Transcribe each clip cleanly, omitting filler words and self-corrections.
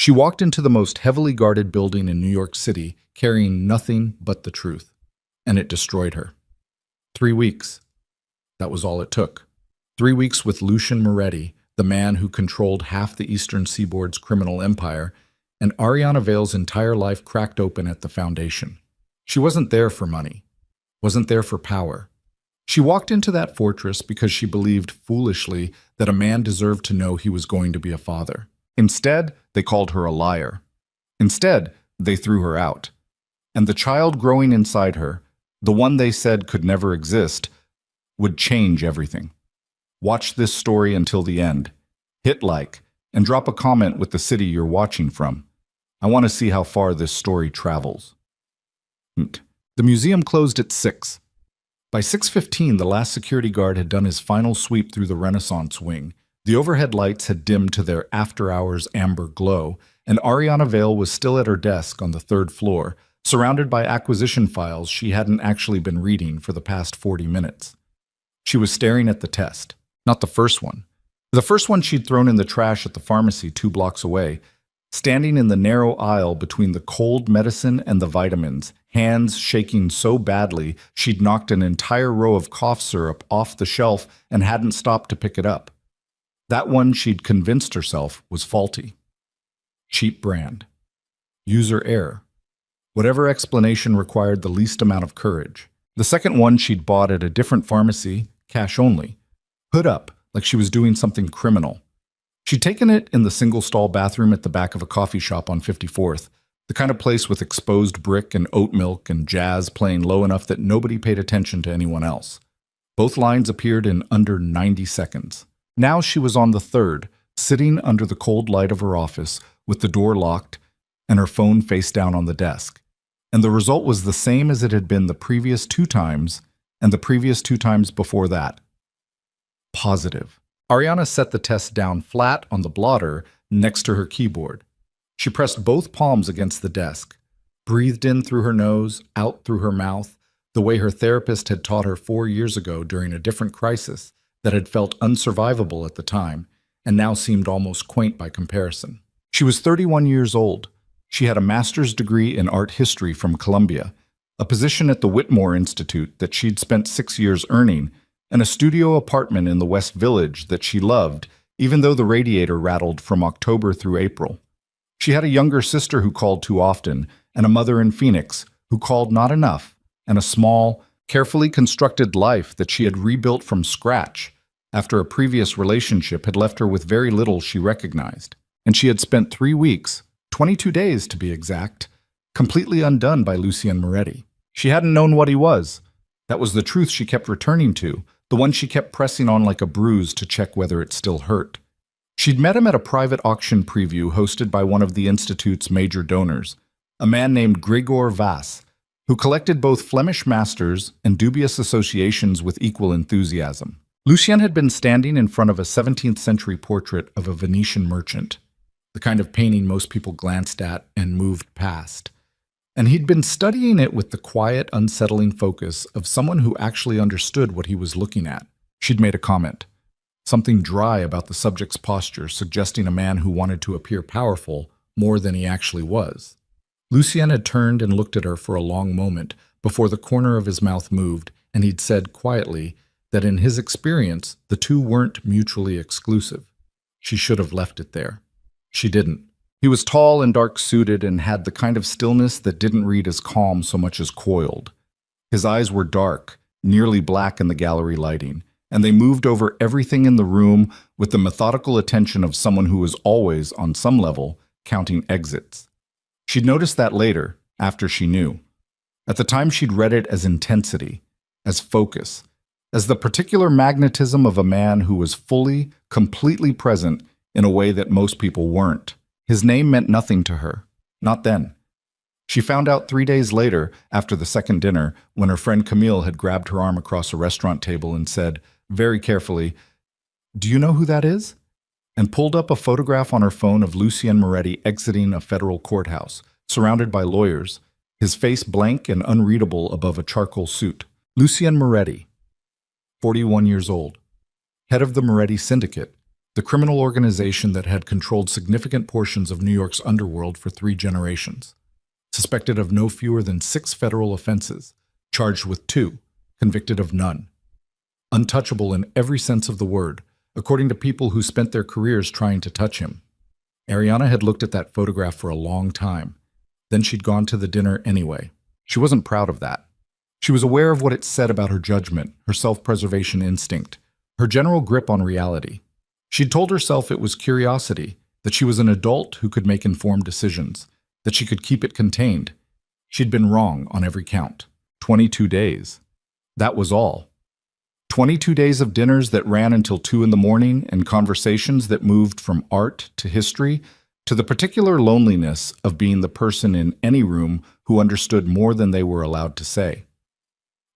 She walked into the most heavily guarded building in New York City, carrying nothing but the truth. And it destroyed her. 3 weeks. That was all it took. 3 weeks with Lucian Moretti, the man who controlled half the Eastern Seaboard's criminal empire, and Ariana Vale's entire life cracked open at the foundation. She wasn't there for money, wasn't there for power. She walked into that fortress because she believed foolishly that a man deserved to know he was going to be a father. Instead, they called her a liar. Instead, they threw her out. And the child growing inside her, the one they said could never exist, would change everything. Watch this story until the end. Hit like, and drop a comment with the city you're watching from. I want to see how far this story travels. The museum closed at 6. By 6:15, the last security guard had done his final sweep through the Renaissance wing. The overhead lights had dimmed to their after-hours amber glow, and Ariana Vale was still at her desk on the 3rd floor, surrounded by acquisition files she hadn't actually been reading for the past 40 minutes. She was staring at the test, not the first one. The first one she'd thrown in the trash at the pharmacy 2 blocks away, standing in the narrow aisle between the cold medicine and the vitamins, hands shaking so badly she'd knocked an entire row of cough syrup off the shelf and hadn't stopped to pick it up. That one she'd convinced herself was faulty. Cheap brand. User error. Whatever explanation required the least amount of courage. The second one she'd bought at a different pharmacy, cash only. Hood up, like she was doing something criminal. She'd taken it in the single-stall bathroom at the back of a coffee shop on 54th, the kind of place with exposed brick and oat milk and jazz playing low enough that nobody paid attention to anyone else. Both lines appeared in under 90 seconds. Now she was on the 3rd, sitting under the cold light of her office, with the door locked and her phone face down on the desk. And the result was the same as it had been the previous 2 times and the previous 2 times before that. Positive. Ariana set the test down flat on the blotter next to her keyboard. She pressed both palms against the desk, breathed in through her nose, out through her mouth, the way her therapist had taught her 4 years ago during a different crisis that had felt unsurvivable at the time and now seemed almost quaint by comparison. She was 31 years old. She had a master's degree in art history from Columbia, a position at the Whitmore Institute that she'd spent 6 years earning, and a studio apartment in the West Village that she loved, even though the radiator rattled from October through April. She had a younger sister who called too often, and a mother in Phoenix who called not enough, and a small, carefully constructed life that she had rebuilt from scratch after a previous relationship had left her with very little she recognized. And she had spent 3 weeks, 22 days to be exact, completely undone by Lucian Moretti. She hadn't known what he was. That was the truth she kept returning to, the one she kept pressing on like a bruise to check whether it still hurt. She'd met him at a private auction preview hosted by one of the Institute's major donors, a man named Gregor Vass, who collected both Flemish masters and dubious associations with equal enthusiasm. Lucien had been standing in front of a 17th century portrait of a Venetian merchant, the kind of painting most people glanced at and moved past. And he'd been studying it with the quiet, unsettling focus of someone who actually understood what he was looking at. She'd made a comment, something dry about the subject's posture, suggesting a man who wanted to appear powerful more than he actually was. Lucien had turned and looked at her for a long moment before the corner of his mouth moved, and he'd said quietly that in his experience, the two weren't mutually exclusive. She should have left it there. She didn't. He was tall and dark-suited and had the kind of stillness that didn't read as calm so much as coiled. His eyes were dark, nearly black in the gallery lighting, and they moved over everything in the room with the methodical attention of someone who was always, on some level, counting exits. She'd noticed that later, after she knew. At the time she'd read it as intensity, as focus, as the particular magnetism of a man who was fully, completely present in a way that most people weren't. His name meant nothing to her. Not then. She found out 3 days later, after the second dinner, when her friend Camille had grabbed her arm across a restaurant table and said, very carefully, "Do you know who that is?" and pulled up a photograph on her phone of Lucien Moretti exiting a federal courthouse, surrounded by lawyers, his face blank and unreadable above a charcoal suit. Lucien Moretti, 41 years old, head of the Moretti Syndicate, the criminal organization that had controlled significant portions of New York's underworld for 3 generations. Suspected of no fewer than 6 federal offenses, charged with 2, convicted of none. Untouchable in every sense of the word, according to people who spent their careers trying to touch him. Ariana had looked at that photograph for a long time. Then she'd gone to the dinner anyway. She wasn't proud of that. She was aware of what it said about her judgment, her self-preservation instinct, her general grip on reality. She'd told herself it was curiosity, that she was an adult who could make informed decisions, that she could keep it contained. She'd been wrong on every count. 22 days. That was all. 22 days of dinners that ran until 2 in the morning and conversations that moved from art to history to the particular loneliness of being the person in any room who understood more than they were allowed to say.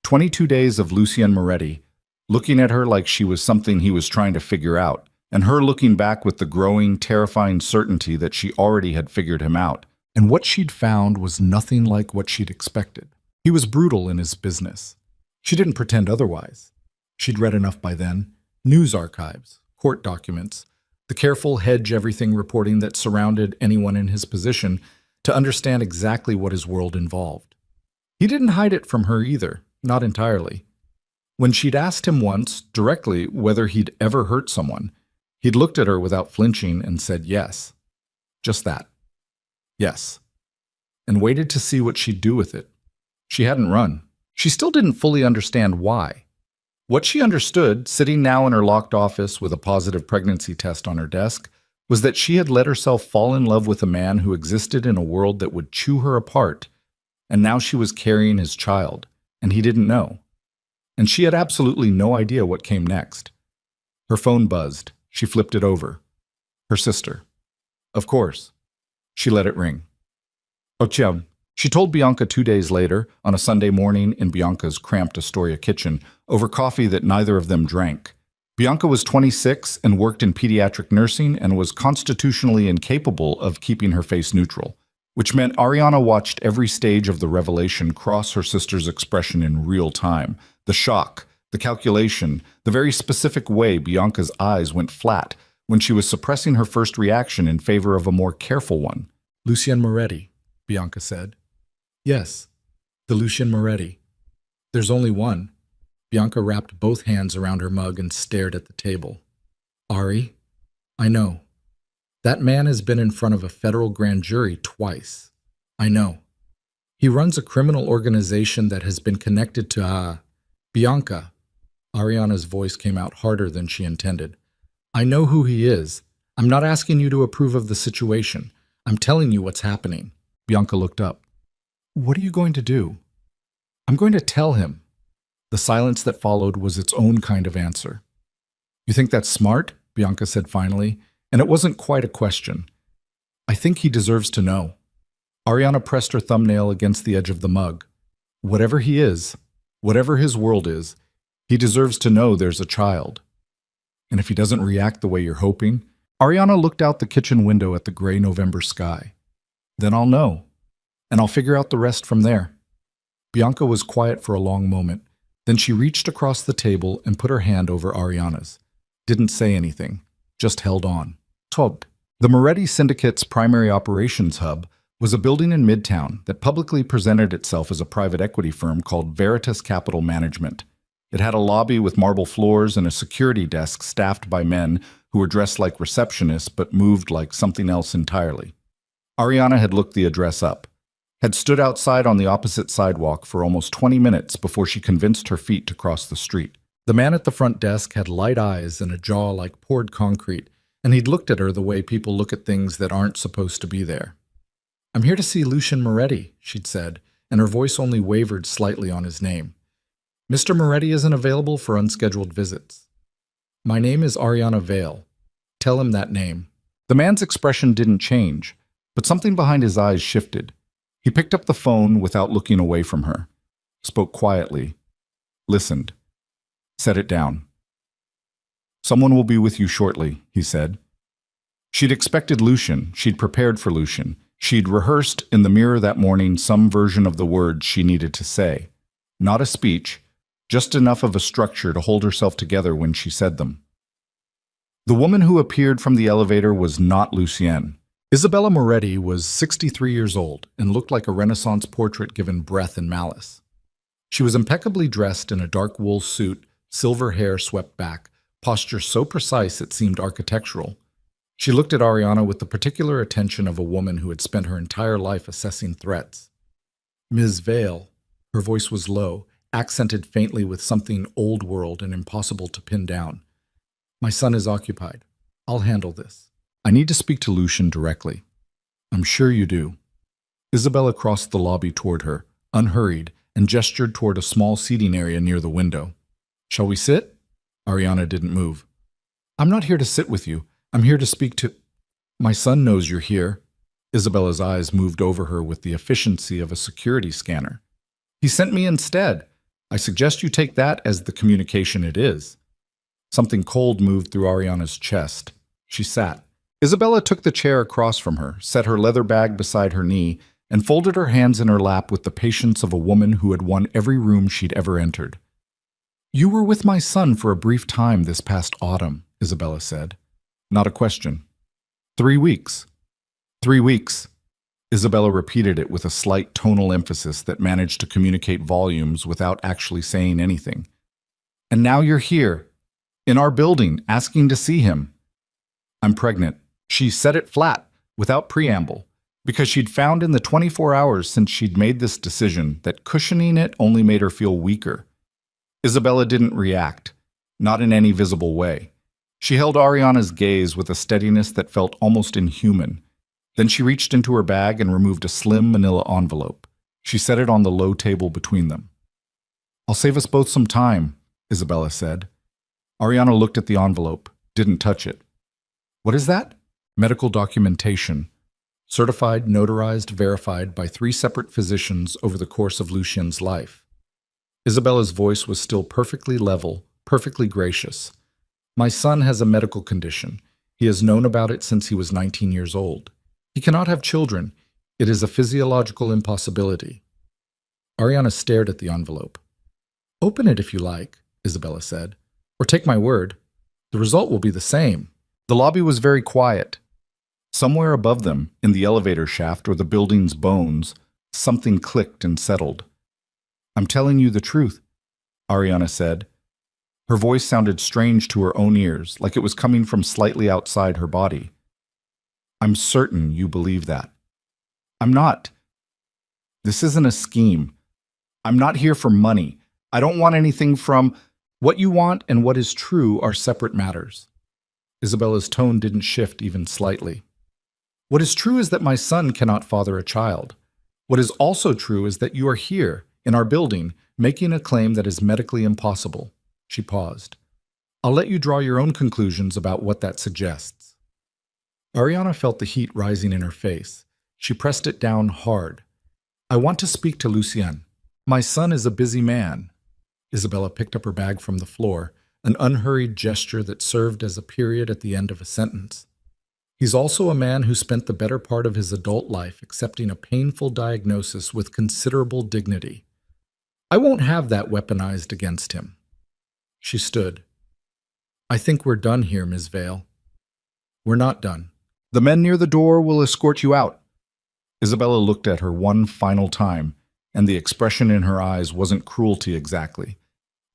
22 days of Lucien Moretti, looking at her like she was something he was trying to figure out, and her looking back with the growing, terrifying certainty that she already had figured him out. And what she'd found was nothing like what she'd expected. He was brutal in his business. She didn't pretend otherwise. She'd read enough by then. News archives, court documents, the careful hedge-everything reporting that surrounded anyone in his position to understand exactly what his world involved. He didn't hide it from her either, not entirely. When she'd asked him once, directly, whether he'd ever hurt someone, he'd looked at her without flinching and said yes. Just that. Yes. And waited to see what she'd do with it. She hadn't run. She still didn't fully understand why. What she understood, sitting now in her locked office with a positive pregnancy test on her desk, was that she had let herself fall in love with a man who existed in a world that would chew her apart, and now she was carrying his child, and he didn't know. And she had absolutely no idea what came next. Her phone buzzed. She flipped it over. Her sister. Of course. She let it ring. Ochiam, she told Bianca 2 days later, on a Sunday morning in Bianca's cramped Astoria kitchen, over coffee that neither of them drank. Bianca was 26 and worked in pediatric nursing and was constitutionally incapable of keeping her face neutral, which meant Ariana watched every stage of the revelation cross her sister's expression in real time. The shock, the calculation, the very specific way Bianca's eyes went flat when she was suppressing her first reaction in favor of a more careful one. Lucien Moretti, Bianca said. Yes, the Lucien Moretti. There's only one. Bianca wrapped both hands around her mug and stared at the table. Ari, I know. That man has been in front of a federal grand jury twice. I know. He runs a criminal organization that has been connected to, Bianca. Ariana's voice came out harder than she intended. I know who he is. I'm not asking you to approve of the situation. I'm telling you what's happening. Bianca looked up. What are you going to do? I'm going to tell him. The silence that followed was its own kind of answer. You think that's smart? Bianca said finally, and it wasn't quite a question. I think he deserves to know. Ariana pressed her thumbnail against the edge of the mug. Whatever he is, whatever his world is, he deserves to know there's a child. And if he doesn't react the way you're hoping, Ariana looked out the kitchen window at the gray November sky. Then I'll know, and I'll figure out the rest from there. Bianca was quiet for a long moment. Then she reached across the table and put her hand over Ariana's. Didn't say anything, just held on. Todd. The Moretti Syndicate's primary operations hub was a building in Midtown that publicly presented itself as a private equity firm called Veritas Capital Management. It had a lobby with marble floors and a security desk staffed by men who were dressed like receptionists but moved like something else entirely. Ariana had looked the address up, had stood outside on the opposite sidewalk for almost 20 minutes before she convinced her feet to cross the street. The man at the front desk had light eyes and a jaw like poured concrete, and he'd looked at her the way people look at things that aren't supposed to be there. I'm here to see Lucien Moretti, she'd said, and her voice only wavered slightly on his name. Mr. Moretti isn't available for unscheduled visits. My name is Ariana Vale. Tell him that name. The man's expression didn't change, but something behind his eyes shifted. He picked up the phone without looking away from her, spoke quietly, listened, set it down. Someone will be with you shortly, he said. She'd expected Lucien, she'd prepared for Lucien. She'd rehearsed in the mirror that morning some version of the words she needed to say. Not a speech, just enough of a structure to hold herself together when she said them. The woman who appeared from the elevator was not Lucienne. Isabella Moretti was 63 years old and looked like a Renaissance portrait given breath and malice. She was impeccably dressed in a dark wool suit, silver hair swept back, posture so precise it seemed architectural. She looked at Ariana with the particular attention of a woman who had spent her entire life assessing threats. Ms. Vale, her voice was low, accented faintly with something old world and impossible to pin down. My son is occupied. I'll handle this. I need to speak to Lucian directly. I'm sure you do. Isabella crossed the lobby toward her, unhurried, and gestured toward a small seating area near the window. Shall we sit? Ariana didn't move. I'm not here to sit with you. I'm here to speak to... My son knows you're here. Isabella's eyes moved over her with the efficiency of a security scanner. He sent me instead. I suggest you take that as the communication it is. Something cold moved through Ariana's chest. She sat. Isabella took the chair across from her, set her leather bag beside her knee, and folded her hands in her lap with the patience of a woman who had won every room she'd ever entered. You were with my son for a brief time this past autumn, Isabella said. Not a question. 3 weeks. 3 weeks. Isabella repeated it with a slight tonal emphasis that managed to communicate volumes without actually saying anything. And now you're here, in our building, asking to see him. I'm pregnant. She said it flat, without preamble, because she'd found in the 24 hours since she'd made this decision that cushioning it only made her feel weaker. Isabella didn't react, not in any visible way. She held Ariana's gaze with a steadiness that felt almost inhuman. Then she reached into her bag and removed a slim manila envelope. She set it on the low table between them. I'll save us both some time, Isabella said. Ariana looked at the envelope, didn't touch it. What is that? Medical documentation. Certified, notarized, verified by 3 separate physicians over the course of Lucien's life. Isabella's voice was still perfectly level, perfectly gracious. My son has a medical condition. He has known about it since he was 19 years old. He cannot have children. It is a physiological impossibility. Ariana stared at the envelope. Open it if you like, Isabella said. Or take my word. The result will be the same. The lobby was very quiet. Somewhere above them, in the elevator shaft or the building's bones, something clicked and settled. I'm telling you the truth, Ariana said. Her voice sounded strange to her own ears, like it was coming from slightly outside her body. I'm certain you believe that. I'm not. This isn't a scheme. I'm not here for money. I don't want anything from... What you want and what is true are separate matters. Isabella's tone didn't shift even slightly. What is true is that my son cannot father a child. What is also true is that you are here, in our building, making a claim that is medically impossible. She paused. I'll let you draw your own conclusions about what that suggests. Ariana felt the heat rising in her face. She pressed it down hard. I want to speak to Lucien. My son is a busy man. Isabella picked up her bag from the floor, an unhurried gesture that served as a period at the end of a sentence. He's also a man who spent the better part of his adult life accepting a painful diagnosis with considerable dignity. I won't have that weaponized against him. She stood. I think we're done here, Ms. Vale. We're not done. The men near the door will escort you out. Isabella looked at her one final time, and the expression in her eyes wasn't cruelty exactly.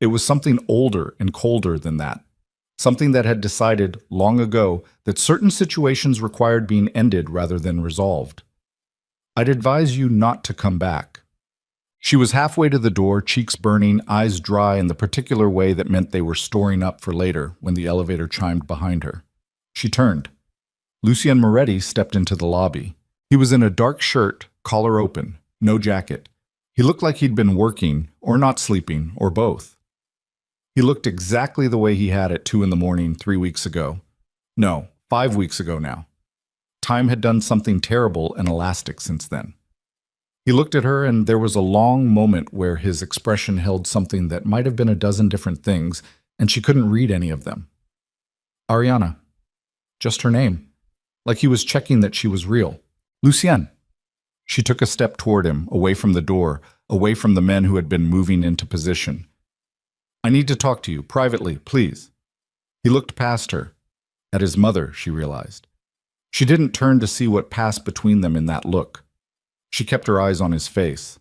It was something older and colder than that. Something that had decided long ago that certain situations required being ended rather than resolved. I'd advise you not to come back. She was halfway to the door, cheeks burning, eyes dry in the particular way that meant they were storing up for later when the elevator chimed behind her. She turned. Lucien Moretti stepped into the lobby. He was in a dark shirt, collar open, no jacket. He looked like he'd been working, or not sleeping, or both. He looked exactly the way he had at 2 a.m. 3 weeks ago. No, 5 weeks ago now. Time had done something terrible and elastic since then. He looked at her, and there was a long moment where his expression held something that might have been a dozen different things, and she couldn't read any of them. Ariana. Just her name. Like he was checking that she was real. Lucien. She took a step toward him, away from the door, away from the men who had been moving into position. I need to talk to you, privately, please. He looked past her. At his mother, she realized. She didn't turn to see what passed between them in that look. She kept her eyes on his face.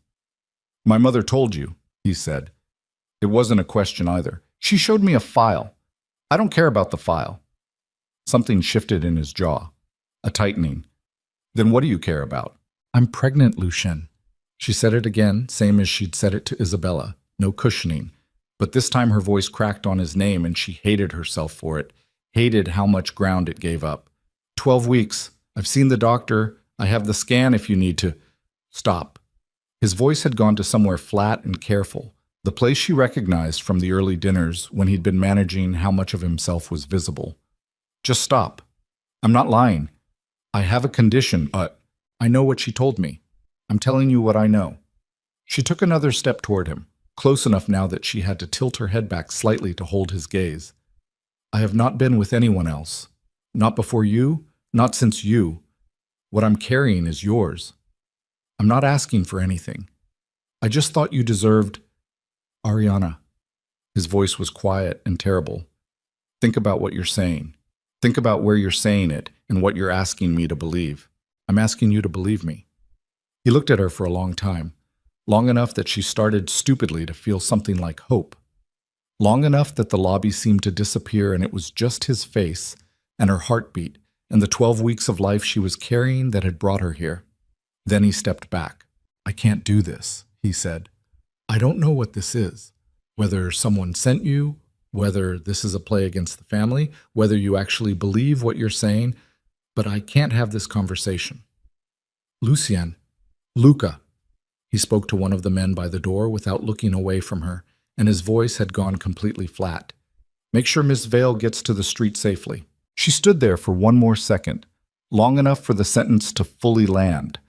"My mother told you," he said. It wasn't a question either. "She showed me a file. I don't care about the file." Something shifted in his jaw, a tightening. "Then what do you care about?" "I'm pregnant, Lucien." She said it again, same as she'd said it to Isabella, no cushioning. But this time her voice cracked on his name and she hated herself for it, hated how much ground it gave up. 12 weeks. I've seen the doctor. I have the scan if you need to. Stop. His voice had gone to somewhere flat and careful, the place she recognized from the early dinners when he'd been managing how much of himself was visible. Just stop. I'm not lying. I have a condition. I know what she told me. I'm telling you what I know. She took another step toward him, close enough now that she had to tilt her head back slightly to hold his gaze. I have not been with anyone else. Not before you, not since you. What I'm carrying is yours. I'm not asking for anything. I just thought you deserved... Ariana. His voice was quiet and terrible. Think about what you're saying. Think about where you're saying it and what you're asking me to believe. I'm asking you to believe me. He looked at her for a long time, long enough that she started stupidly to feel something like hope. Long enough that the lobby seemed to disappear and it was just his face and her heartbeat and the 12 weeks of life she was carrying that had brought her here. Then he stepped back. I can't do this, he said. I don't know what this is, whether someone sent you, whether this is a play against the family, whether you actually believe what you're saying, but I can't have this conversation. Lucien, Luca. He spoke to one of the men by the door without looking away from her, and his voice had gone completely flat. Make sure Miss Vale gets to the street safely. She stood there for one more second, long enough for the sentence to fully land,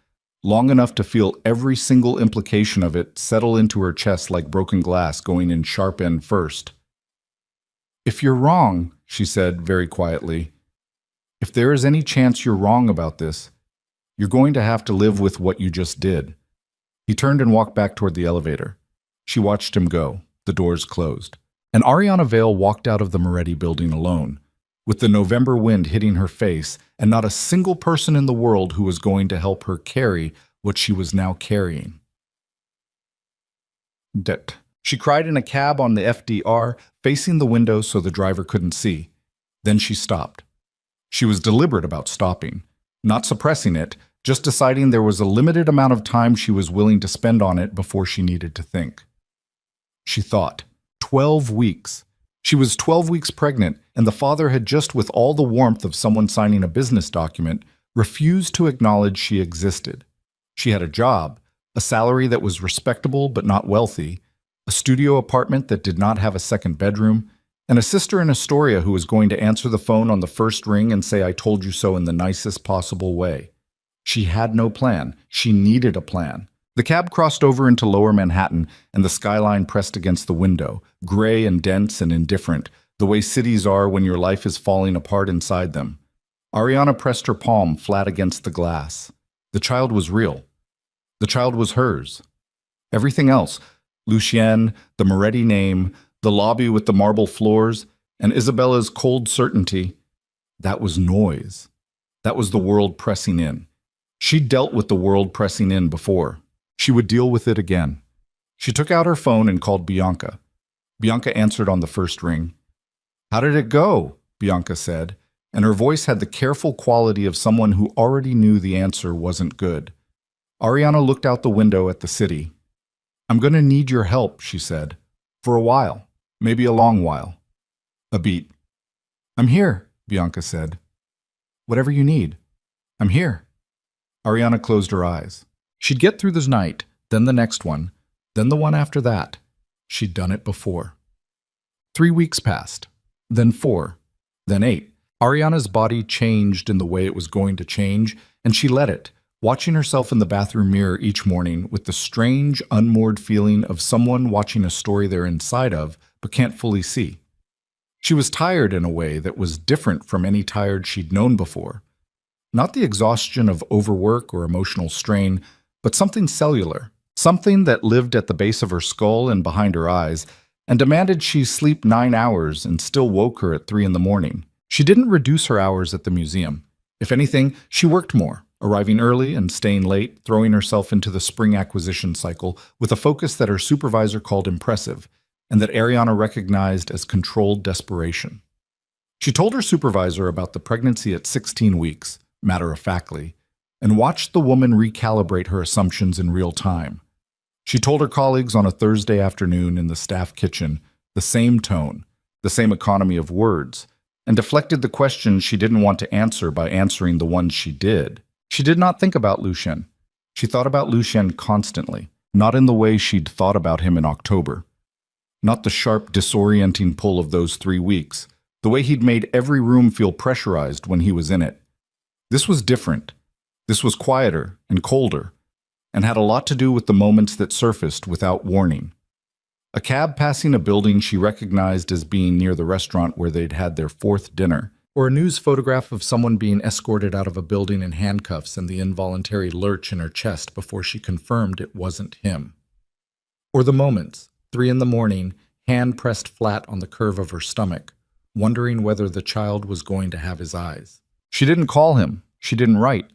long enough to feel every single implication of it settle into her chest like broken glass going in sharp end first. If you're wrong, she said very quietly, if there is any chance you're wrong about this, you're going to have to live with what you just did. He turned and walked back toward the elevator. She watched him go. The doors closed. And Ariana Vale walked out of the Moretti building alone, with the November wind hitting her face and not a single person in the world who was going to help her carry what she was now carrying. Det. She cried in a cab on the FDR, facing the window so the driver couldn't see. Then she stopped. She was deliberate about stopping, not suppressing it, just deciding there was a limited amount of time she was willing to spend on it before she needed to think. She thought, 12 weeks. She was 12 weeks pregnant, and the father had just, with all the warmth of someone signing a business document, refused to acknowledge she existed. She had a job, a salary that was respectable but not wealthy, a studio apartment that did not have a second bedroom, and a sister in Astoria who was going to answer the phone on the first ring and say, I told you so in the nicest possible way. She had no plan. She needed a plan. The cab crossed over into lower Manhattan, and the skyline pressed against the window, gray and dense and indifferent, the way cities are when your life is falling apart inside them. Ariana pressed her palm flat against the glass. The child was real. The child was hers. Everything else, Lucien, the Moretti name, the lobby with the marble floors, and Isabella's cold certainty, that was noise. That was the world pressing in. She'd dealt with the world pressing in before. She would deal with it again. She took out her phone and called Bianca. Bianca answered on the first ring. How did it go? Bianca said, and her voice had the careful quality of someone who already knew the answer wasn't good. Ariana looked out the window at the city. I'm going to need your help, she said. For a while. Maybe a long while. A beat. I'm here, Bianca said. Whatever you need. I'm here. Ariana closed her eyes. She'd get through this night, then the next one, then the one after that. She'd done it before. 3 weeks passed, then 4, then 8. Ariana's body changed in the way it was going to change, and she let it, watching herself in the bathroom mirror each morning with the strange, unmoored feeling of someone watching a story they're inside of but can't fully see. She was tired in a way that was different from any tired she'd known before. Not the exhaustion of overwork or emotional strain, but something cellular, something that lived at the base of her skull and behind her eyes, and demanded she sleep 9 hours and still woke her at 3 in the morning. She didn't reduce her hours at the museum. If anything, she worked more, arriving early and staying late, throwing herself into the spring acquisition cycle with a focus that her supervisor called impressive and that Ariana recognized as controlled desperation. She told her supervisor about the pregnancy at 16 weeks, matter-of-factly, and watched the woman recalibrate her assumptions in real time. She told her colleagues on a Thursday afternoon in the staff kitchen the same tone, the same economy of words, and deflected the questions she didn't want to answer by answering the ones she did. She did not think about Lucien. She thought about Lucien constantly, not in the way she'd thought about him in October. Not the sharp, disorienting pull of those 3 weeks, the way he'd made every room feel pressurized when he was in it. This was different. This was quieter and colder, and had a lot to do with the moments that surfaced without warning. A cab passing a building she recognized as being near the restaurant where they'd had their 4th dinner, or a news photograph of someone being escorted out of a building in handcuffs and the involuntary lurch in her chest before she confirmed it wasn't him. Or the moments, 3 in the morning, hand pressed flat on the curve of her stomach, wondering whether the child was going to have his eyes. She didn't call him. She didn't write.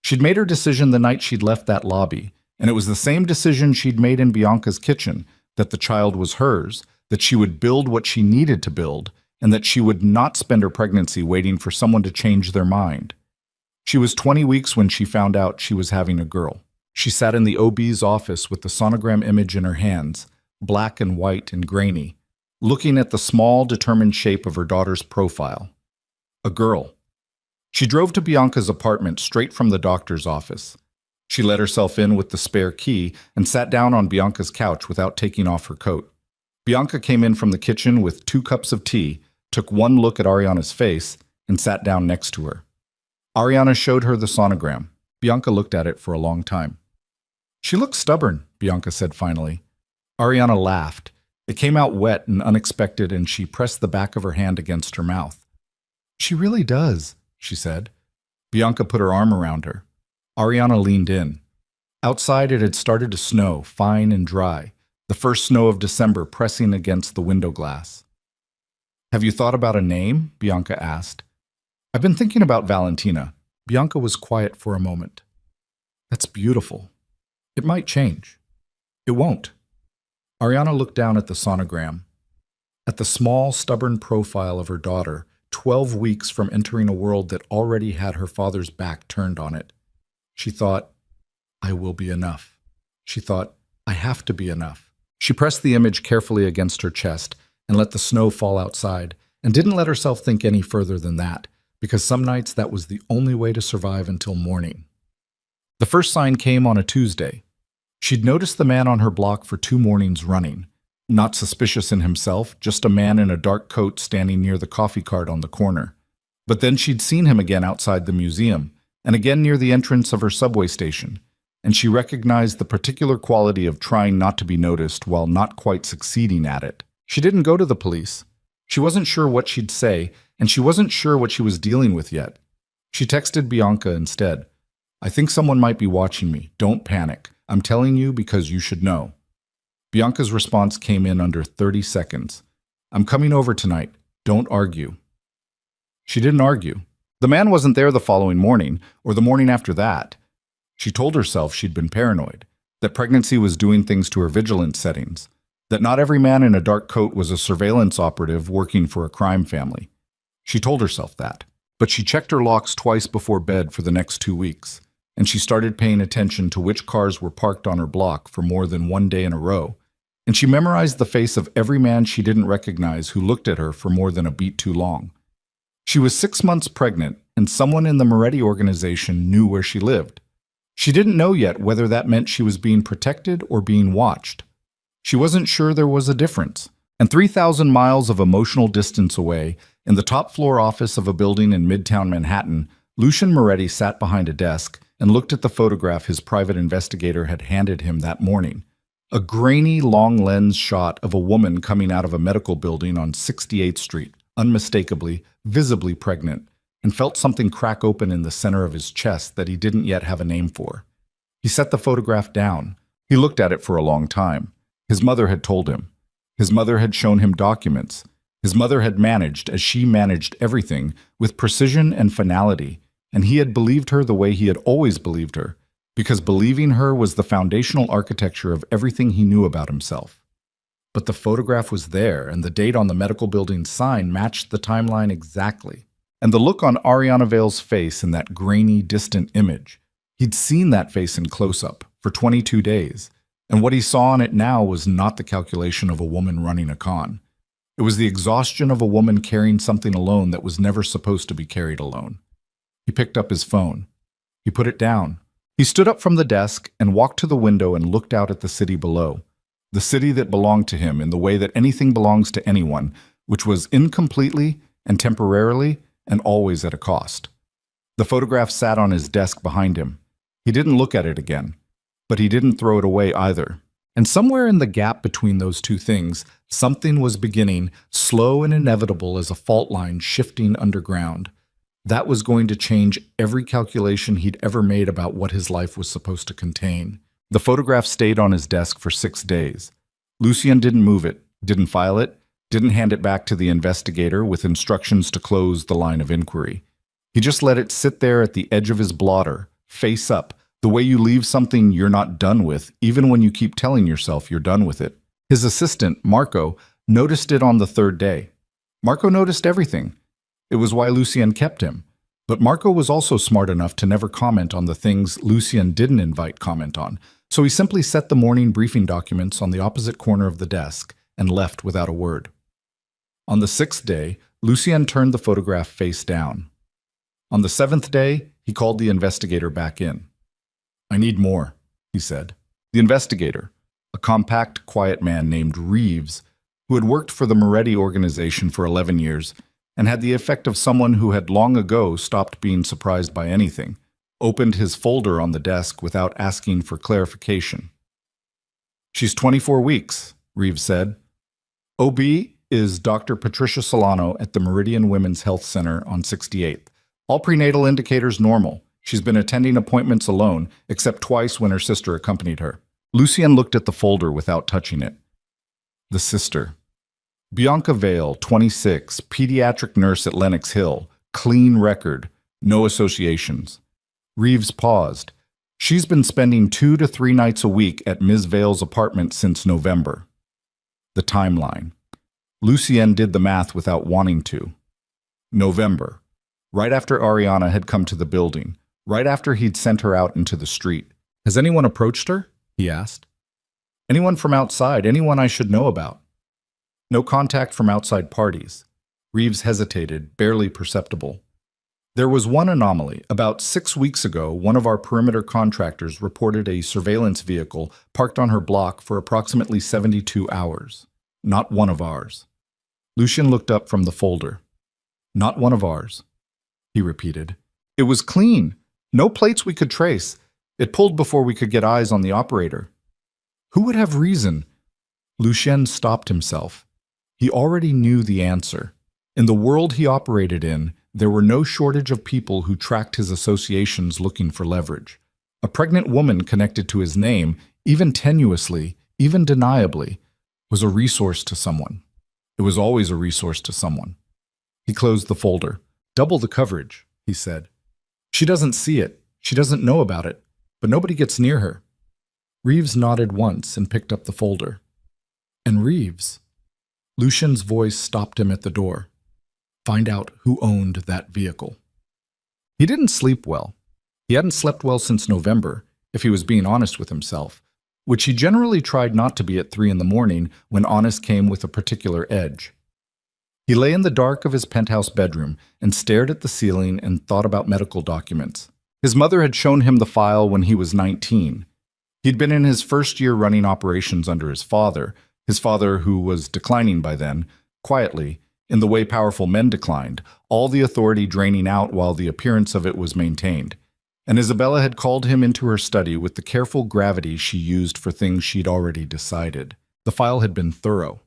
She'd made her decision the night she'd left that lobby, and it was the same decision she'd made in Bianca's kitchen, that the child was hers, that she would build what she needed to build, and that she would not spend her pregnancy waiting for someone to change their mind. She was 20 weeks when she found out she was having a girl. She sat in the OB's office with the sonogram image in her hands, black and white and grainy, looking at the small, determined shape of her daughter's profile. A girl. She drove to Bianca's apartment straight from the doctor's office. She let herself in with the spare key and sat down on Bianca's couch without taking off her coat. Bianca came in from the kitchen with 2 cups of tea, took one look at Ariana's face, and sat down next to her. Ariana showed her the sonogram. Bianca looked at it for a long time. "She looks stubborn," Bianca said finally. Ariana laughed. It came out wet and unexpected, and she pressed the back of her hand against her mouth. "She really does," she said. Bianca put her arm around her. Ariana leaned in. Outside it had started to snow, fine and dry, the first snow of December pressing against the window glass. "Have you thought about a name?" Bianca asked. "I've been thinking about Valentina." Bianca was quiet for a moment. "That's beautiful. It might change." "It won't." Ariana looked down at the sonogram, at the small, stubborn profile of her daughter, 12 weeks from entering a world that already had her father's back turned on it. She thought, "I will be enough." She thought, "I have to be enough." She pressed the image carefully against her chest and let the snow fall outside, and didn't let herself think any further than that, because some nights that was the only way to survive until morning. The first sign came on a Tuesday. She'd noticed the man on her block for 2 mornings running. Not suspicious in himself, just a man in a dark coat standing near the coffee cart on the corner. But then she'd seen him again outside the museum, and again near the entrance of her subway station, and she recognized the particular quality of trying not to be noticed while not quite succeeding at it. She didn't go to the police. She wasn't sure what she'd say, and she wasn't sure what she was dealing with yet. She texted Bianca instead. "I think someone might be watching me. Don't panic. I'm telling you because you should know." Bianca's response came in under 30 seconds. "I'm coming over tonight. Don't argue." She didn't argue. The man wasn't there the following morning, or the morning after that. She told herself she'd been paranoid, that pregnancy was doing things to her vigilance settings, that not every man in a dark coat was a surveillance operative working for a crime family. She told herself that. But she checked her locks twice before bed for the next 2 weeks, and she started paying attention to which cars were parked on her block for more than 1 day in a row, and she memorized the face of every man she didn't recognize who looked at her for more than a beat too long. She was 6 months pregnant, and someone in the Moretti organization knew where she lived. She didn't know yet whether that meant she was being protected or being watched. She wasn't sure there was a difference. And 3,000 miles of emotional distance away, in the top floor office of a building in Midtown Manhattan, Lucien Moretti sat behind a desk and looked at the photograph his private investigator had handed him that morning. A grainy, long-lens shot of a woman coming out of a medical building on 68th Street, unmistakably, visibly pregnant, and felt something crack open in the center of his chest that he didn't yet have a name for. He set the photograph down. He looked at it for a long time. His mother had told him. His mother had shown him documents. His mother had managed, as she managed everything, with precision and finality, and he had believed her the way he had always believed her, because believing her was the foundational architecture of everything he knew about himself. But the photograph was there, and the date on the medical building's sign matched the timeline exactly. And the look on Ariana Vale's face in that grainy, distant image. He'd seen that face in close-up for 22 days, and what he saw on it now was not the calculation of a woman running a con. It was the exhaustion of a woman carrying something alone that was never supposed to be carried alone. He picked up his phone. He put it down. He stood up from the desk and walked to the window and looked out at the city below. The city that belonged to him in the way that anything belongs to anyone, which was incompletely and temporarily and always at a cost. The photograph sat on his desk behind him. He didn't look at it again, but he didn't throw it away either. And somewhere in the gap between those two things, something was beginning, slow and inevitable as a fault line shifting underground. That was going to change every calculation he'd ever made about what his life was supposed to contain. The photograph stayed on his desk for 6 days. Lucien didn't move it, didn't file it, didn't hand it back to the investigator with instructions to close the line of inquiry. He just let it sit there at the edge of his blotter, face up, the way you leave something you're not done with, even when you keep telling yourself you're done with it. His assistant, Marco, noticed it on the 3rd day. Marco noticed everything. It was why Lucien kept him. But Marco was also smart enough to never comment on the things Lucien didn't invite comment on, so he simply set the morning briefing documents on the opposite corner of the desk and left without a word. On the 6th day, Lucien turned the photograph face down. On the 7th day, he called the investigator back in. "I need more," he said. The investigator, a compact, quiet man named Reeves, who had worked for the Moretti organization for 11 years and had the effect of someone who had long ago stopped being surprised by anything, opened his folder on the desk without asking for clarification. "She's 24 weeks, Reeves said. "OB is Dr. Patricia Solano at the Meridian Women's Health Center on 68th. All prenatal indicators normal. She's been attending appointments alone, except twice when her sister accompanied her." Lucien looked at the folder without touching it. The sister. Bianca Vale, 26, pediatric nurse at Lenox Hill. Clean record. No associations. Reeves paused. "She's been spending 2 to 3 nights a week at Ms. Vale's apartment since November." The timeline. Lucien did the math without wanting to. November. Right after Ariana had come to the building. Right after he'd sent her out into the street. "Has anyone approached her?" he asked. "Anyone from outside, anyone I should know about?" No contact from outside parties. Reeves hesitated, barely perceptible. "There was one anomaly. About 6 weeks ago, one of our perimeter contractors reported a surveillance vehicle parked on her block for approximately 72 hours. Not one of ours." Lucien looked up from the folder. "Not one of ours," he repeated. "It was clean. No plates we could trace. It pulled before we could get eyes on the operator." Who would have reason? Lucien stopped himself. He already knew the answer. In the world he operated in, there were no shortage of people who tracked his associations looking for leverage. A pregnant woman connected to his name, even tenuously, even deniably, was a resource to someone. It was always a resource to someone. He closed the folder. "Double the coverage," he said. "She doesn't see it. She doesn't know about it. But nobody gets near her." Reeves nodded once and picked up the folder. "And Reeves." Lucien's voice stopped him at the door. "Find out who owned that vehicle." He didn't sleep well. He hadn't slept well since November, if he was being honest with himself, which he generally tried not to be at 3 in the morning when honest came with a particular edge. He lay in the dark of his penthouse bedroom and stared at the ceiling and thought about medical documents. His mother had shown him the file when he was 19. He'd been in his first year running operations under his father who was declining by then, quietly, in the way powerful men declined, all the authority draining out while the appearance of it was maintained. And Isabella had called him into her study with the careful gravity she used for things she'd already decided. The file had been thorough.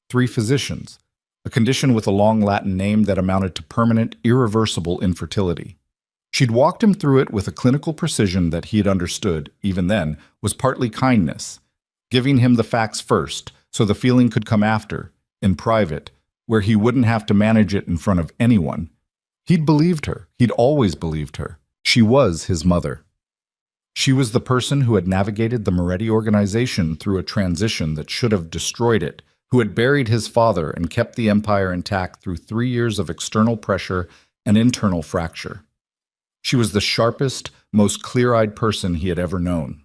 3 physicians, a condition with a long Latin name that amounted to permanent, irreversible infertility. She'd walked him through it with a clinical precision that he had understood, even then, was partly kindness, giving him the facts first, so the feeling could come after, in private, where he wouldn't have to manage it in front of anyone. He'd believed her. He'd always believed her. She was his mother. She was the person who had navigated the Moretti organization through a transition that should have destroyed it, who had buried his father and kept the empire intact through 3 years of external pressure and internal fracture. She was the sharpest, most clear-eyed person he had ever known.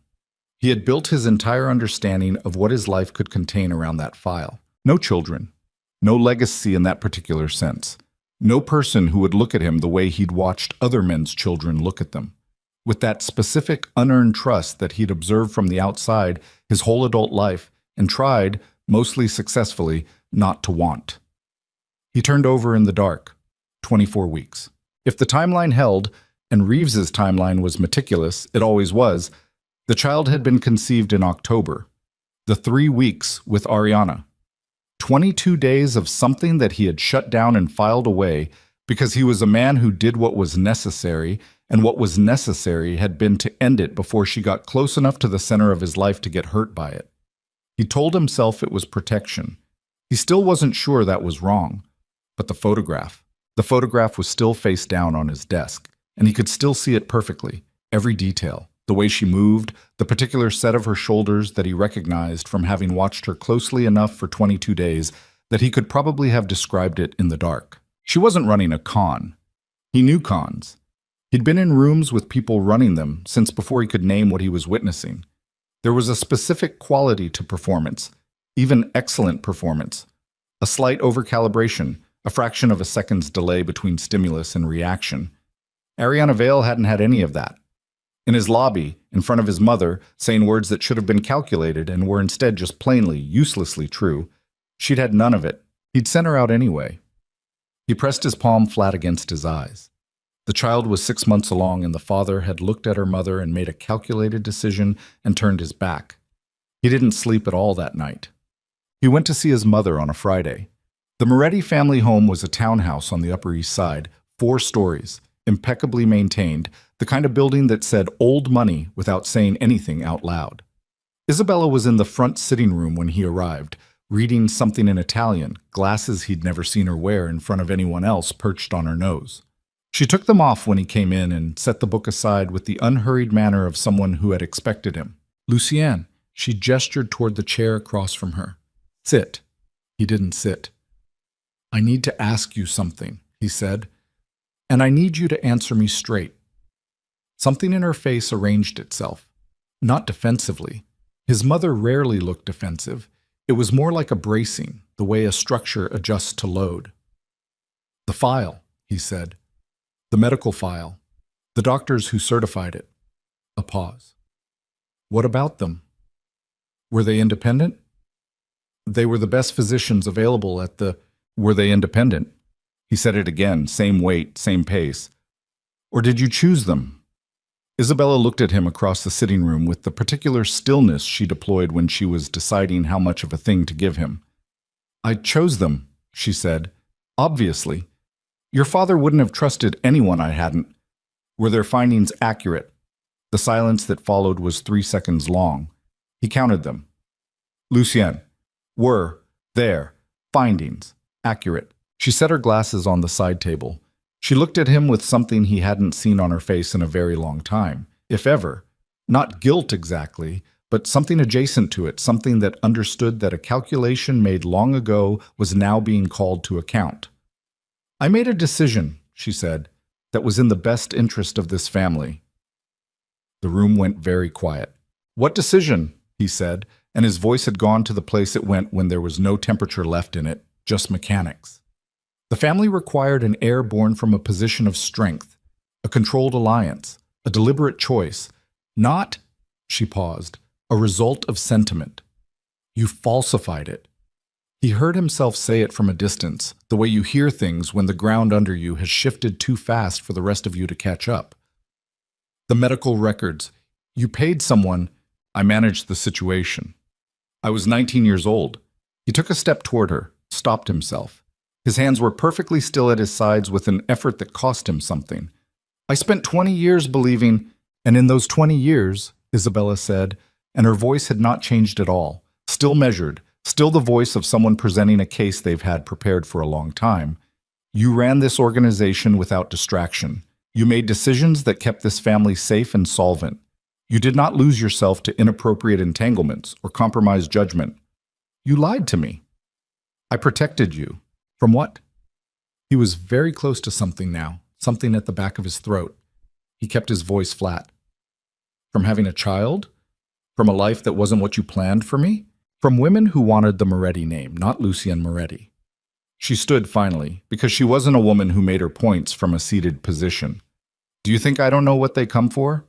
He had built his entire understanding of what his life could contain around that file. No children, no legacy in that particular sense, no person who would look at him the way he'd watched other men's children look at them, with that specific unearned trust that he'd observed from the outside his whole adult life and tried, mostly successfully, not to want. He turned over in the dark, 24 weeks. If the timeline held, and Reeves's timeline was meticulous, it always was, the child had been conceived in October, the 3 weeks with Ariana. 22 days of something that he had shut down and filed away because he was a man who did what was necessary, and what was necessary had been to end it before she got close enough to the center of his life to get hurt by it. He told himself it was protection. He still wasn't sure that was wrong. But the photograph was still face down on his desk, and he could still see it perfectly, every detail, the way she moved, the particular set of her shoulders that he recognized from having watched her closely enough for 22 days that he could probably have described it in the dark. She wasn't running a con. He knew cons. He'd been in rooms with people running them since before he could name what he was witnessing. There was a specific quality to performance, even excellent performance. A slight overcalibration, a fraction of a second's delay between stimulus and reaction. Ariana Vale hadn't had any of that. In his lobby, in front of his mother, saying words that should have been calculated and were instead just plainly, uselessly true, she'd had none of it. He'd sent her out anyway. He pressed his palm flat against his eyes. The child was 6 months along, and the father had looked at her mother and made a calculated decision and turned his back. He didn't sleep at all that night. He went to see his mother on a Friday. The Moretti family home was a townhouse on the Upper East Side, 4 stories, impeccably maintained, the kind of building that said old money without saying anything out loud. Isabella was in the front sitting room when he arrived, reading something in Italian, glasses he'd never seen her wear in front of anyone else perched on her nose. She took them off when he came in and set the book aside with the unhurried manner of someone who had expected him. "Lucienne," she gestured toward the chair across from her. "Sit." He didn't sit. "I need to ask you something," he said, "and I need you to answer me straight." Something in her face arranged itself. Not defensively. His mother rarely looked defensive. It was more like a bracing, the way a structure adjusts to load. "The file," he said. "The medical file. The doctors who certified it." A pause. "What about them? Were they independent?" "They were the best physicians available at the—" "Were they independent?" He said it again, same weight, same pace. "Or did you choose them?" Isabella looked at him across the sitting room with the particular stillness she deployed when she was deciding how much of a thing to give him. "I chose them," she said. "Obviously. Your father wouldn't have trusted anyone I hadn't. Were their findings accurate?" The silence that followed was 3 seconds long. He counted them. "Lucienne, were their findings accurate?" She set her glasses on the side table. She looked at him with something he hadn't seen on her face in a very long time, if ever. Not guilt exactly, but something adjacent to it, something that understood that a calculation made long ago was now being called to account. "I made a decision," she said, "that was in the best interest of this family." The room went very quiet. "What decision?" he said, and his voice had gone to the place it went when there was no temperature left in it, just mechanics. The family required an heir born from a position of strength, a controlled alliance, a deliberate choice, not, she paused, a result of sentiment. "You falsified it." He heard himself say it from a distance, the way you hear things when the ground under you has shifted too fast for the rest of you to catch up. "The medical records. You paid someone. I managed the situation." I was 19 years old. He took a step toward her, stopped himself. His hands were perfectly still at his sides with an effort that cost him something. "I spent 20 years believing, and in those 20 years," Isabella said, and her voice had not changed at all, still measured, still the voice of someone presenting a case they've had prepared for a long time. You ran this organization without distraction. You made decisions that kept this family safe and solvent. You did not lose yourself to inappropriate entanglements or compromised judgment. You lied to me. I protected you. From what? He was very close to something now, something at the back of his throat. He kept his voice flat. From having a child? From a life that wasn't what you planned for me? From women who wanted the Moretti name, not Lucienne Moretti. She stood finally, because she wasn't a woman who made her points from a seated position. Do you think I don't know what they come for?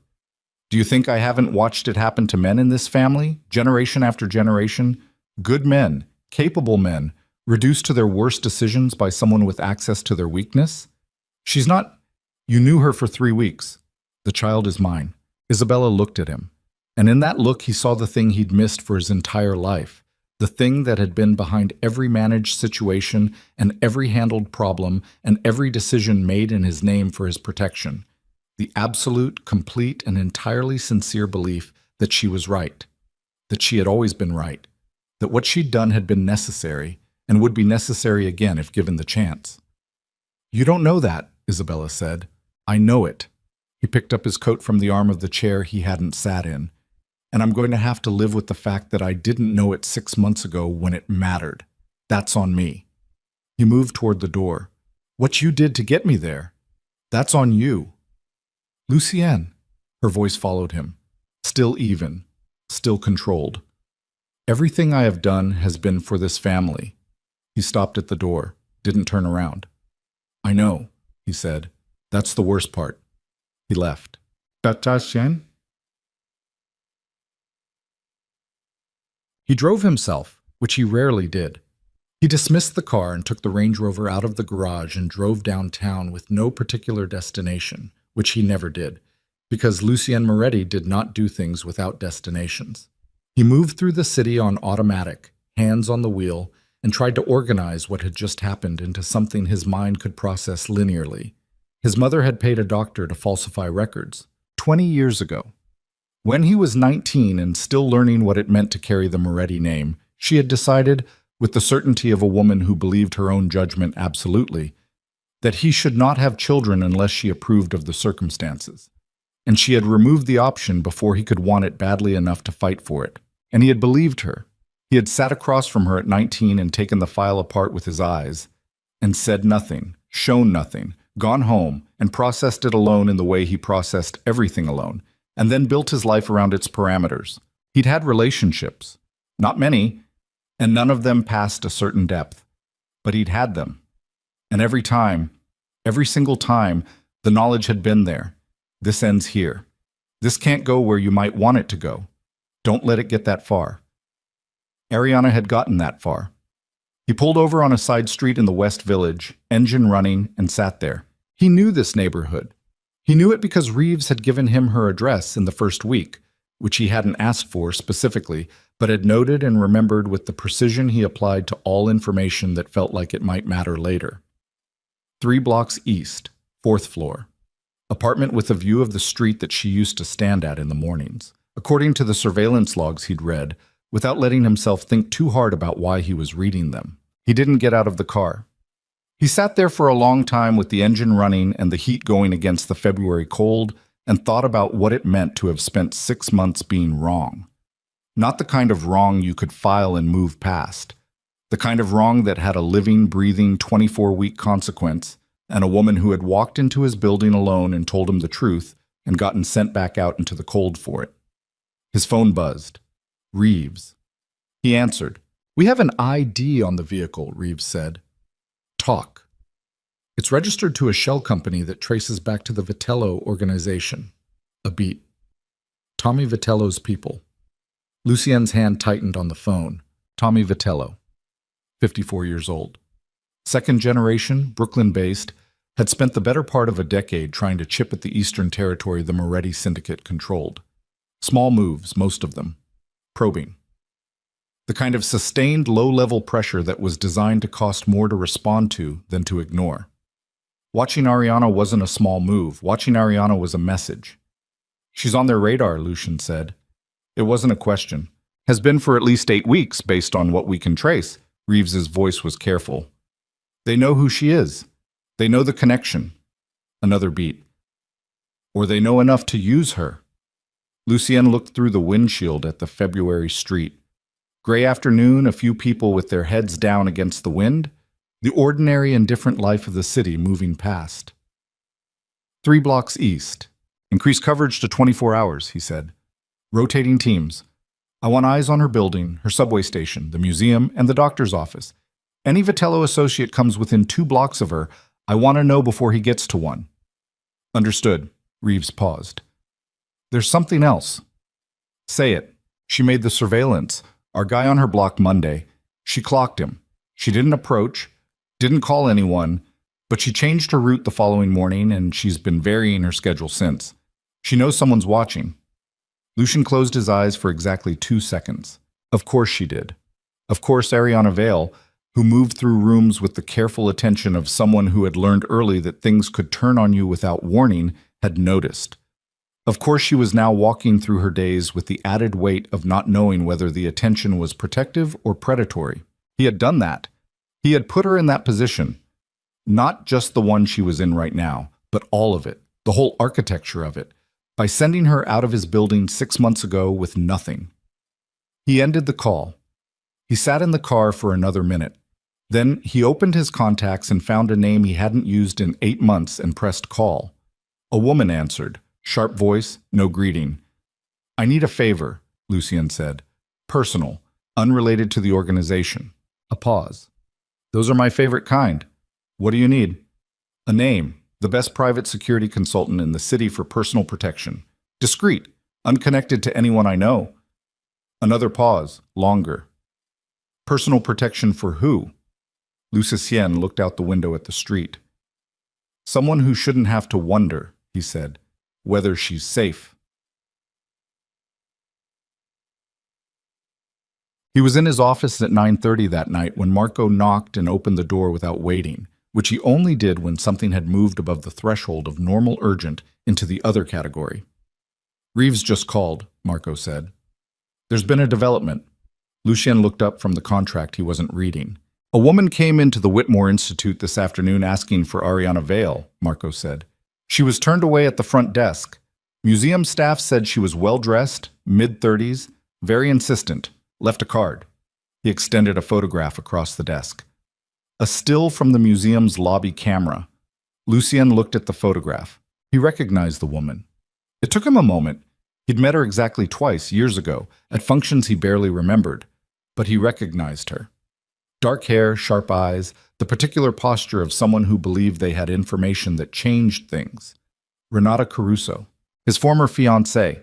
Do you think I haven't watched it happen to men in this family, generation after generation? Good men, capable men, reduced to their worst decisions by someone with access to their weakness? She's not... You knew her for 3 weeks. The child is mine. Isabella looked at him, and in that look he saw the thing he'd missed for his entire life, the thing that had been behind every managed situation and every handled problem and every decision made in his name for his protection. The absolute, complete, and entirely sincere belief that she was right, that she had always been right, that what she'd done had been necessary and would be necessary again if given the chance. You don't know that, Isabella said. I know it. He picked up his coat from the arm of the chair he hadn't sat in. And I'm going to have to live with the fact that I didn't know it 6 months ago when it mattered. That's on me. He moved toward the door. What you did to get me there, that's on you. Lucienne, her voice followed him, still even, still controlled. Everything I have done has been for this family. He stopped at the door, didn't turn around. I know, he said. That's the worst part. He left. Lucienne? He drove himself, which he rarely did. He dismissed the car and took the Range Rover out of the garage and drove downtown with no particular destination, which he never did, because Lucienne Moretti did not do things without destinations. He moved through the city on automatic, hands on the wheel, and tried to organize what had just happened into something his mind could process linearly. His mother had paid a doctor to falsify records 20 years ago. When he was 19 and still learning what it meant to carry the Moretti name, she had decided, with the certainty of a woman who believed her own judgment absolutely, that he should not have children unless she approved of the circumstances. And she had removed the option before he could want it badly enough to fight for it. And he had believed her. He had sat across from her at 19 and taken the file apart with his eyes, and said nothing, shown nothing, gone home, and processed it alone in the way he processed everything alone, and then built his life around its parameters. He'd had relationships. Not many, and none of them past a certain depth. But he'd had them. And every time, every single time, the knowledge had been there. This ends here. This can't go where you might want it to go. Don't let it get that far. Ariana had gotten that far. He pulled over on a side street in the West Village, engine running, and sat there. He knew this neighborhood. He knew it because Reeves had given him her address in the first week, which he hadn't asked for specifically, but had noted and remembered with the precision he applied to all information that felt like it might matter later. 3 blocks east, 4th floor. Apartment with a view of the street that she used to stand at in the mornings, according to the surveillance logs he'd read, without letting himself think too hard about why he was reading them. He didn't get out of the car. He sat there for a long time with the engine running and the heat going against the February cold and thought about what it meant to have spent 6 months being wrong. Not the kind of wrong you could file and move past. The kind of wrong that had a living, breathing, 24-week consequence, and a woman who had walked into his building alone and told him the truth and gotten sent back out into the cold for it. His phone buzzed. Reeves. He answered. We have an ID on the vehicle, Reeves said. Talk. It's registered to a shell company that traces back to the Vitello organization. A beat. Tommy Vitello's people. Lucienne's hand tightened on the phone. Tommy Vitello, 54 years old. Second generation, Brooklyn-based, had spent the better part of a decade trying to chip at the Eastern Territory the Moretti Syndicate controlled. Small moves, most of them. Probing. The kind of sustained low-level pressure that was designed to cost more to respond to than to ignore. Watching Ariana wasn't a small move. Watching Ariana was a message. She's on their radar, Lucian said. It wasn't a question. Has been for at least 8 weeks, based on what we can trace. Reeves's voice was careful. They know who she is. They know the connection. Another beat. Or they know enough to use her. Lucien looked through the windshield at the February street. Gray afternoon, a few people with their heads down against the wind, the ordinary and different life of the city moving past. 3 blocks east. Increase coverage to 24 hours, he said. Rotating teams. I want eyes on her building, her subway station, the museum, and the doctor's office. Any Vitello associate comes within 2 blocks of her, I want to know before he gets to one. Understood. Reeves paused. There's something else. Say it. She made the surveillance. Our guy on her block Monday. She clocked him. She didn't approach, didn't call anyone, but she changed her route the following morning, and she's been varying her schedule since. She knows someone's watching. Lucien closed his eyes for exactly 2 seconds. Of course she did. Of course Ariana Vale, who moved through rooms with the careful attention of someone who had learned early that things could turn on you without warning, had noticed. Of course she was now walking through her days with the added weight of not knowing whether the attention was protective or predatory. He had done that. He had put her in that position. Not just the one she was in right now, but all of it, the whole architecture of it, by sending her out of his building 6 months ago with nothing. He ended the call. He sat in the car for another minute. Then he opened his contacts and found a name he hadn't used in 8 months and pressed call. A woman answered, sharp voice, no greeting. I need a favor, Lucien said. Personal, unrelated to the organization. A pause. Those are my favorite kind. What do you need? A name. The best private security consultant in the city for personal protection. Discreet, unconnected to anyone I know. Another pause, longer. Personal protection for who? Lucien looked out the window at the street. Someone who shouldn't have to wonder, he said, whether she's safe. He was in his office at 9:30 that night when Marco knocked and opened the door without waiting, which he only did when something had moved above the threshold of normal urgent into the other category. Reeves just called, Marco said. There's been a development. Lucien looked up from the contract he wasn't reading. A woman came into the Whitmore Institute this afternoon asking for Ariana Vale, Marco said. She was turned away at the front desk. Museum staff said she was well-dressed, mid-30s, very insistent, left a card. He extended a photograph across the desk. A still from the museum's lobby camera. Lucien looked at the photograph. He recognized the woman. It took him a moment. He'd met her exactly twice, years ago, at functions he barely remembered. But he recognized her. Dark hair, sharp eyes, the particular posture of someone who believed they had information that changed things. Renata Caruso, his former fiancée.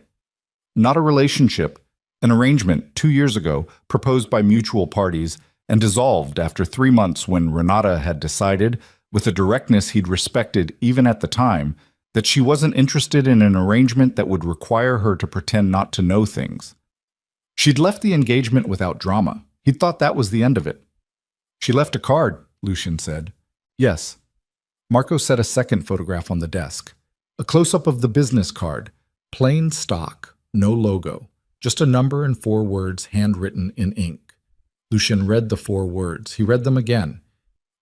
Not a relationship, an arrangement 2 years ago proposed by mutual parties and dissolved after 3 months when Renata had decided, with a directness he'd respected even at the time, that she wasn't interested in an arrangement that would require her to pretend not to know things. She'd left the engagement without drama. He'd thought that was the end of it. She left a card, Lucien said. Yes. Marco set a second photograph on the desk. A close-up of the business card. Plain stock, no logo. Just a number and 4 words handwritten in ink. Lucien read the 4 words. He read them again.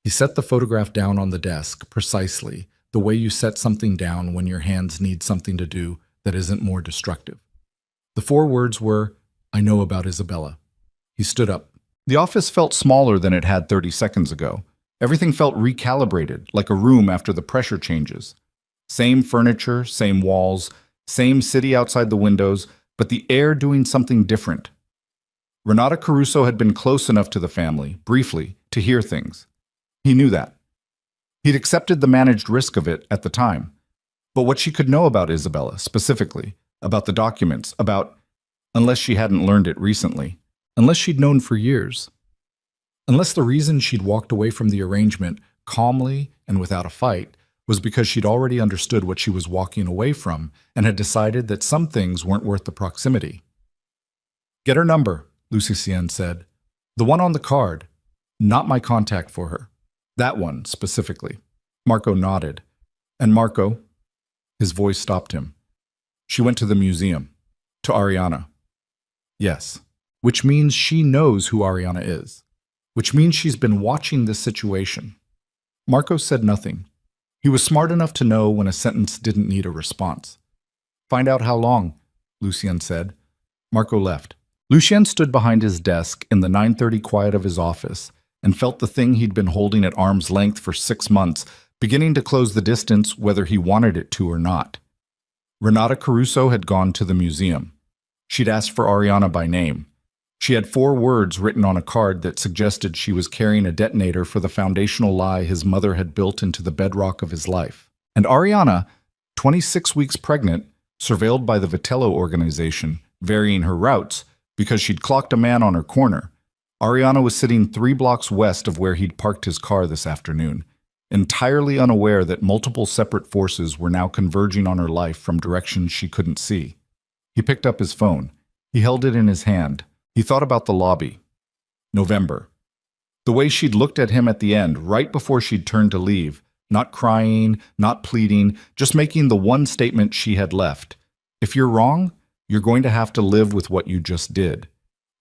He set the photograph down on the desk, precisely, the way you set something down when your hands need something to do that isn't more destructive. The 4 words were, I know about Isabella. He stood up. The office felt smaller than it had 30 seconds ago. Everything felt recalibrated, like a room after the pressure changes. Same furniture, same walls, same city outside the windows, but the air doing something different. Renata Caruso had been close enough to the family, briefly, to hear things. He knew that. He'd accepted the managed risk of it at the time. But what she could know about Isabella, specifically, about the documents, unless she hadn't learned it recently, unless she'd known for years. Unless the reason she'd walked away from the arrangement, calmly and without a fight, was because she'd already understood what she was walking away from and had decided that some things weren't worth the proximity. Get her number, Lucien said. The one on the card. Not my contact for her. That one, specifically. Marco nodded. And Marco? His voice stopped him. She went to the museum. To Ariana. Yes. which means she knows who Ariana is, which means she's been watching this situation. Marco said nothing. He was smart enough to know when a sentence didn't need a response. Find out how long, Lucien said. Marco left. Lucien stood behind his desk in the 9:30 quiet of his office and felt the thing he'd been holding at arm's length for 6 months beginning to close the distance whether he wanted it to or not. Renata Caruso had gone to the museum. She'd asked for Ariana by name. She had 4 words written on a card that suggested she was carrying a detonator for the foundational lie his mother had built into the bedrock of his life. And Ariana, 26 weeks pregnant, surveilled by the Vitello organization, varying her routes because she'd clocked a man on her corner. Ariana was sitting 3 blocks west of where he'd parked his car this afternoon, entirely unaware that multiple separate forces were now converging on her life from directions she couldn't see. He picked up his phone. He held it in his hand. He thought about the lobby. November. The way she'd looked at him at the end, right before she'd turned to leave, not crying, not pleading, just making the one statement she had left. If you're wrong, you're going to have to live with what you just did.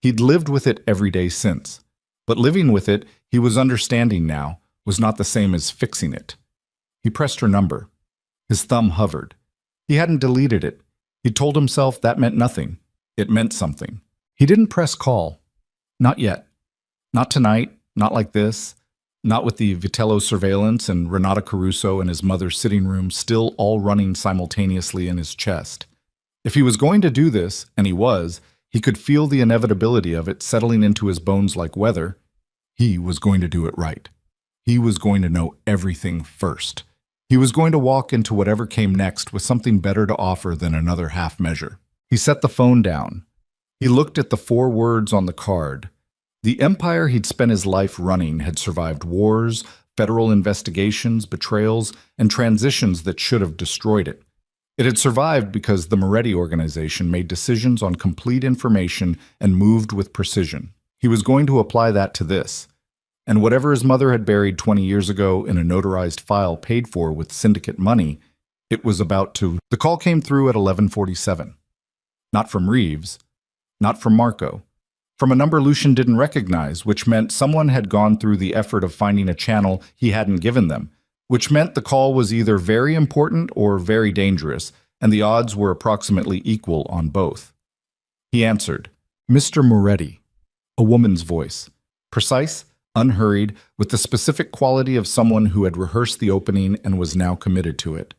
He'd lived with it every day since. But living with it, he was understanding now, was not the same as fixing it. He pressed her number. His thumb hovered. He hadn't deleted it. He told himself that meant nothing. It meant something. He didn't press call. Not yet. Not tonight, not like this. Not with the Vitello surveillance and Renata Caruso in his mother's sitting room still all running simultaneously in his chest. If he was going to do this, and he was, he could feel the inevitability of it settling into his bones like weather. He was going to do it right. He was going to know everything first. He was going to walk into whatever came next with something better to offer than another half measure. He set the phone down. He looked at the 4 words on the card. The empire he'd spent his life running had survived wars, federal investigations, betrayals, and transitions that should have destroyed it. It had survived because the Moretti organization made decisions on complete information and moved with precision. He was going to apply that to this. And whatever his mother had buried 20 years ago in a notarized file paid for with syndicate money, it was about to... The call came through at 11:47. Not from Reeves. Not from Marco. From a number Lucien didn't recognize, which meant someone had gone through the effort of finding a channel he hadn't given them, which meant the call was either very important or very dangerous, and the odds were approximately equal on both. He answered, Mr. Moretti, a woman's voice, precise, unhurried, with the specific quality of someone who had rehearsed the opening and was now committed to it.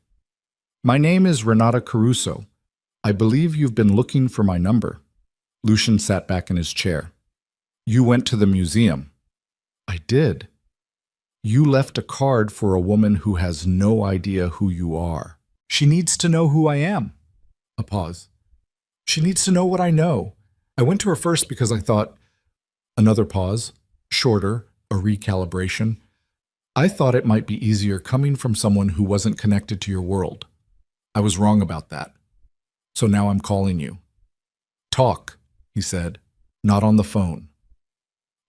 My name is Renata Caruso. I believe you've been looking for my number. Lucien sat back in his chair. You went to the museum. I did. You left a card for a woman who has no idea who you are. She needs to know who I am. A pause. She needs to know what I know. I went to her first because I thought... Another pause. Shorter, a recalibration. I thought it might be easier coming from someone who wasn't connected to your world. I was wrong about that. So now I'm calling you. Talk, he said, not on the phone.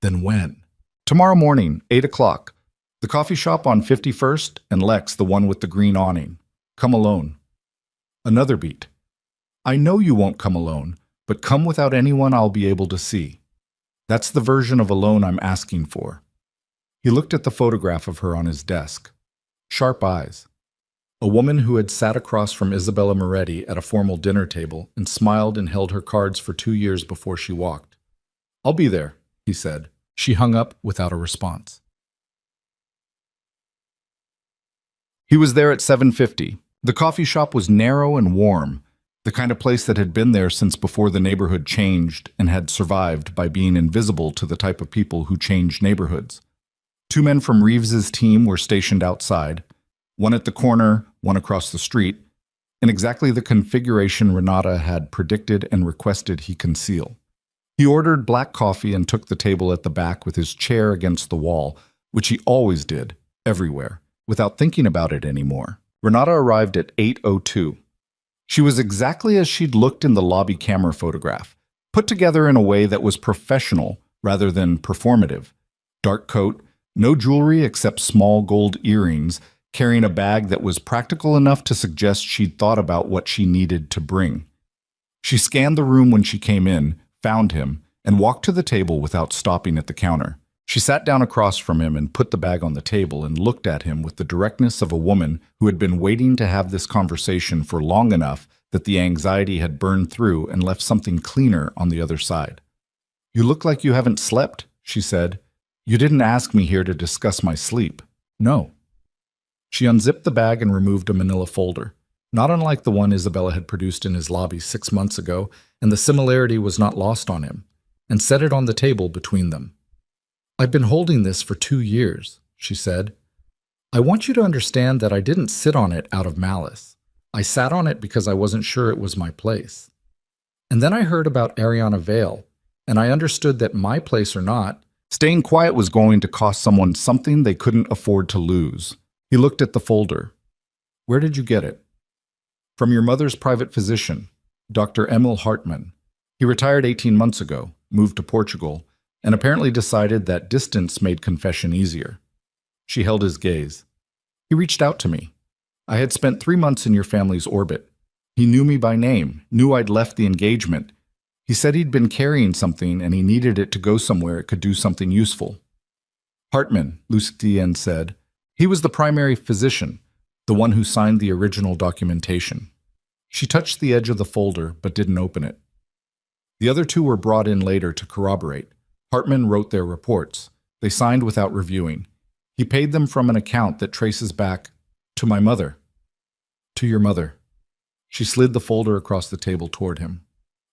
Then when? Tomorrow morning, 8 o'clock. The coffee shop on 51st and Lex, the one with the green awning. Come alone. Another beat. I know you won't come alone, but come without anyone I'll be able to see. That's the version of alone I'm asking for. He looked at the photograph of her on his desk. Sharp eyes. A woman who had sat across from Isabella Moretti at a formal dinner table and smiled and held her cards for 2 years before she walked. I'll be there, he said. She hung up without a response. He was there at 7:50. The coffee shop was narrow and warm, the kind of place that had been there since before the neighborhood changed and had survived by being invisible to the type of people who changed neighborhoods. 2 men from Reeves's team were stationed outside, one at the corner, one across the street, in exactly the configuration Renata had predicted and requested he conceal. He ordered black coffee and took the table at the back with his chair against the wall, which he always did, everywhere, without thinking about it anymore. Renata arrived at 8:02. She was exactly as she'd looked in the lobby camera photograph, put together in a way that was professional rather than performative. Dark coat, no jewelry except small gold earrings, carrying a bag that was practical enough to suggest she'd thought about what she needed to bring. She scanned the room when she came in, found him, and walked to the table without stopping at the counter. She sat down across from him and put the bag on the table and looked at him with the directness of a woman who had been waiting to have this conversation for long enough that the anxiety had burned through and left something cleaner on the other side. "You look like you haven't slept," she said. "You didn't ask me here to discuss my sleep." "No." She unzipped the bag and removed a manila folder, not unlike the one Isabella had produced in his lobby 6 months ago, and the similarity was not lost on him, and set it on the table between them. "I've been holding this for 2 years," she said. "I want you to understand that I didn't sit on it out of malice. I sat on it because I wasn't sure it was my place. And then I heard about Ariana Vale, and I understood that my place or not, staying quiet was going to cost someone something they couldn't afford to lose." He looked at the folder. "Where did you get it?" "From your mother's private physician, Dr. Emil Hartmann. He retired 18 months ago, moved to Portugal, and apparently decided that distance made confession easier." She held his gaze. "He reached out to me. I had spent 3 months in your family's orbit. He knew me by name, knew I'd left the engagement. He said he'd been carrying something and he needed it to go somewhere it could do something useful." "Hartmann," Lucien said. "He was the primary physician, the one who signed the original documentation." She touched the edge of the folder but didn't open it. The other two were brought in later to corroborate. Hartmann wrote their reports. They signed without reviewing. He paid them from an account that traces back to my mother. "To your mother." She slid the folder across the table toward him.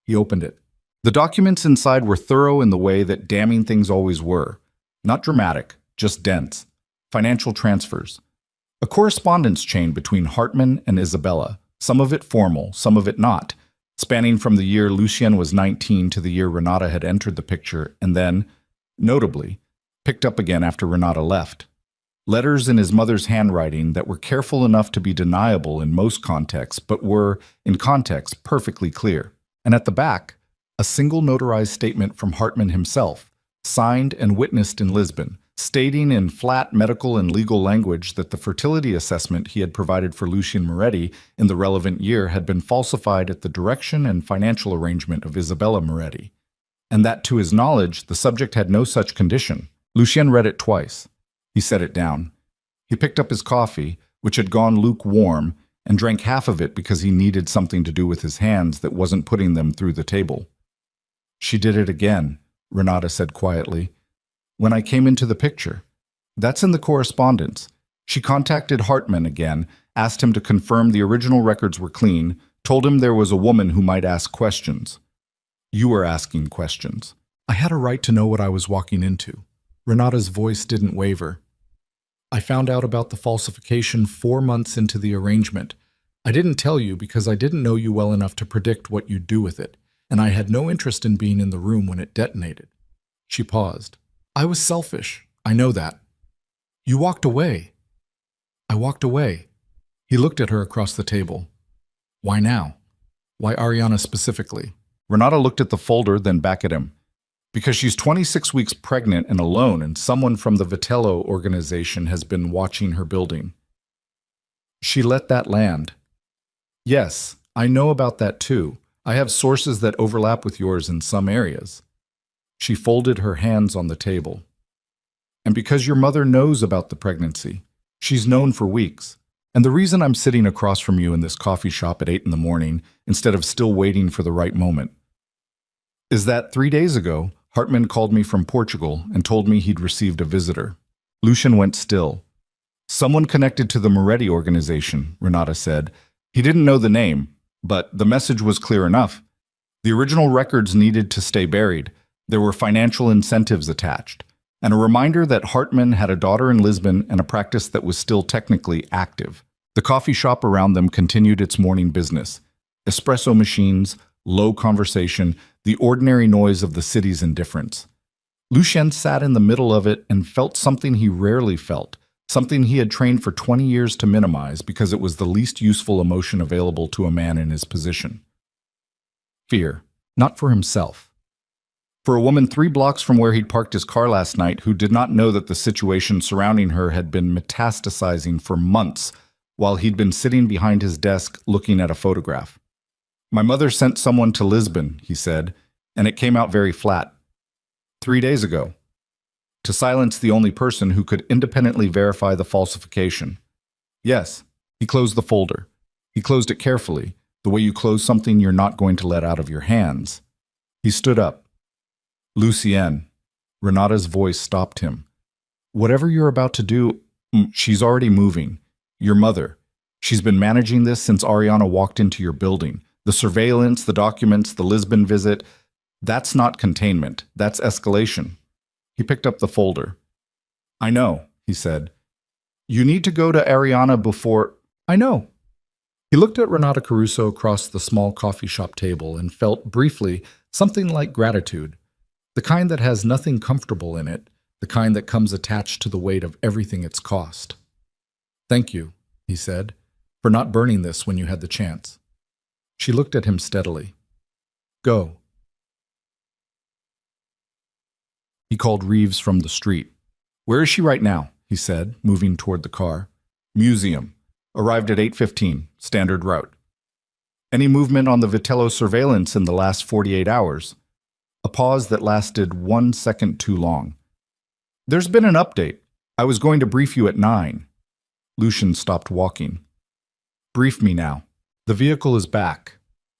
He opened it. The documents inside were thorough in the way that damning things always were. Not dramatic, just dense. Financial transfers. A correspondence chain between Hartmann and Isabella, some of it formal, some of it not, spanning from the year Lucien was 19 to the year Renata had entered the picture, and then, notably, picked up again after Renata left. Letters in his mother's handwriting that were careful enough to be deniable in most contexts, but were, in context, perfectly clear. And at the back, a single notarized statement from Hartmann himself, signed and witnessed in Lisbon, stating in flat medical and legal language that the fertility assessment he had provided for Lucien Moretti in the relevant year had been falsified at the direction and financial arrangement of Isabella Moretti, and that to his knowledge the subject had no such condition. Lucien read it twice. He set it down. He picked up his coffee, which had gone lukewarm, and drank half of it because he needed something to do with his hands that wasn't putting them through the table. "She did it again," Renata said quietly. "When I came into the picture. That's in the correspondence. She contacted Hartmann again, asked him to confirm the original records were clean, told him there was a woman who might ask questions. You were asking questions. I had a right to know what I was walking into." Renata's voice didn't waver. "I found out about the falsification 4 months into the arrangement. I didn't tell you because I didn't know you well enough to predict what you'd do with it, and I had no interest in being in the room when it detonated." She paused. "I was selfish. I know that." "You walked away." "I walked away." He looked at her across the table. "Why now? Why Ariana specifically?" Renata looked at the folder, then back at him. "Because she's 26 weeks pregnant and alone, and someone from the Vitello organization has been watching her building." She let that land. "Yes, I know about that too. I have sources that overlap with yours in some areas." She folded her hands on the table. "And because your mother knows about the pregnancy. She's known for weeks. And the reason I'm sitting across from you in this coffee shop at 8 in the morning, instead of still waiting for the right moment, is that 3 days ago, Hartmann called me from Portugal and told me he'd received a visitor." Lucien went still. "Someone connected to the Moretti organization," Renata said. "He didn't know the name, but the message was clear enough. The original records needed to stay buried. There were financial incentives attached, and a reminder that Hartmann had a daughter in Lisbon and a practice that was still technically active. The coffee shop around them continued its morning business. Espresso machines, low conversation, the ordinary noise of the city's indifference. Lucien sat in the middle of it and felt something he rarely felt, something he had trained for 20 years to minimize because it was the least useful emotion available to a man in his position. Fear, not for himself. For a woman 3 blocks from where he'd parked his car last night who did not know that the situation surrounding her had been metastasizing for months while he'd been sitting behind his desk looking at a photograph. "My mother sent someone to Lisbon," he said, "and it came out very flat. 3 days ago, to silence the only person who could independently verify the falsification. Yes, he closed the folder. He closed it carefully, the way you close something you're not going to let out of your hands. He stood up. Lucien, Renata's voice stopped him. Whatever you're about to do, she's already moving. Your mother. She's been managing this since Ariana walked into your building. The surveillance, the documents, the Lisbon visit, that's not containment. That's escalation. He picked up the folder. I know, he said. You need to go to Ariana before... I know. He looked at Renata Caruso across the small coffee shop table and felt, briefly, something like gratitude. The kind that has nothing comfortable in it, the kind that comes attached to the weight of everything it's cost. Thank you, he said, for not burning this when you had the chance. She looked at him steadily. Go. He called Reeves from the street. Where is she right now? He said, moving toward the car. Museum. Arrived at 8:15, standard route. Any movement on the Vitello surveillance in the last 48 hours? A pause that lasted 1 second too long. There's been an update. I was going to brief you at 9. Lucien stopped walking. Brief me now. The vehicle is back.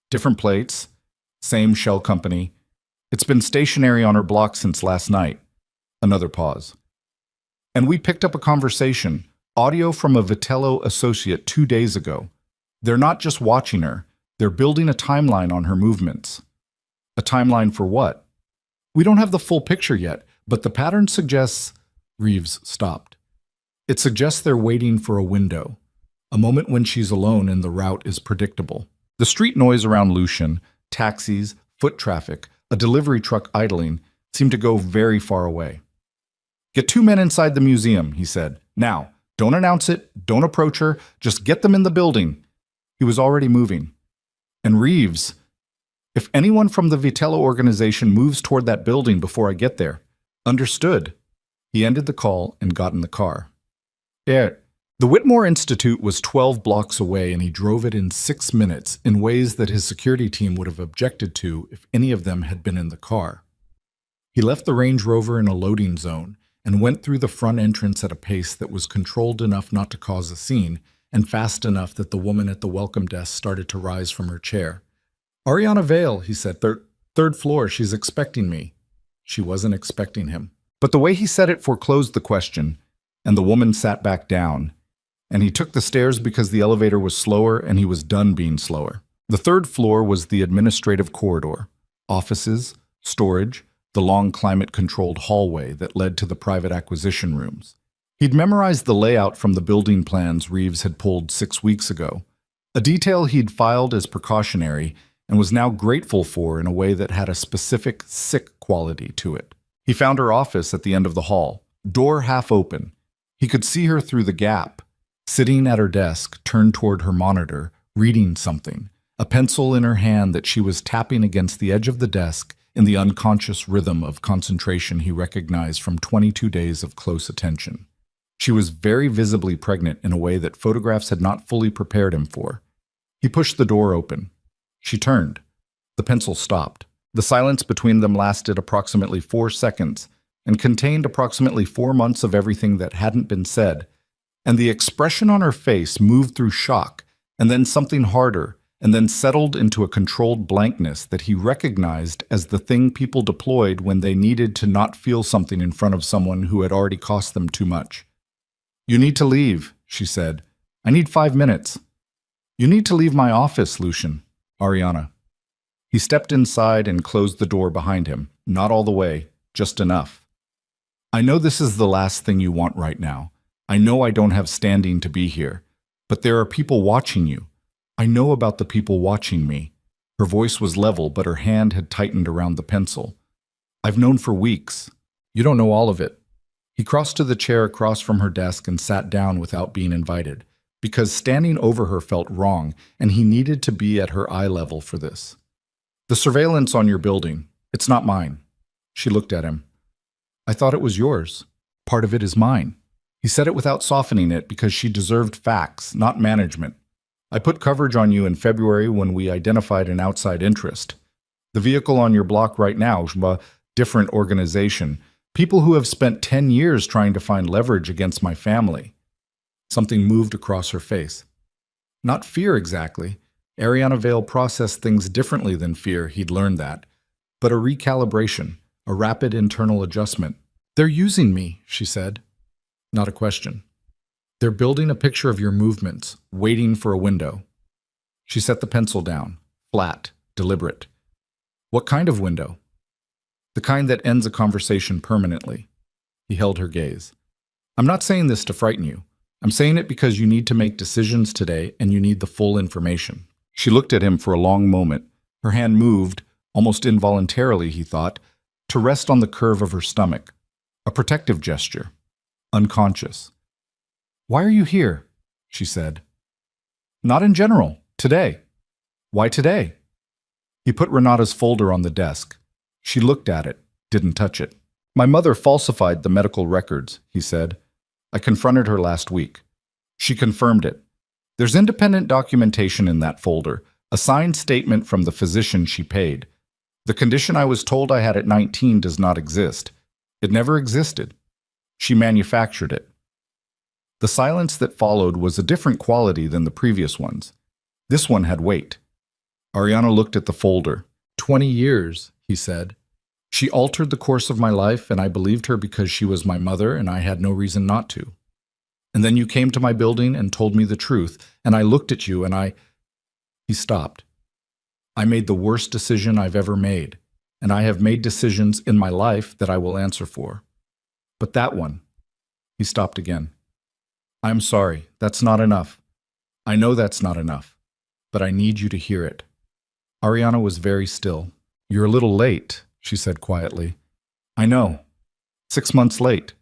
Different plates. Same shell company. It's been stationary on her block since last night. Another pause. And we picked up a conversation, audio from a Vitello associate 2 days ago. They're not just watching her, they're building a timeline on her movements. A timeline for what? We don't have the full picture yet, but the pattern suggests... Reeves stopped. It suggests they're waiting for a window, a moment when she's alone and the route is predictable. The street noise around Lucien, taxis, foot traffic, a delivery truck idling, seemed to go very far away. Get 2 men inside the museum, he said. Now, don't announce it, don't approach her, just get them in the building. He was already moving. And Reeves, if anyone from the Vitello organization moves toward that building before I get there, understood. He ended the call and got in the car. The Whitmore Institute was 12 blocks away, and he drove it in 6 minutes in ways that his security team would have objected to if any of them had been in the car. He left the Range Rover in a loading zone and went through the front entrance at a pace that was controlled enough not to cause a scene and fast enough that the woman at the welcome desk started to rise from her chair. Ariana Vale, he said, third floor, she's expecting me. She wasn't expecting him. But the way he said it foreclosed the question, and the woman sat back down, and he took the stairs because the elevator was slower and he was done being slower. The 3rd floor was the administrative corridor, offices, storage, the long climate-controlled hallway that led to the private acquisition rooms. He'd memorized the layout from the building plans Reeves had pulled 6 weeks ago, a detail he'd filed as precautionary and was now grateful for in a way that had a specific sick quality to it. He found her office at the end of the hall, door half open. He could see her through the gap, sitting at her desk, turned toward her monitor, reading something, a pencil in her hand that she was tapping against the edge of the desk in the unconscious rhythm of concentration he recognized from 22 days of close attention. She was very visibly pregnant in a way that photographs had not fully prepared him for. He pushed the door open. She turned. The pencil stopped. The silence between them lasted approximately 4 seconds and contained approximately 4 months of everything that hadn't been said, and the expression on her face moved through shock, and then something harder, and then settled into a controlled blankness that he recognized as the thing people deployed when they needed to not feel something in front of someone who had already cost them too much. You need to leave, she said. I need 5 minutes. You need to leave my office, Lucien. Ariana. He stepped inside and closed the door behind him. Not all the way, just enough. I know this is the last thing you want right now. I know I don't have standing to be here, but there are people watching you. I know about the people watching me. Her voice was level, but her hand had tightened around the pencil. I've known for weeks. You don't know all of it. He crossed to the chair across from her desk and sat down without being invited, because standing over her felt wrong, and he needed to be at her eye level for this. The surveillance on your building, it's not mine. She looked at him. I thought it was yours. Part of it is mine. He said it without softening it because she deserved facts, not management. I put coverage on you in February when we identified an outside interest. The vehicle on your block right now, different organization, people who have spent 10 years trying to find leverage against my family. Something moved across her face. Not fear exactly. Ariana Vale processed things differently than fear, he'd learned that. But a recalibration, a rapid internal adjustment. They're using me, she said. Not a question. They're building a picture of your movements, waiting for a window. She set the pencil down, flat, deliberate. What kind of window? The kind that ends a conversation permanently. He held her gaze. I'm not saying this to frighten you. I'm saying it because you need to make decisions today and you need the full information. She looked at him for a long moment. Her hand moved, almost involuntarily, he thought, to rest on the curve of her stomach. A protective gesture. Unconscious. Why are you here? She said. Not in general. Today. Why today? He put Renata's folder on the desk. She looked at it, didn't touch it. My mother falsified the medical records, he said. I confronted her last week. She confirmed it. There's independent documentation in that folder, a signed statement from the physician she paid. The condition I was told I had at 19 does not exist. It never existed. She manufactured it. The silence that followed was a different quality than the previous ones. This one had weight. Ariana looked at the folder. 20 years, he said. She altered the course of my life, and I believed her because she was my mother, and I had no reason not to. And then you came to my building and told me the truth, and I looked at you, and He stopped. I made the worst decision I've ever made, and I have made decisions in my life that I will answer for. But that one, he stopped again. I'm sorry, that's not enough. I know that's not enough, but I need you to hear it. Ariana was very still. You're a little late, she said quietly. I know. 6 months late.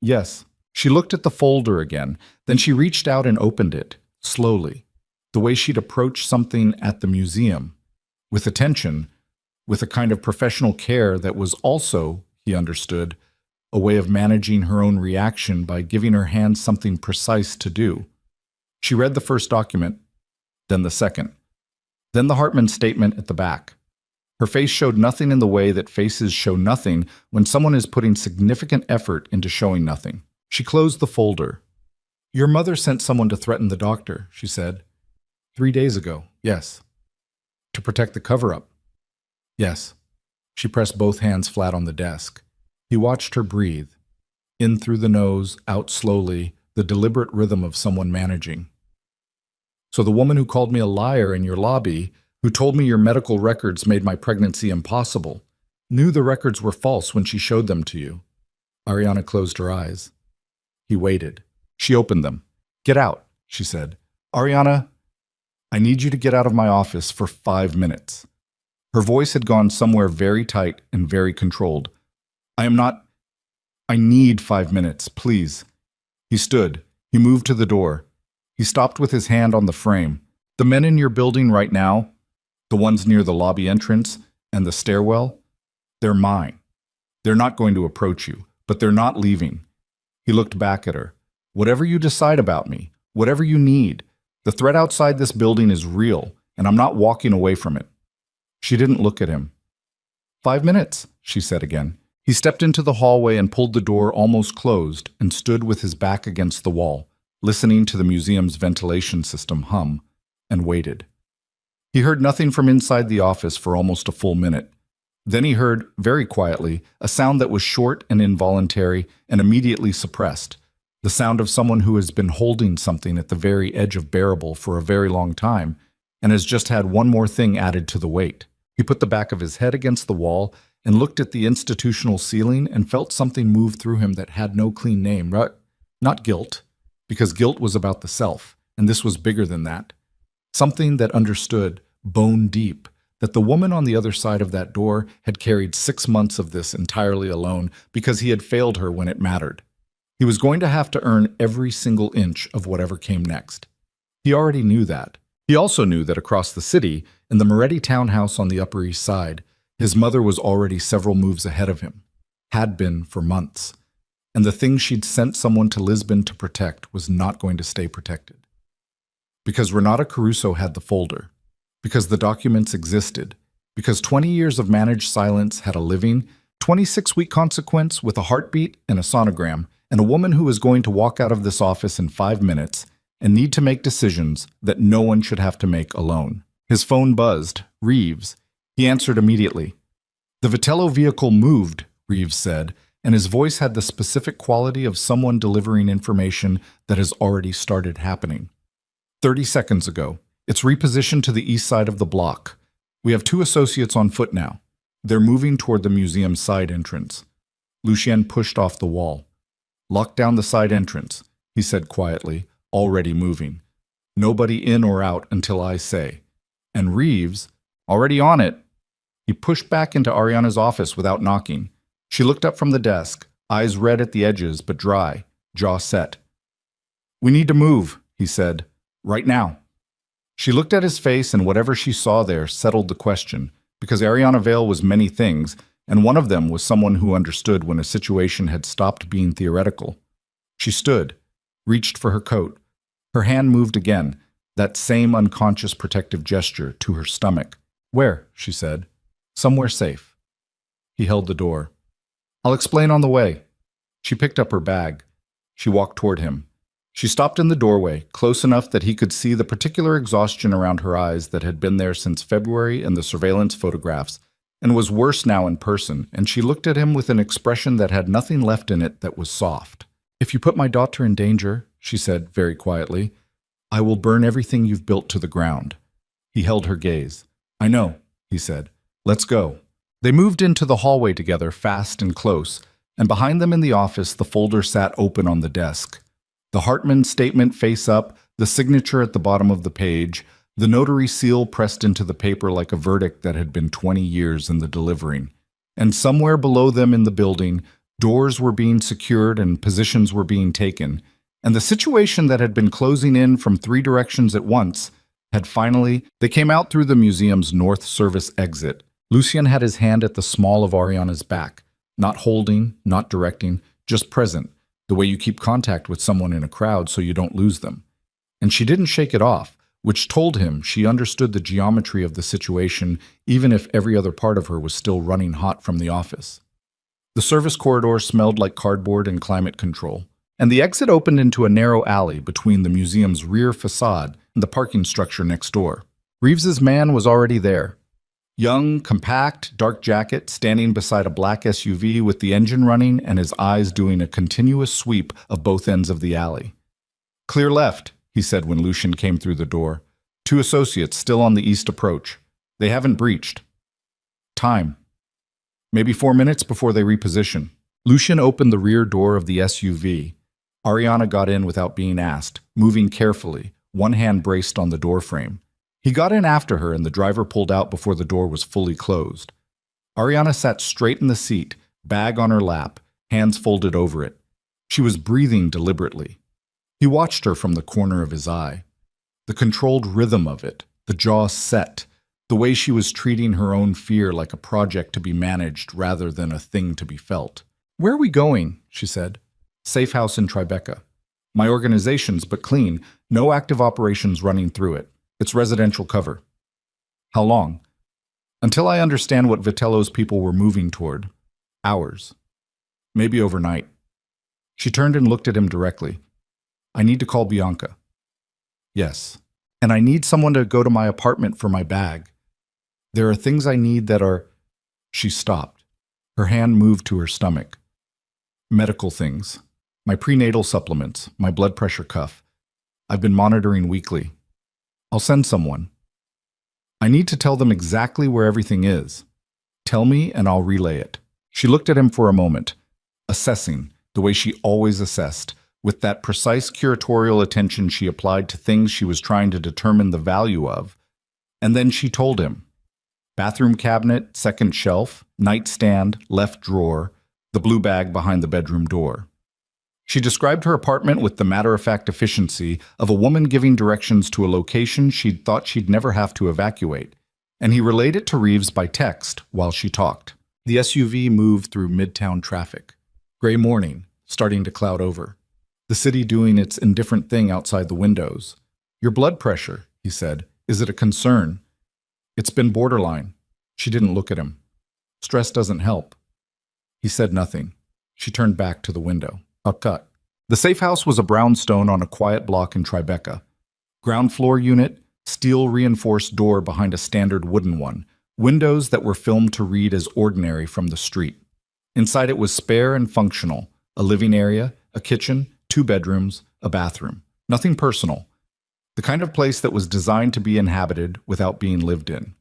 Yes. She looked at the folder again, then she reached out and opened it, slowly, the way she'd approach something at the museum, with attention, with a kind of professional care that was also, he understood, a way of managing her own reaction by giving her hand something precise to do. She read the first document, then the second, then the Hartman statement at the back. Her face showed nothing in the way that faces show nothing when someone is putting significant effort into showing nothing. She closed the folder. Your mother sent someone to threaten the doctor, she said. 3 days ago, yes. To protect the cover-up. Yes. She pressed both hands flat on the desk. He watched her breathe. In through the nose, out slowly, the deliberate rhythm of someone managing. So the woman who called me a liar in your lobby, who told me your medical records made my pregnancy impossible, knew the records were false when she showed them to you. Ariana closed her eyes. He waited. She opened them. Get out, she said. Ariana, I need you to get out of my office for 5 minutes. Her voice had gone somewhere very tight and very controlled. I need 5 minutes, please. He stood. He moved to the door. He stopped with his hand on the frame. The men in your building right now, the ones near the lobby entrance and the stairwell, they're mine. They're not going to approach you, but they're not leaving. He looked back at her. Whatever you decide about me, whatever you need, the threat outside this building is real, and I'm not walking away from it. She didn't look at him. 5 minutes, she said again. He stepped into the hallway and pulled the door almost closed and stood with his back against the wall, listening to the museum's ventilation system hum, and waited. He heard nothing from inside the office for almost a full minute. Then he heard, very quietly, a sound that was short and involuntary and immediately suppressed, the sound of someone who has been holding something at the very edge of bearable for a very long time and has just had one more thing added to the weight. He put the back of his head against the wall and looked at the institutional ceiling and felt something move through him that had no clean name. Not guilt, because guilt was about the self, and this was bigger than that. Something that understood, bone deep, that the woman on the other side of that door had carried 6 months of this entirely alone because he had failed her when it mattered. He was going to have to earn every single inch of whatever came next. He already knew that. He also knew that across the city, in the Moretti townhouse on the Upper East Side, his mother was already several moves ahead of him, had been for months, and the thing she'd sent someone to Lisbon to protect was not going to stay protected. Because Renata Caruso had the folder, because the documents existed, because 20 years of managed silence had a living, 26-week consequence with a heartbeat and a sonogram, and a woman who is going to walk out of this office in 5 minutes and need to make decisions that no one should have to make alone. His phone buzzed. Reeves. He answered immediately. The Vitello vehicle moved, Reeves said, and his voice had the specific quality of someone delivering information that has already started happening. 30 seconds ago. It's repositioned to the east side of the block. We have 2 associates on foot now. They're moving toward the museum's side entrance. Lucien pushed off the wall. Lock down the side entrance, he said quietly, already moving. Nobody in or out until I say. And Reeves, already on it. He pushed back into Ariana's office without knocking. She looked up from the desk, eyes red at the edges but dry, jaw set. We need to move, he said. Right now. She looked at his face, and whatever she saw there settled the question, because Ariana Vale was many things, and one of them was someone who understood when a situation had stopped being theoretical. She stood, reached for her coat. Her hand moved again, that same unconscious protective gesture, to her stomach. Where? She said. Somewhere safe. He held the door. I'll explain on the way. She picked up her bag. She walked toward him. She stopped in the doorway, close enough that he could see the particular exhaustion around her eyes that had been there since February in the surveillance photographs, and was worse now in person, and she looked at him with an expression that had nothing left in it that was soft. If you put my daughter in danger, she said very quietly, I will burn everything you've built to the ground. He held her gaze. I know, he said. Let's go. They moved into the hallway together, fast and close, and behind them in the office the folder sat open on the desk. The Hartman statement face up, the signature at the bottom of the page, the notary seal pressed into the paper like a verdict that had been 20 years in the delivering. And somewhere below them in the building, doors were being secured and positions were being taken, and the situation that had been closing in from 3 directions at once had finally, they came out through the museum's north service exit. Lucien had his hand at the small of Ariana's back, not holding, not directing, just present, the way you keep contact with someone in a crowd so you don't lose them. And she didn't shake it off, which told him she understood the geometry of the situation even if every other part of her was still running hot from the office. The service corridor smelled like cardboard and climate control, and the exit opened into a narrow alley between the museum's rear facade and the parking structure next door. Reeves's man was already there. Young, compact, dark jacket, standing beside a black SUV with the engine running and his eyes doing a continuous sweep of both ends of the alley. Clear left, he said when Lucien came through the door. 2 associates still on the east approach. They haven't breached. Time. Maybe 4 minutes before they reposition. Lucien opened the rear door of the SUV. Ariana got in without being asked, moving carefully, one hand braced on the doorframe. He got in after her and the driver pulled out before the door was fully closed. Ariana sat straight in the seat, bag on her lap, hands folded over it. She was breathing deliberately. He watched her from the corner of his eye. The controlled rhythm of it, the jaw set, the way she was treating her own fear like a project to be managed rather than a thing to be felt. Where are we going? She said. Safe house in Tribeca. My organization's but clean, no active operations running through it. It's residential cover. How long? Until I understand what Vitello's people were moving toward. Hours. Maybe overnight. She turned and looked at him directly. I need to call Bianca. Yes. And I need someone to go to my apartment for my bag. There are things I need that are... She stopped. Her hand moved to her stomach. Medical things. My prenatal supplements, my blood pressure cuff. I've been monitoring weekly. I'll send someone. I need to tell them exactly where everything is. Tell me and I'll relay it. She looked at him for a moment, assessing, the way she always assessed, with that precise curatorial attention she applied to things she was trying to determine the value of. And then she told him. Bathroom cabinet, second shelf, nightstand, left drawer, the blue bag behind the bedroom door. She described her apartment with the matter-of-fact efficiency of a woman giving directions to a location she'd thought she'd never have to evacuate, and he relayed it to Reeves by text while she talked. The SUV moved through midtown traffic. Gray morning, starting to cloud over. The city doing its indifferent thing outside the windows. Your blood pressure, he said. Is it a concern? It's been borderline. She didn't look at him. Stress doesn't help. He said nothing. She turned back to the window. A cut. The safe house was a brownstone on a quiet block in Tribeca. Ground floor unit, steel-reinforced door behind a standard wooden one, windows that were filmed to read as ordinary from the street. Inside it was spare and functional, a living area, a kitchen, 2 bedrooms, a bathroom. Nothing personal. The kind of place that was designed to be inhabited without being lived in.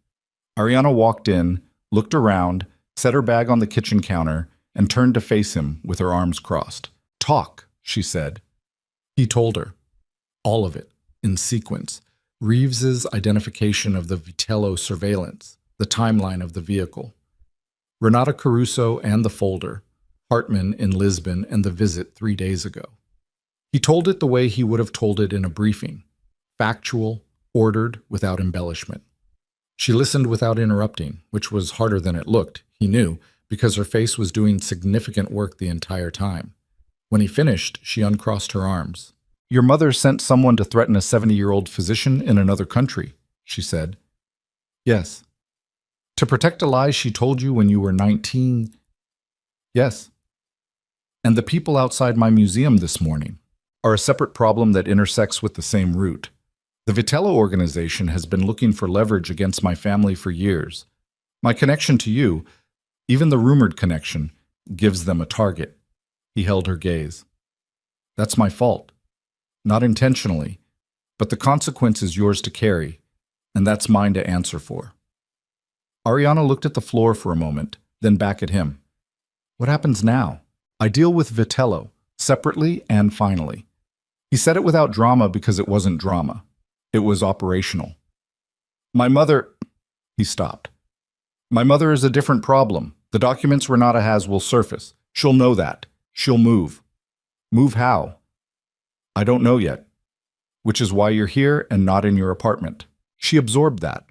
Ariana walked in, looked around, set her bag on the kitchen counter, and turned to face him with her arms crossed. "Talk," she said. He told her. All of it, in sequence. Reeves's identification of the Vitello surveillance, the timeline of the vehicle. Renata Caruso and the folder, Hartman in Lisbon and the visit 3 days ago. He told it the way he would have told it in a briefing. Factual, ordered, without embellishment. She listened without interrupting, which was harder than it looked, he knew, because her face was doing significant work the entire time. When he finished, she uncrossed her arms. "Your mother sent someone to threaten a 70-year-old physician in another country," she said. "Yes." "To protect a lie she told you when you were 19? "Yes." "And the people outside my museum this morning are a separate problem that intersects with the same root. The Vitello organization has been looking for leverage against my family for years. My connection to you, even the rumored connection, gives them a target." He held her gaze. "That's my fault. Not intentionally, but the consequence is yours to carry, and that's mine to answer for." Ariana looked at the floor for a moment, then back at him. "What happens now? I deal with Vitello, separately and finally." He said it without drama because it wasn't drama. It was operational. "My mother—" He stopped. "My mother is a different problem. The documents Renata has will surface. She'll know that. She'll move." "Move how?" "I don't know yet. Which is why you're here and not in your apartment." She absorbed that.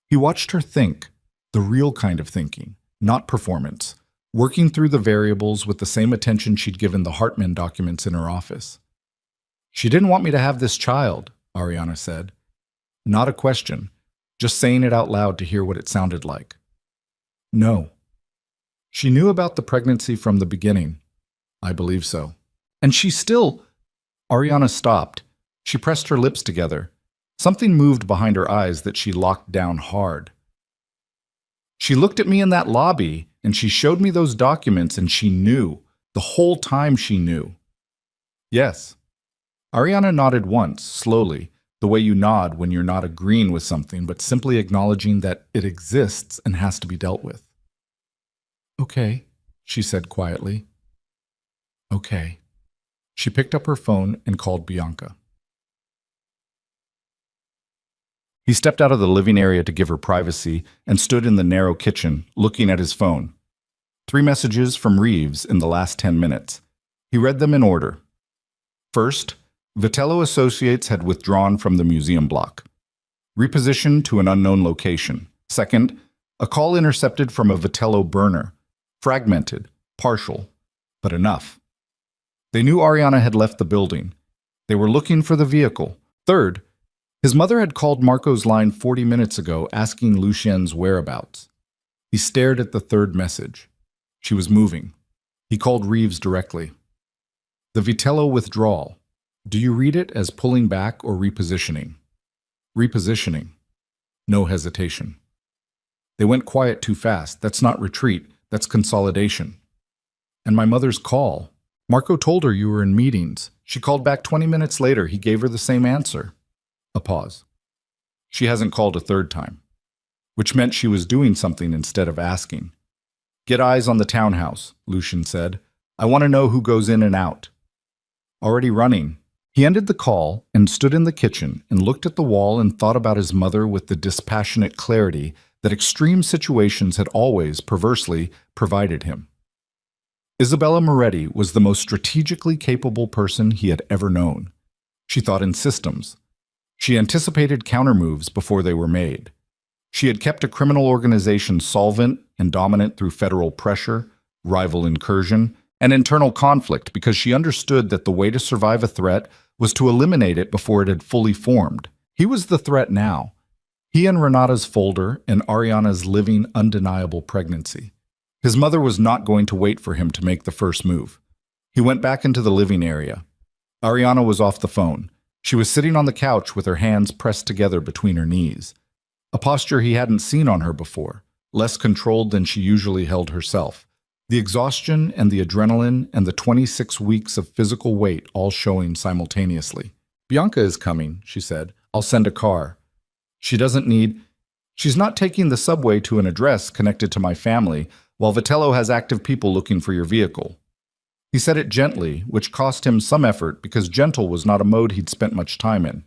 He watched her think, the real kind of thinking, not performance, working through the variables with the same attention she'd given the Hartman documents in her office. "She didn't want me to have this child," Ariana said. Not a question, just saying it out loud to hear what it sounded like. "No." "She knew about the pregnancy from the beginning." "I believe so." "And she still—" Ariana stopped. She pressed her lips together. Something moved behind her eyes that she locked down hard. "She looked at me in that lobby, and she showed me those documents, and she knew. The whole time she knew." "Yes." Ariana nodded once, slowly, the way you nod when you're not agreeing with something but simply acknowledging that it exists and has to be dealt with. "Okay," she said quietly. "Okay." She picked up her phone and called Bianca. He stepped out of the living area to give her privacy and stood in the narrow kitchen, looking at his phone. 3 messages from Reeves in the last 10 minutes. He read them in order. First, Vitello Associates had withdrawn from the museum block. Repositioned to an unknown location. Second, a call intercepted from a Vitello burner. Fragmented, partial, but enough. They knew Ariana had left the building. They were looking for the vehicle. Third, his mother had called Marco's line 40 minutes ago asking Lucien's whereabouts. He stared at the third message. She was moving. He called Reeves directly. "The Vitello withdrawal. Do you read it as pulling back or repositioning?" "Repositioning." No hesitation. "They went quiet too fast. That's not retreat. That's consolidation." "And my mother's call. Marco told her you were in meetings. She called back 20 minutes later. He gave her the same answer." A pause. "She hasn't called a third time." Which meant she was doing something instead of asking. "Get eyes on the townhouse," Lucien said. "I want to know who goes in and out." "Already running." He ended the call and stood in the kitchen and looked at the wall and thought about his mother with the dispassionate clarity that extreme situations had always, perversely, provided him. Isabella Moretti was the most strategically capable person he had ever known. She thought in systems. She anticipated countermoves before they were made. She had kept a criminal organization solvent and dominant through federal pressure, rival incursion, and internal conflict because she understood that the way to survive a threat was to eliminate it before it had fully formed. He was the threat now. He and Renata's folder and Ariana's living, undeniable pregnancy. His mother was not going to wait for him to make the first move. He went back into the living area. Ariana was off the phone. She was sitting on the couch with her hands pressed together between her knees, a posture he hadn't seen on her before, less controlled than she usually held herself. The exhaustion and the adrenaline and the 26 weeks of physical weight all showing simultaneously. "Bianca is coming," she said. "I'll send a car. She's not taking the subway to an address connected to my family, while Vitello has active people looking for your vehicle." He said it gently, which cost him some effort because gentle was not a mode he'd spent much time in.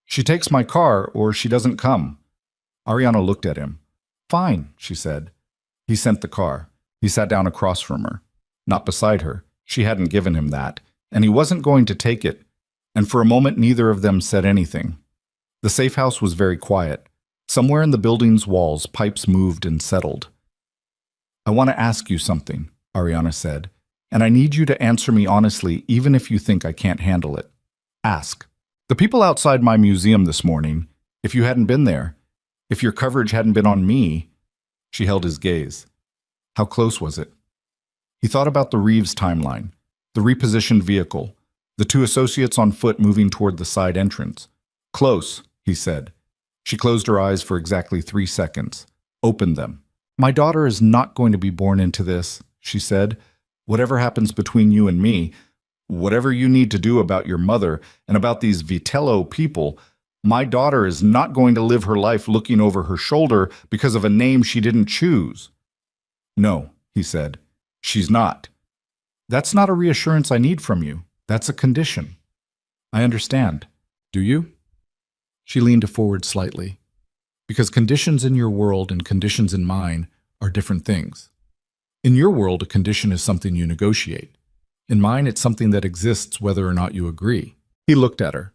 "She takes my car, or she doesn't come." Ariana looked at him. "Fine," she said. He sent the car. He sat down across from her. Not beside her. She hadn't given him that, and he wasn't going to take it. And for a moment, neither of them said anything. The safe house was very quiet. Somewhere in the building's walls, pipes moved and settled. "I want to ask you something," Ariana said, "and I need you to answer me honestly, even if you think I can't handle it. Ask. The people outside my museum this morning, if you hadn't been there, if your coverage hadn't been on me," she held his gaze. "How close was it?" He thought about the Reeves timeline, the repositioned vehicle, the two associates on foot moving toward the side entrance. "Close," he said. She closed her eyes for exactly 3 seconds, opened them. "My daughter is not going to be born into this," she said. "Whatever happens between you and me, whatever you need to do about your mother and about these Vitello people, my daughter is not going to live her life looking over her shoulder because of a name she didn't choose." "No," he said, "she's not. That's not a reassurance I need from you. That's a condition." "I understand. Do you?" She leaned forward slightly. "Because conditions in your world and conditions in mine are different things. In your world, a condition is something you negotiate. In mine, it's something that exists whether or not you agree." He looked at her,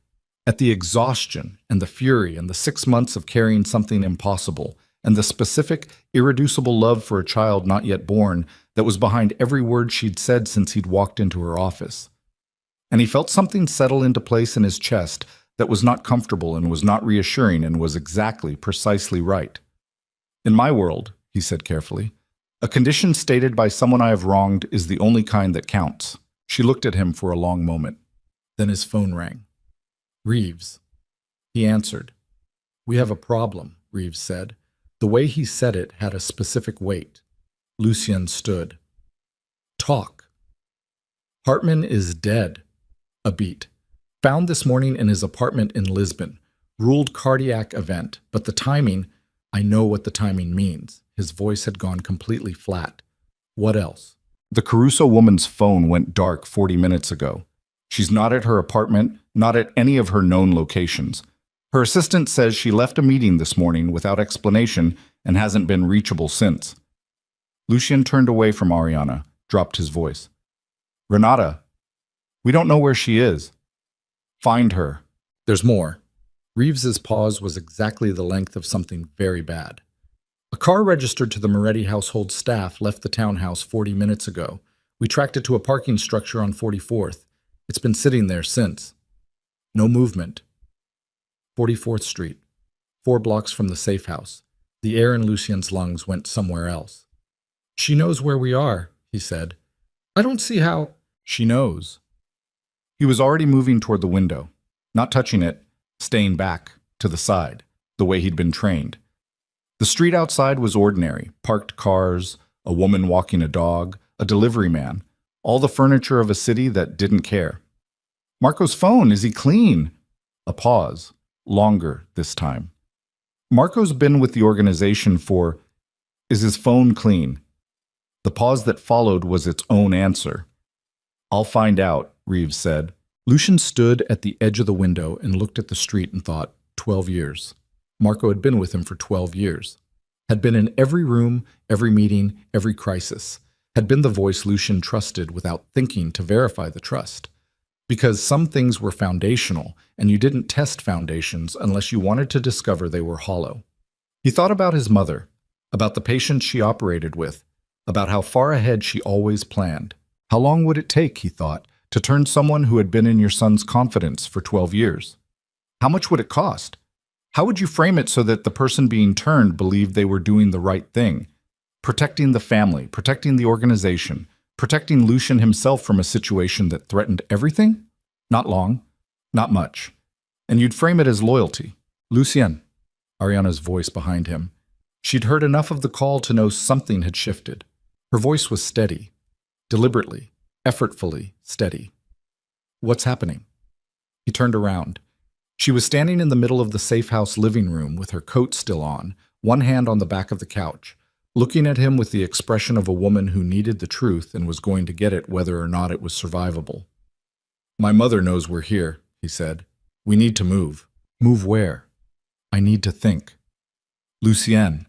at the exhaustion and the fury and the 6 months of carrying something impossible, and the specific, irreducible love for a child not yet born that was behind every word she'd said since he'd walked into her office. And he felt something settle into place in his chest that was not comfortable and was not reassuring and was exactly, precisely right. "In my world," he said carefully, "a condition stated by someone I have wronged is the only kind that counts." She looked at him for a long moment. Then his phone rang. "Reeves." He answered. "We have a problem," Reeves said. The way he said it had a specific weight. Lucien stood. "Talk." "Hartman is dead." A beat. "Found this morning in his apartment in Lisbon. Ruled cardiac event, but the timing, I know what the timing means." His voice had gone completely flat. "What else?" "The Caruso woman's phone went dark 40 minutes ago. She's not at her apartment, not at any of her known locations. Her assistant says she left a meeting this morning without explanation and hasn't been reachable since." Lucien turned away from Ariana, dropped his voice. "Renata, we don't know where she is. Find her." "There's more." Reeves's pause was exactly the length of something very bad. "A car registered to the Moretti household staff left the townhouse 40 minutes ago. We tracked it to a parking structure on 44th. It's been sitting there since. No movement. 44th Street, 4 blocks from the safe house. The air in Lucien's lungs went somewhere else." "She knows where we are," he said. "I don't see how—" "She knows." He was already moving toward the window, not touching it, staying back, to the side, the way he'd been trained. The street outside was ordinary, parked cars, a woman walking a dog, a delivery man, all the furniture of a city that didn't care. "Marco's phone, is he clean?" A pause, longer this time. "Marco's been with the organization for— Is his phone clean?" The pause that followed was its own answer. "I'll find out," Reeves said. Lucien stood at the edge of the window and looked at the street and thought, 12 years. Marco had been with him for 12 years. Had been in every room, every meeting, every crisis. Had been the voice Lucien trusted without thinking to verify the trust. Because some things were foundational, and you didn't test foundations unless you wanted to discover they were hollow. He thought about his mother, about the patients she operated with, about how far ahead she always planned. How long would it take, he thought, to turn someone who had been in your son's confidence for 12 years? How much would it cost? How would you frame it so that the person being turned believed they were doing the right thing? protecting the family, protecting the organization, protecting Lucian himself from a situation that threatened everything? Not long, not much. And you'd frame it as loyalty. Lucien, Ariana's voice behind him. She'd heard enough of the call to know something had shifted. Her voice was steady, deliberately, effortfully steady. What's happening? He turned around. She was standing in the middle of the safe house living room with her coat still on, one hand on the back of the couch, looking at him with the expression of a woman who needed the truth and was going to get it whether or not it was survivable. My mother knows we're here, he said. We need to move. Move where? I need to think. Lucien.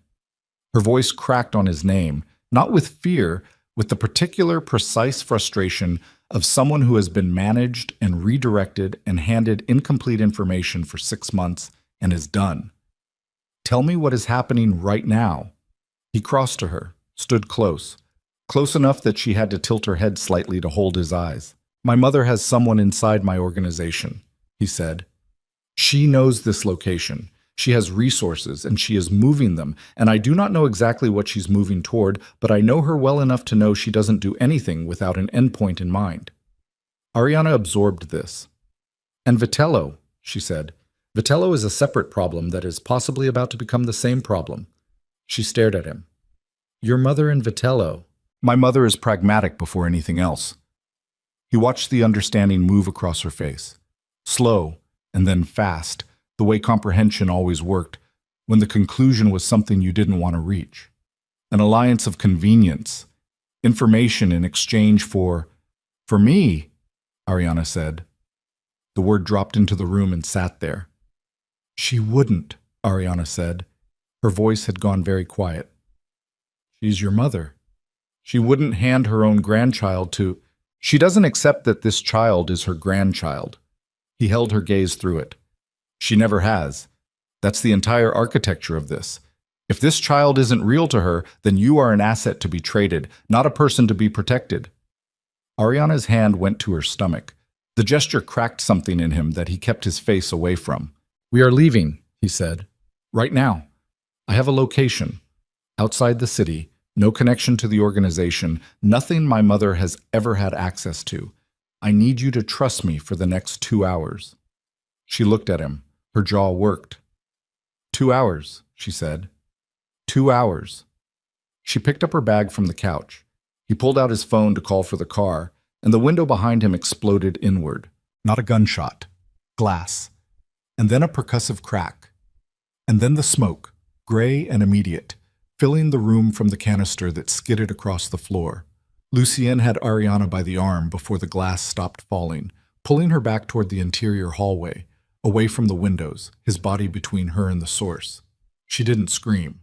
Her voice cracked on his name, not with fear, with the particular, precise frustration of someone who has been managed and redirected and handed incomplete information for 6 months and is done. Tell me what is happening right now. He crossed to her, stood close enough that she had to tilt her head slightly to hold his eyes. My mother has someone inside my organization, he said. She knows this location. She has resources, and she is moving them, and I do not know exactly what she's moving toward, but I know her well enough to know she doesn't do anything without an endpoint in mind. Ariana absorbed this. And Vitello, she said. Vitello is a separate problem that is possibly about to become the same problem. She stared at him. Your mother and Vitello. My mother is pragmatic before anything else. He watched the understanding move across her face. Slow, and then fast, the way comprehension always worked, when the conclusion was something you didn't want to reach. An alliance of convenience, information in exchange for me, Ariana said. The word dropped into the room and sat there. She wouldn't, Ariana said. Her voice had gone very quiet. She's your mother. She wouldn't hand her own grandchild to... She doesn't accept that this child is her grandchild. He held her gaze through it. She never has. That's the entire architecture of this. If this child isn't real to her, then you are an asset to be traded, not a person to be protected. Ariana's hand went to her stomach. The gesture cracked something in him that he kept his face away from. We are leaving, he said. Right now. I have a location. Outside the city, no connection to the organization, nothing my mother has ever had access to. I need you to trust me for the next 2 hours. She looked at him. Her jaw worked. 2 hours, she said. 2 hours. She picked up her bag from the couch. He pulled out his phone to call for the car, and the window behind him exploded inward. Not a gunshot. Glass. And then a percussive crack. And then the smoke, gray and immediate, filling the room from the canister that skidded across the floor. Lucien had Ariana by the arm before the glass stopped falling, pulling her back toward the interior hallway, away from the windows, his body between her and the source. She didn't scream.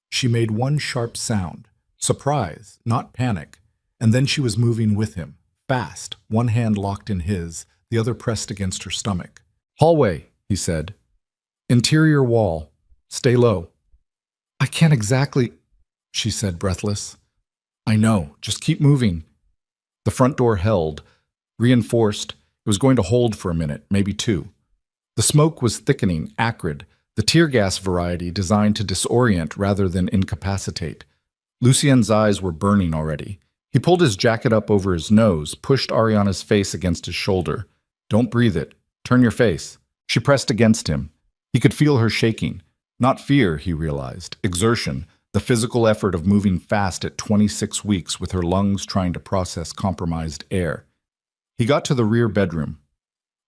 She made one sharp sound, surprise, not panic, and then she was moving with him, fast, one hand locked in his, the other pressed against her stomach. Hallway, he said. Interior wall. Stay low. I can't exactly, she said, breathless. I know, just keep moving. The front door held, reinforced. It was going to hold for a minute, maybe 2. The smoke was thickening, acrid, the tear gas variety designed to disorient rather than incapacitate. Lucien's eyes were burning already. He pulled his jacket up over his nose, pushed Ariana's face against his shoulder. Don't breathe it. Turn your face. She pressed against him. He could feel her shaking. Not fear, he realized. Exertion, the physical effort of moving fast at 26 weeks with her lungs trying to process compromised air. He got to the rear bedroom.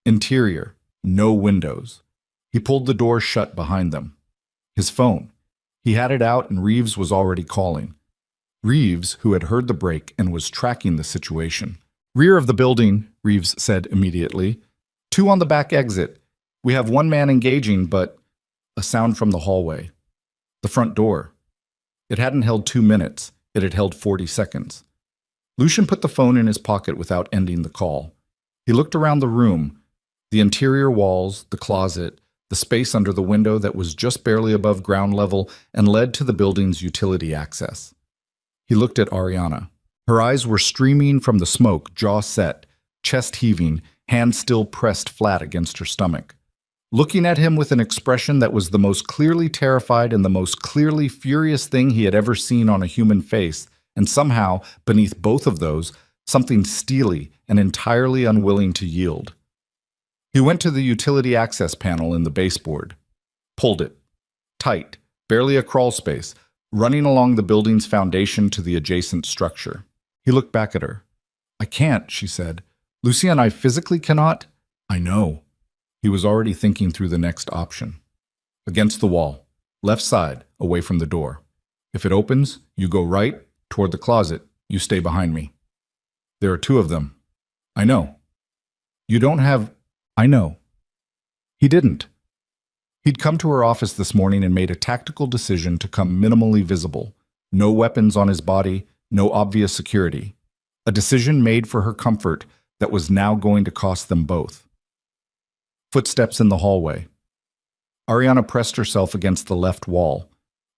Interior. No windows. He pulled the door shut behind them. His phone. He had it out and Reeves was already calling. Reeves, who had heard the break and was tracking the situation. Rear of the building, Reeves said immediately. 2 on the back exit. We have 1 man engaging, but... A sound from the hallway. The front door. It hadn't held 2 minutes. It had held 40 seconds. Lucien put the phone in his pocket without ending the call. He looked around the room. The interior walls, the closet, the space under the window that was just barely above ground level and led to the building's utility access. He looked at Ariana. Her eyes were streaming from the smoke, jaw set, chest heaving, hand still pressed flat against her stomach. looking at him with an expression that was the most clearly terrified and the most clearly furious thing he had ever seen on a human face, and somehow, beneath both of those, something steely and entirely unwilling to yield. He went to the utility access panel in the baseboard, pulled it, tight, barely a crawl space, running along the building's foundation to the adjacent structure. He looked back at her. "I can't," she said. "Lucien, I physically cannot." "I know." He was already thinking through the next option. "Against the wall, left side, away from the door. If it opens, you go right, toward the closet. You stay behind me. There are two of them." "I know." "You don't have—" "I know." He didn't. He'd come to her office this morning and made a tactical decision to come minimally visible. No weapons on his body, no obvious security. A decision made for her comfort that was now going to cost them both. Footsteps in the hallway. Ariana pressed herself against the left wall.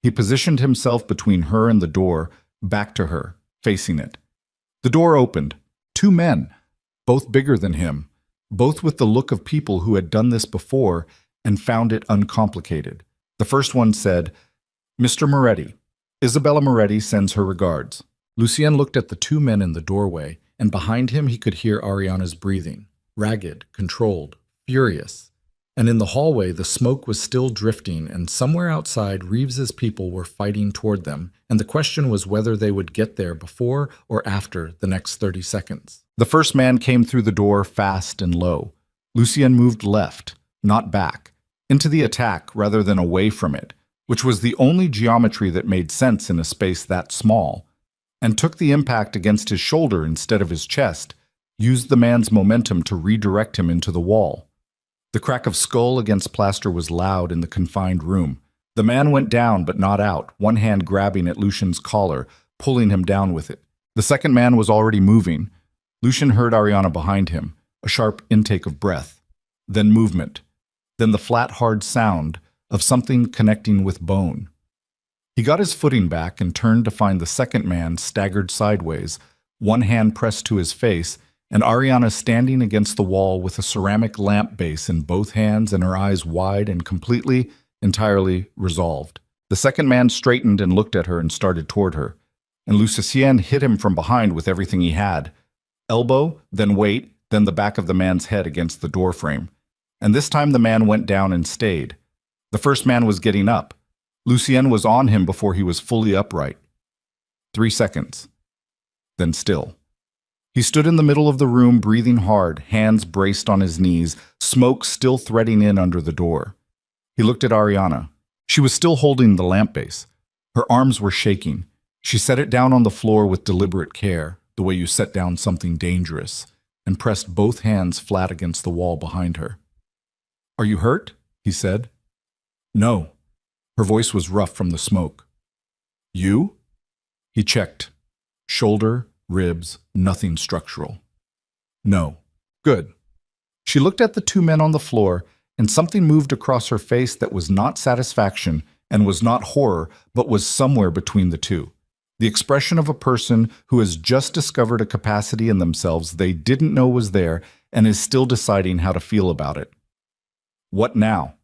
He positioned himself between her and the door, back to her, facing it. The door opened. Two men, both bigger than him, both with the look of people who had done this before and found it uncomplicated. The first one said, "Mr. Moretti, Isabella Moretti sends her regards." Lucien looked at the two men in the doorway, and behind him he could hear Ariana's breathing, ragged, controlled, furious. And in the hallway, the smoke was still drifting, and somewhere outside, Reeves's people were fighting toward them, and the question was whether they would get there before or after the next 30 seconds. The first man came through the door fast and low. Lucien moved left, not back, into the attack rather than away from it, which was the only geometry that made sense in a space that small, and took the impact against his shoulder instead of his chest, used the man's momentum to redirect him into the wall. The crack of skull against plaster was loud in the confined room. The man went down but not out, one hand grabbing at Lucien's collar, pulling him down with it. The second man was already moving. Lucien heard Ariana behind him, a sharp intake of breath, then movement, then the flat, hard sound of something connecting with bone. He got his footing back and turned to find the second man staggered sideways, one hand pressed to his face, and Ariana standing against the wall with a ceramic lamp base in both hands and her eyes wide and completely, entirely resolved. The second man straightened and looked at her and started toward her, and Lucien hit him from behind with everything he had. Elbow, then weight, then the back of the man's head against the doorframe. And this time the man went down and stayed. The first man was getting up. Lucien was on him before he was fully upright. 3 seconds. Then still. He stood in the middle of the room, breathing hard, hands braced on his knees, smoke still threading in under the door. He looked at Ariana. She was still holding the lamp base. Her arms were shaking. She set it down on the floor with deliberate care, the way you set down something dangerous, and pressed both hands flat against the wall behind her. "Are you hurt?" he said. "No." Her voice was rough from the smoke. "You?" He checked. Shoulder, ribs, nothing structural. "No." "Good." She looked at the two men on the floor, and something moved across her face that was not satisfaction and was not horror, but was somewhere between the two. The expression of a person who has just discovered a capacity in themselves they didn't know was there and is still deciding how to feel about it. What now?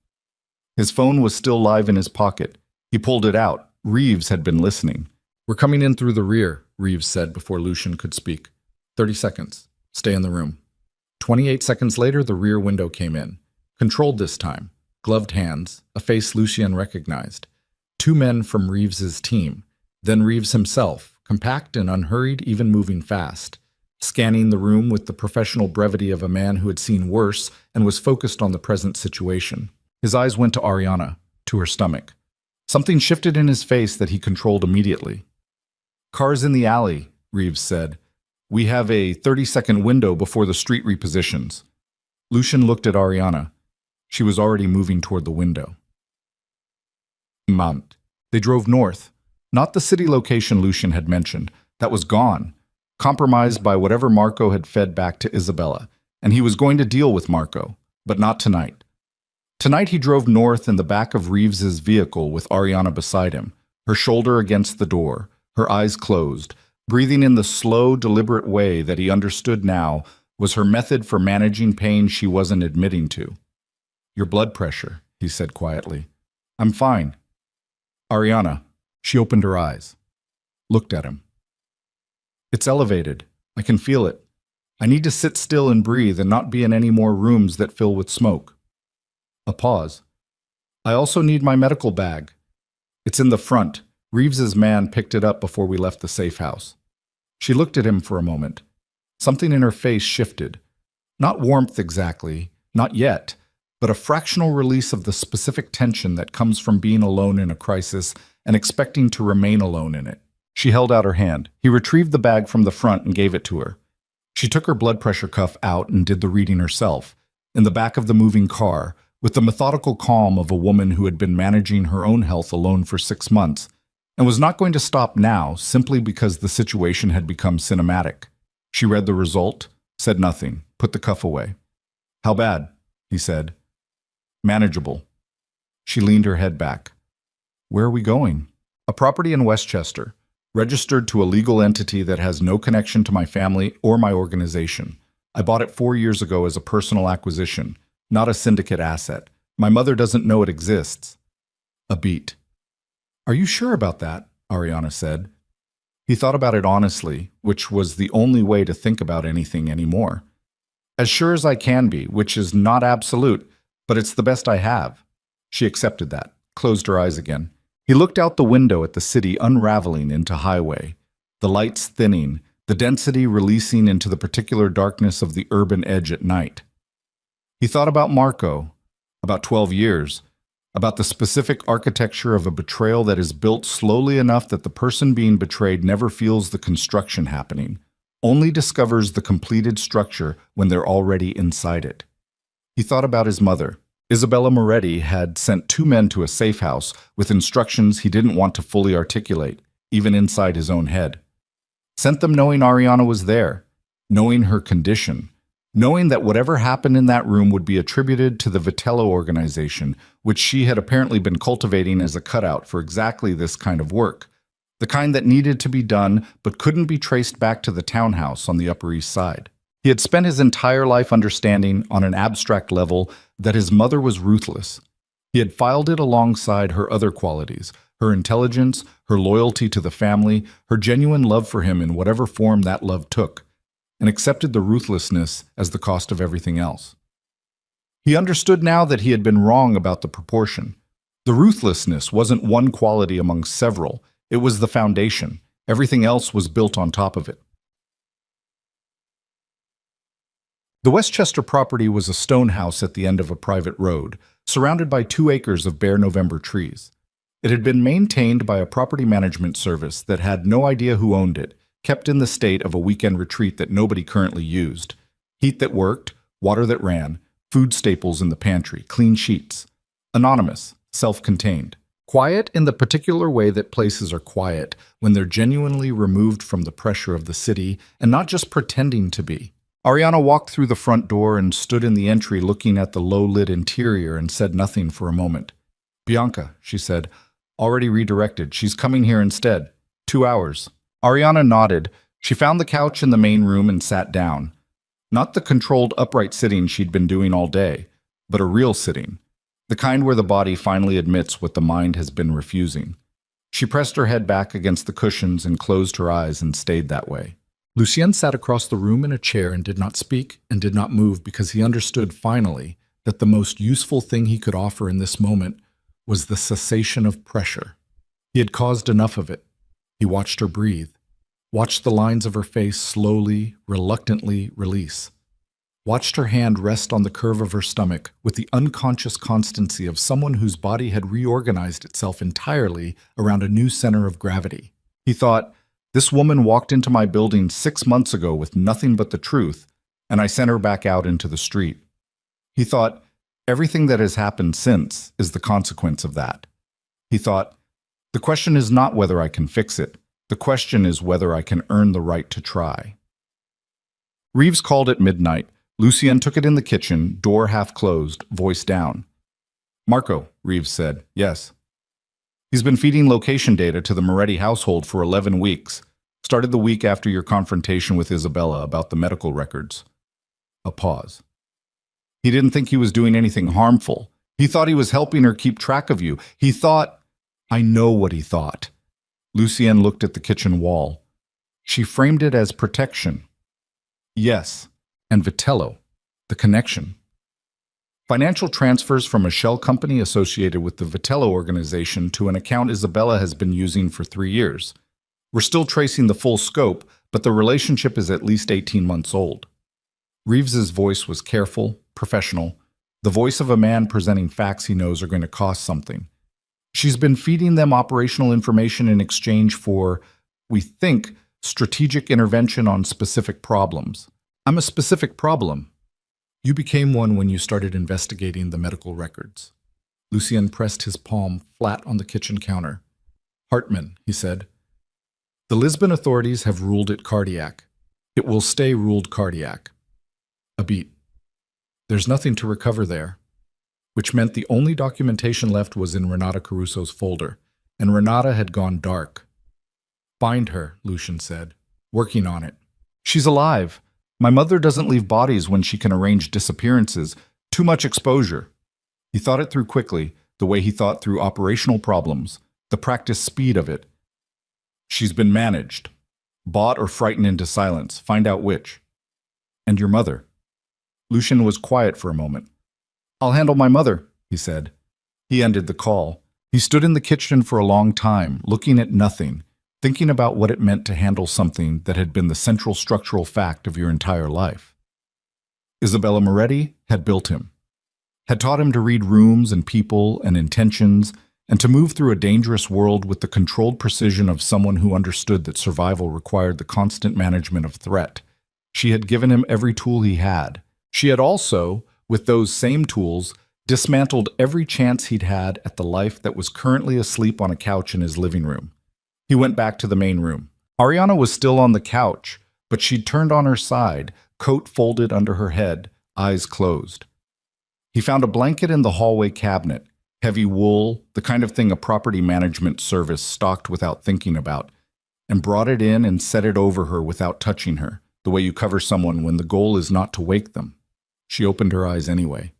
His phone was still live in his pocket. He pulled it out. Reeves had been listening. "We're coming in through the rear," Reeves said before Lucien could speak. 30 seconds. Stay in the room. 28 seconds later, the rear window came in. Controlled this time. Gloved hands, a face Lucien recognized. Two men from Reeves's team. Then Reeves himself, compact and unhurried, even moving fast. Scanning the room with the professional brevity of a man who had seen worse and was focused on the present situation. His eyes went to Ariana, to her stomach. Something shifted in his face that he controlled immediately. "Cars in the alley," Reeves said. "We have a 30-second window before the street repositions." Lucien looked at Ariana. She was already moving toward the window. Mount. They drove north. Not the city location Lucien had mentioned. That was gone. Compromised by whatever Marco had fed back to Isabella. And he was going to deal with Marco. But not tonight. Tonight he drove north in the back of Reeves's vehicle with Ariana beside him, her shoulder against the door, her eyes closed, breathing in the slow, deliberate way that he understood now was her method for managing pain she wasn't admitting to. Your blood pressure, he said quietly. I'm fine. Ariana, she opened her eyes, looked at him. It's elevated. I can feel it. I need to sit still and breathe and not be in any more rooms that fill with smoke. A pause. I also need my medical bag. It's in the front. Reeves's man picked it up before we left the safe house. She looked at him for a moment. Something in her face shifted. Not warmth exactly, not yet, but a fractional release of the specific tension that comes from being alone in a crisis and expecting to remain alone in it. She held out her hand. He retrieved the bag from the front and gave it to her. She took her blood pressure cuff out and did the reading herself, in the back of the moving car, with the methodical calm of a woman who had been managing her own health alone for 6 months, and was not going to stop now simply because the situation had become cinematic. She read the result, said nothing, put the cuff away. How bad? He said. Manageable. She leaned her head back. Where are we going? A property in Westchester, registered to a legal entity that has no connection to my family or my organization. I bought it 4 years ago as a personal acquisition, not a syndicate asset. My mother doesn't know it exists. A beat. Are you sure about that? Ariana said. He thought about it honestly, which was the only way to think about anything anymore. As sure as I can be, which is not absolute, but it's the best I have. She accepted that, closed her eyes again. He looked out the window at the city unraveling into highway, the lights thinning, the density releasing into the particular darkness of the urban edge at night. He thought about Marco, about 12 years, about the specific architecture of a betrayal that is built slowly enough that the person being betrayed never feels the construction happening, only discovers the completed structure when they're already inside it. He thought about his mother. Isabella Moretti had sent 2 men to a safe house with instructions he didn't want to fully articulate, even inside his own head. Sent them knowing Ariana was there, knowing her condition, knowing that whatever happened in that room would be attributed to the Vitello organization, which she had apparently been cultivating as a cutout for exactly this kind of work, the kind that needed to be done but couldn't be traced back to the townhouse on the Upper East Side. He had spent his entire life understanding, on an abstract level, that his mother was ruthless. He had filed it alongside her other qualities, her intelligence, her loyalty to the family, her genuine love for him in whatever form that love took, and accepted the ruthlessness as the cost of everything else. He understood now that he had been wrong about the proportion. The ruthlessness wasn't one quality among several, it was the foundation. Everything else was built on top of it. The Westchester property was a stone house at the end of a private road, surrounded by 2 acres of bare November trees. It had been maintained by a property management service that had no idea who owned it, kept in the state of a weekend retreat that nobody currently used. Heat that worked, water that ran, food staples in the pantry, clean sheets. Anonymous, self-contained. Quiet in the particular way that places are quiet when they're genuinely removed from the pressure of the city and not just pretending to be. Ariana walked through the front door and stood in the entry looking at the low-lit interior and said nothing for a moment. Bianca, she said, already redirected. She's coming here instead. 2 hours. Ariana nodded. She found the couch in the main room and sat down. Not the controlled upright sitting she'd been doing all day, but a real sitting. The kind where the body finally admits what the mind has been refusing. She pressed her head back against the cushions and closed her eyes and stayed that way. Lucien sat across the room in a chair and did not speak and did not move because he understood finally that the most useful thing he could offer in this moment was the cessation of pressure. He had caused enough of it. He watched her breathe, watched the lines of her face slowly, reluctantly release, watched her hand rest on the curve of her stomach with the unconscious constancy of someone whose body had reorganized itself entirely around a new center of gravity. He thought, this woman walked into my building 6 months ago with nothing but the truth, and I sent her back out into the street. He thought, everything that has happened since is the consequence of that. He thought, the question is not whether I can fix it. The question is whether I can earn the right to try. Reeves called at midnight. Lucien took it in the kitchen, door half closed, voice down. Marco, Reeves said, yes. He's been feeding location data to the Moretti household for 11 weeks. Started the week after your confrontation with Isabella about the medical records. A pause. He didn't think he was doing anything harmful. He thought he was helping her keep track of you. He thought, I know what he thought. Lucienne looked at the kitchen wall. She framed it as protection. Yes, and Vitello, the connection. Financial transfers from a shell company associated with the Vitello organization to an account Isabella has been using for 3 years. We're still tracing the full scope, but the relationship is at least 18 months old. Reeves's voice was careful, professional, the voice of a man presenting facts he knows are going to cost something. She's been feeding them operational information in exchange for, we think, strategic intervention on specific problems. I'm a specific problem. You became one when you started investigating the medical records. Lucien pressed his palm flat on the kitchen counter. Hartman, he said. The Lisbon authorities have ruled it cardiac. It will stay ruled cardiac. A beat. There's nothing to recover there, which meant the only documentation left was in Renata Caruso's folder, and Renata had gone dark. Find her, Lucien said. Working on it. She's alive. My mother doesn't leave bodies when she can arrange disappearances. Too much exposure. He thought it through quickly, the way he thought through operational problems, the practice speed of it. She's been managed. Bought or frightened into silence. Find out which. And your mother. Lucien was quiet for a moment. I'll handle my mother, he said. He ended the call. He stood in the kitchen for a long time, looking at nothing, thinking about what it meant to handle something that had been the central structural fact of your entire life. Isabella Moretti had built him, had taught him to read rooms and people and intentions, and to move through a dangerous world with the controlled precision of someone who understood that survival required the constant management of threat. She had given him every tool he had. She had also, with those same tools, dismantled every chance he'd had at the life that was currently asleep on a couch in his living room. He went back to the main room. Ariana was still on the couch, but she'd turned on her side, coat folded under her head, eyes closed. He found a blanket in the hallway cabinet, heavy wool, the kind of thing a property management service stocked without thinking about, and brought it in and set it over her without touching her, the way you cover someone when the goal is not to wake them. She opened her eyes anyway.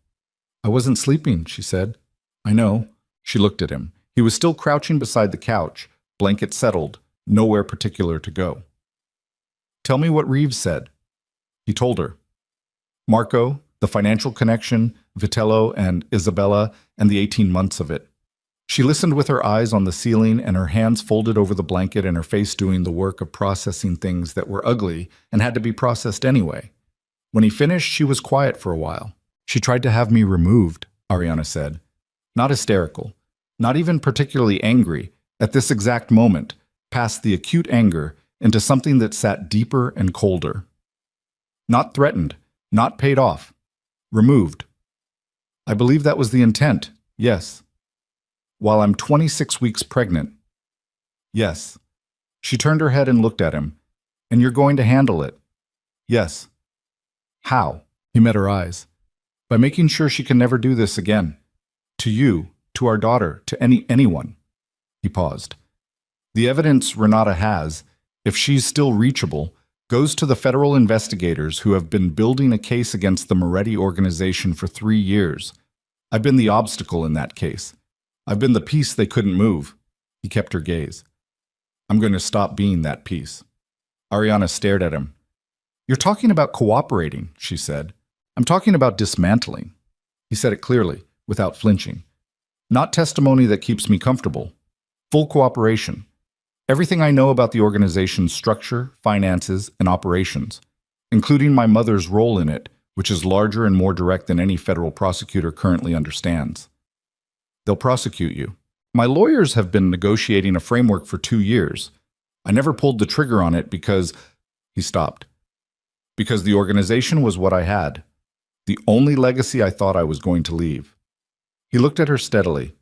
I wasn't sleeping, she said. I know. She looked at him. He was still crouching beside the couch, blanket settled, nowhere particular to go. Tell me what Reeves said. He told her. Marco, the financial connection, Vitello and Isabella, and the 18 months of it. She listened with her eyes on the ceiling and her hands folded over the blanket and her face doing the work of processing things that were ugly and had to be processed anyway. When he finished, she was quiet for a while. She tried to have me removed, Ariana said. Not hysterical, not even particularly angry, at this exact moment, past the acute anger into something that sat deeper and colder. Not threatened, not paid off, removed. I believe that was the intent, yes. While I'm 26 weeks pregnant. Yes. She turned her head and looked at him. And you're going to handle it. Yes. How? He met her eyes. By making sure she can never do this again. To you, to our daughter, to anyone. He paused. The evidence Renata has, if she's still reachable, goes to the federal investigators who have been building a case against the Moretti organization for 3 years. I've been the obstacle in that case. I've been the piece they couldn't move. He kept her gaze. I'm going to stop being that piece. Ariana stared at him. You're talking about cooperating, she said. I'm talking about dismantling. He said it clearly, without flinching. Not testimony that keeps me comfortable. Full cooperation. Everything I know about the organization's structure, finances, and operations, including my mother's role in it, which is larger and more direct than any federal prosecutor currently understands. They'll prosecute you. My lawyers have been negotiating a framework for 2 years. I never pulled the trigger on it because... He stopped. Because the organization was what I had. The only legacy I thought I was going to leave. He looked at her steadily.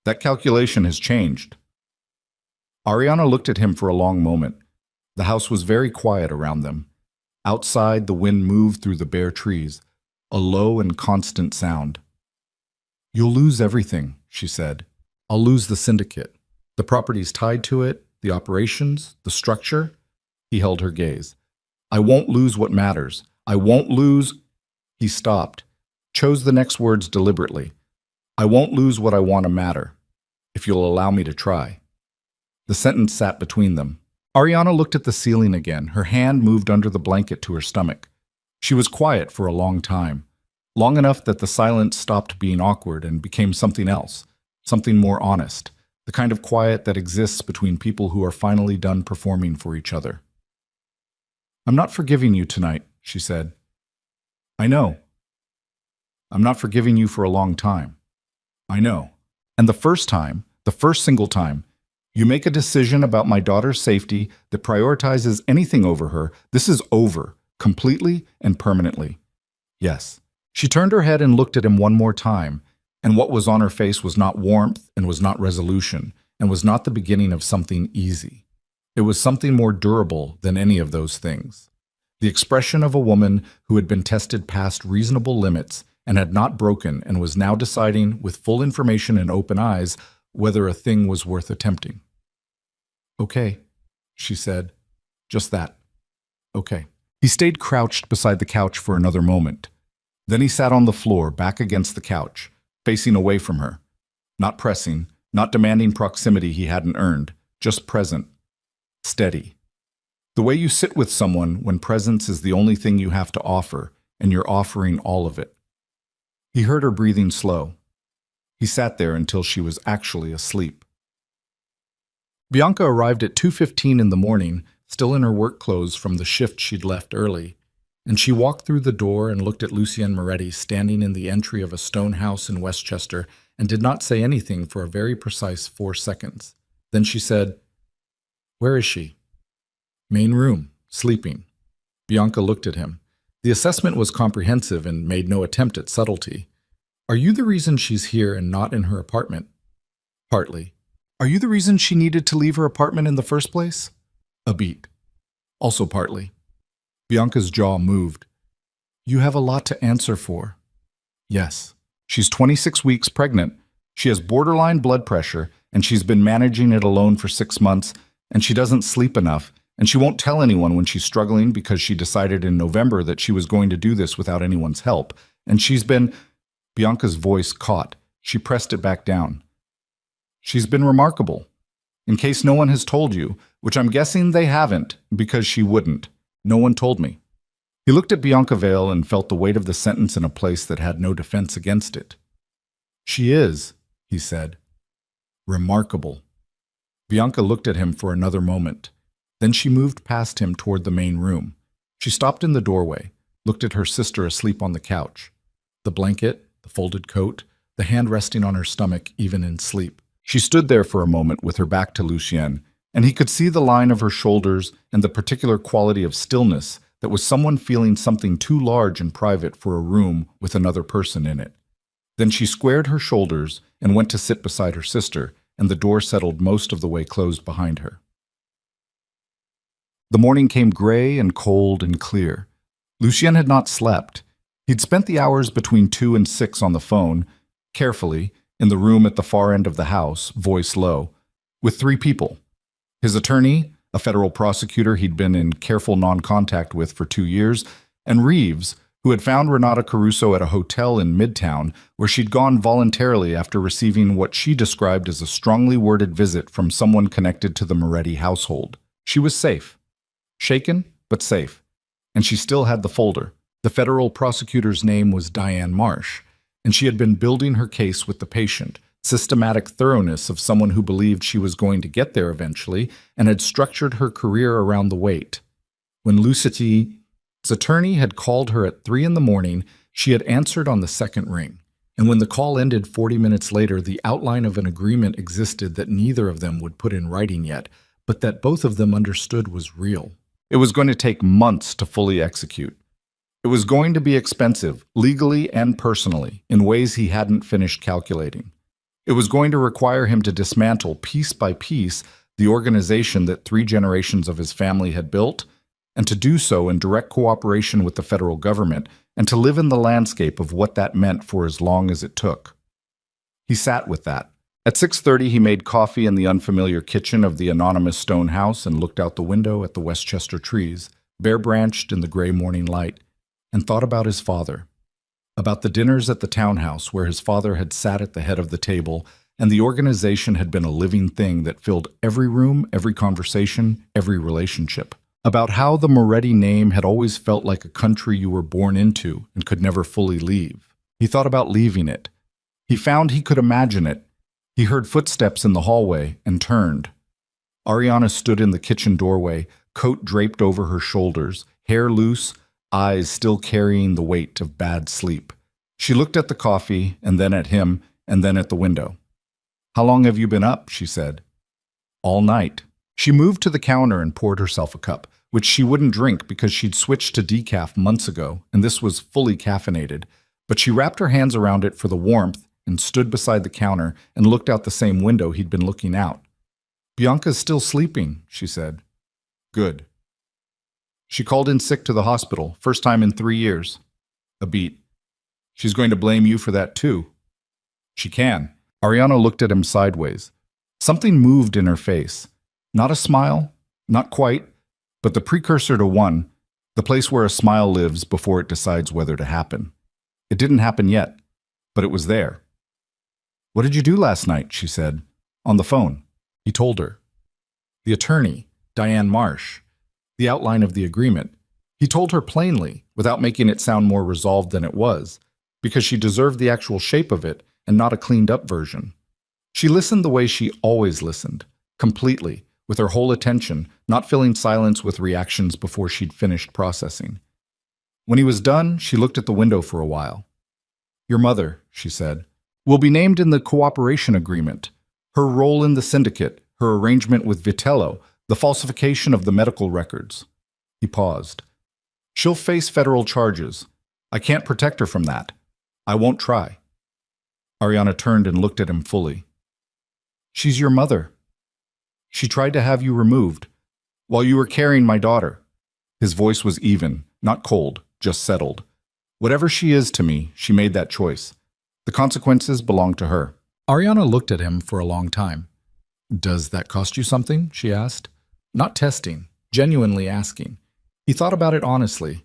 That calculation has changed. Ariana looked at him for a long moment. The house was very quiet around them. Outside, the wind moved through the bare trees, a low and constant sound. You'll lose everything, she said. I'll lose the syndicate. The properties tied to it, the operations, the structure. He held her gaze. I won't lose what matters. I won't lose... He stopped. chose the next words deliberately. I won't lose what I want to matter, if you'll allow me to try. The sentence sat between them. Ariana looked at the ceiling again. Her hand moved under the blanket to her stomach. She was quiet for a long time, long enough that the silence stopped being awkward and became something else, something more honest, the kind of quiet that exists between people who are finally done performing for each other. I'm not forgiving you tonight, she said. I know. I'm not forgiving you for a long time. I know. And the first single time, you make a decision about my daughter's safety that prioritizes anything over her, this is over, completely and permanently. Yes. She turned her head and looked at him one more time, and what was on her face was not warmth and was not resolution, and was not the beginning of something easy. It was something more durable than any of those things. The expression of a woman who had been tested past reasonable limits and had not broken and was now deciding, with full information and open eyes, whether a thing was worth attempting. Okay, she said. Just that. Okay. He stayed crouched beside the couch for another moment. Then he sat on the floor, back against the couch, facing away from her. Not pressing, not demanding proximity he hadn't earned, just present. Steady. The way you sit with someone when presence is the only thing you have to offer, and you're offering all of it. He heard her breathing slow. He sat there until she was actually asleep. Bianca arrived at 2:15 in the morning, still in her work clothes from the shift she'd left early, and she walked through the door and looked at Lucien Moretti standing in the entry of a stone house in Westchester and did not say anything for a very precise 4 seconds. Then she said, "Where is she?" "Main room, sleeping." Bianca looked at him. The assessment was comprehensive and made no attempt at subtlety. "Are you the reason she's here and not in her apartment?" "Partly." "Are you the reason she needed to leave her apartment in the first place?" "A beat." "Also partly." Bianca's jaw moved. "You have a lot to answer for." "Yes. She's 26 weeks pregnant. She has borderline blood pressure, and she's been managing it alone for 6 months, and she doesn't sleep enough, and she won't tell anyone when she's struggling because she decided in November that she was going to do this without anyone's help. And she's been—" Bianca's voice caught. She pressed it back down. "She's been remarkable. In case no one has told you, which I'm guessing they haven't, because she wouldn't. No one told me." He looked at Bianca Vale and felt the weight of the sentence in a place that had no defense against it. "She is," he said. "Remarkable." Bianca looked at him for another moment. Then she moved past him toward the main room. She stopped in the doorway, looked at her sister asleep on the couch. The blanket, the folded coat, the hand resting on her stomach even in sleep. She stood there for a moment with her back to Lucien, and he could see the line of her shoulders and the particular quality of stillness that was someone feeling something too large and private for a room with another person in it. Then she squared her shoulders and went to sit beside her sister, and the door settled most of the way closed behind her. The morning came gray and cold and clear. Lucien had not slept. He'd spent the hours between 2 and 6 on the phone, carefully, in the room at the far end of the house, voice low, with 3 people. His attorney, a federal prosecutor he'd been in careful non-contact with for 2 years, and Reeves, who had found Renata Caruso at a hotel in Midtown where she'd gone voluntarily after receiving what she described as a strongly worded visit from someone connected to the Moretti household. She was safe. Shaken, but safe. And she still had the folder. The federal prosecutor's name was Diane Marsh, and she had been building her case with the patient, systematic thoroughness of someone who believed she was going to get there eventually and had structured her career around the wait. When Lucetti's attorney had called her at 3 in the morning, she had answered on the second ring. And when the call ended 40 minutes later, the outline of an agreement existed that neither of them would put in writing yet, but that both of them understood was real. It was going to take months to fully execute. It was going to be expensive, legally and personally, in ways he hadn't finished calculating. It was going to require him to dismantle, piece by piece, the organization that 3 generations of his family had built, and to do so in direct cooperation with the federal government, and to live in the landscape of what that meant for as long as it took. He sat with that. At 6:30, he made coffee in the unfamiliar kitchen of the anonymous stone house and looked out the window at the Westchester trees, bare-branched in the gray morning light, and thought about his father. about the dinners at the townhouse where his father had sat at the head of the table, and the organization had been a living thing that filled every room, every conversation, every relationship. About how the Moretti name had always felt like a country you were born into and could never fully leave. He thought about leaving it. He found he could imagine it. He heard footsteps in the hallway and turned. Ariana stood in the kitchen doorway, coat draped over her shoulders, hair loose, eyes still carrying the weight of bad sleep. She looked at the coffee, and then at him, and then at the window. "How long have you been up?" she said. "All night." She moved to the counter and poured herself a cup, which she wouldn't drink because she'd switched to decaf months ago, and this was fully caffeinated. But she wrapped her hands around it for the warmth and stood beside the counter and looked out the same window he'd been looking out. "Bianca's still sleeping," she said. "Good." She called in sick to the hospital, first time in 3 years. A beat. "She's going to blame you for that too." "She can." Ariana looked at him sideways. Something moved in her face. Not a smile, not quite, but the precursor to one, the place where a smile lives before it decides whether to happen. It didn't happen yet, but it was there. "What did you do last night?" she said. "On the phone." He told her. The attorney, Diane Marsh, the outline of the agreement. He told her plainly, without making it sound more resolved than it was, because she deserved the actual shape of it and not a cleaned-up version. She listened the way she always listened, completely, with her whole attention, not filling silence with reactions before she'd finished processing. When he was done, she looked at the window for a while. "Your mother," she said, "will be named in the cooperation agreement. Her role in the syndicate, her arrangement with Vitello, the falsification of the medical records." He paused. "She'll face federal charges. I can't protect her from that. I won't try." Ariana turned and looked at him fully. "She's your mother. She tried to have you removed while you were carrying my daughter." His voice was even, not cold, just settled. "Whatever she is to me, she made that choice. The consequences belong to her." Ariana looked at him for a long time. "Does that cost you something?" she asked. Not testing, genuinely asking. He thought about it honestly.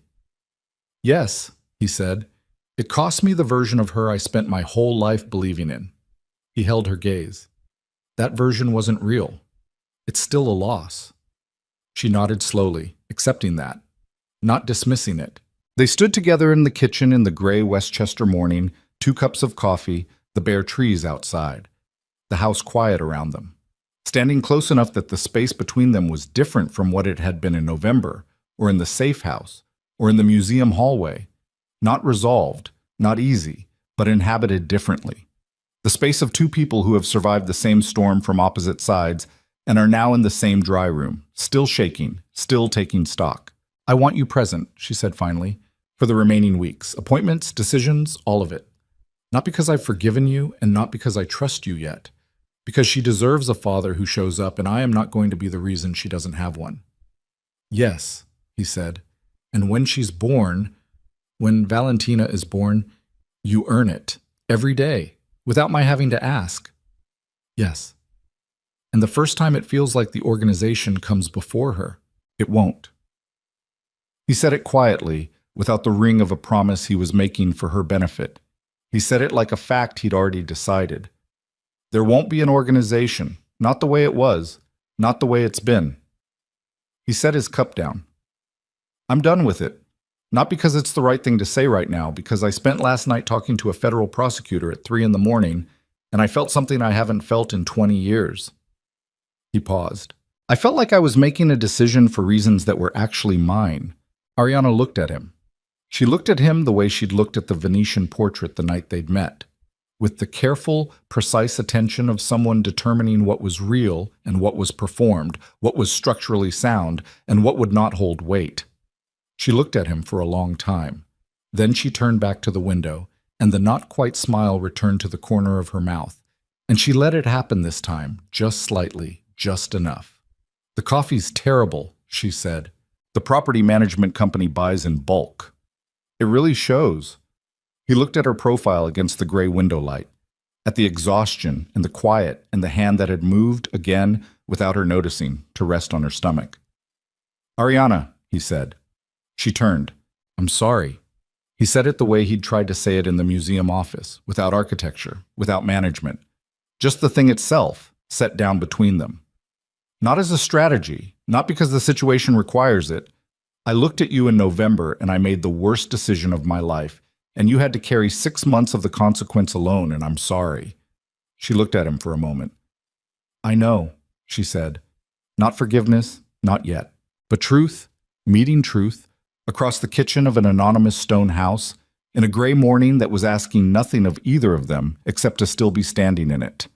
"Yes," he said. "It cost me the version of her I spent my whole life believing in." He held her gaze. "That version wasn't real. It's still a loss." She nodded slowly, accepting that, not dismissing it. They stood together in the kitchen in the gray Westchester morning, 2 cups of coffee, the bare trees outside, the house quiet around them. Standing close enough that the space between them was different from what it had been in November, or in the safe house, or in the museum hallway. Not resolved, not easy, but inhabited differently. The space of 2 people who have survived the same storm from opposite sides and are now in the same dry room, still shaking, still taking stock. "I want you present," she said finally, "for the remaining weeks. Appointments, decisions, all of it. Not because I've forgiven you and not because I trust you yet. Because she deserves a father who shows up, and I am not going to be the reason she doesn't have one." "Yes," he said, "and when she's born, when Valentina is born, you earn it, every day, without my having to ask." "Yes. And the first time it feels like the organization comes before her, it won't." He said it quietly, without the ring of a promise he was making for her benefit. He said it like a fact he'd already decided. There won't be an organization, not the way it was, not the way it's been. He set his cup down. "I'm done with it. Not because it's the right thing to say right now, because I spent last night talking to a federal prosecutor at 3 in the morning, and I felt something I haven't felt in 20 years. He paused. "I felt like I was making a decision for reasons that were actually mine." Ariana looked at him. She looked at him the way she'd looked at the Venetian portrait the night they'd met, with the careful, precise attention of someone determining what was real and what was performed, what was structurally sound, and what would not hold weight. She looked at him for a long time. Then she turned back to the window, and the not-quite smile returned to the corner of her mouth, and she let it happen this time, just slightly, just enough. "The coffee's terrible," she said. "The property management company buys in bulk. It really shows." He looked at her profile against the gray window light, at the exhaustion and the quiet and the hand that had moved again without her noticing to rest on her stomach. "Ariana," he said. She turned. "I'm sorry." He said it the way he'd tried to say it in the museum office, without architecture, without management. Just the thing itself, set down between them. Not as a strategy, not because the situation requires it. I looked at you in November and I made the worst decision of my life, and you had to carry 6 months of the consequence alone, and I'm sorry. She looked at him for a moment. I know, she said. Not forgiveness, not yet. But truth, meeting truth, across the kitchen of an anonymous stone house, in a gray morning that was asking nothing of either of them except to still be standing in it.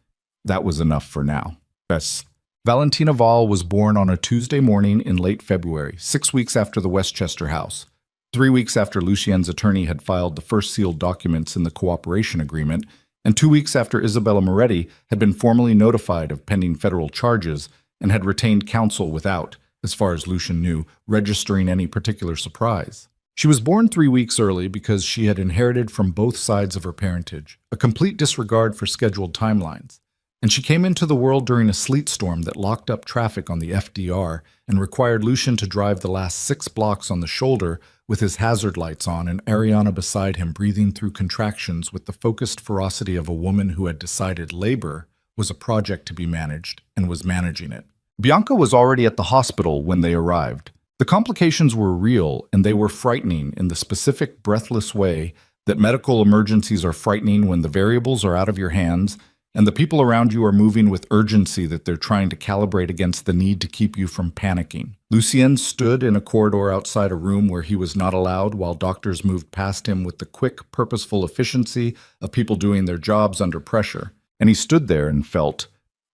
That was enough for now. Yes. Valentina Vall was born on a Tuesday morning in late February, 6 weeks after the Westchester house, 3 weeks after Lucien's attorney had filed the first sealed documents in the cooperation agreement, and 2 weeks after Isabella Moretti had been formally notified of pending federal charges and had retained counsel without, as far as Lucien knew, registering any particular surprise. She was born 3 weeks early because she had inherited from both sides of her parentage a complete disregard for scheduled timelines, and she came into the world during a sleet storm that locked up traffic on the FDR and required Lucien to drive the last 6 blocks on the shoulder with his hazard lights on and Ariana beside him breathing through contractions with the focused ferocity of a woman who had decided labor was a project to be managed and was managing it. Bianca was already at the hospital when they arrived. The complications were real, and they were frightening in the specific, breathless way that medical emergencies are frightening when the variables are out of your hands and the people around you are moving with urgency that they're trying to calibrate against the need to keep you from panicking. Lucien stood in a corridor outside a room where he was not allowed while doctors moved past him with the quick, purposeful efficiency of people doing their jobs under pressure. And he stood there and felt,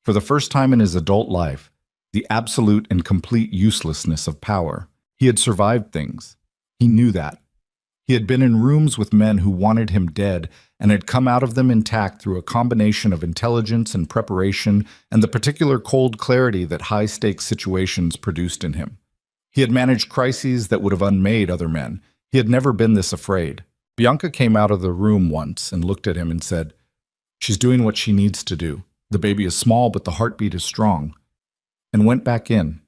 for the first time in his adult life, the absolute and complete uselessness of power. He had survived things. He knew that. He had been in rooms with men who wanted him dead and had come out of them intact through a combination of intelligence and preparation and the particular cold clarity that high-stakes situations produced in him. He had managed crises that would have unmade other men. He had never been this afraid. Bianca came out of the room once and looked at him and said, "She's doing what she needs to do. The baby is small, but the heartbeat is strong," and went back in.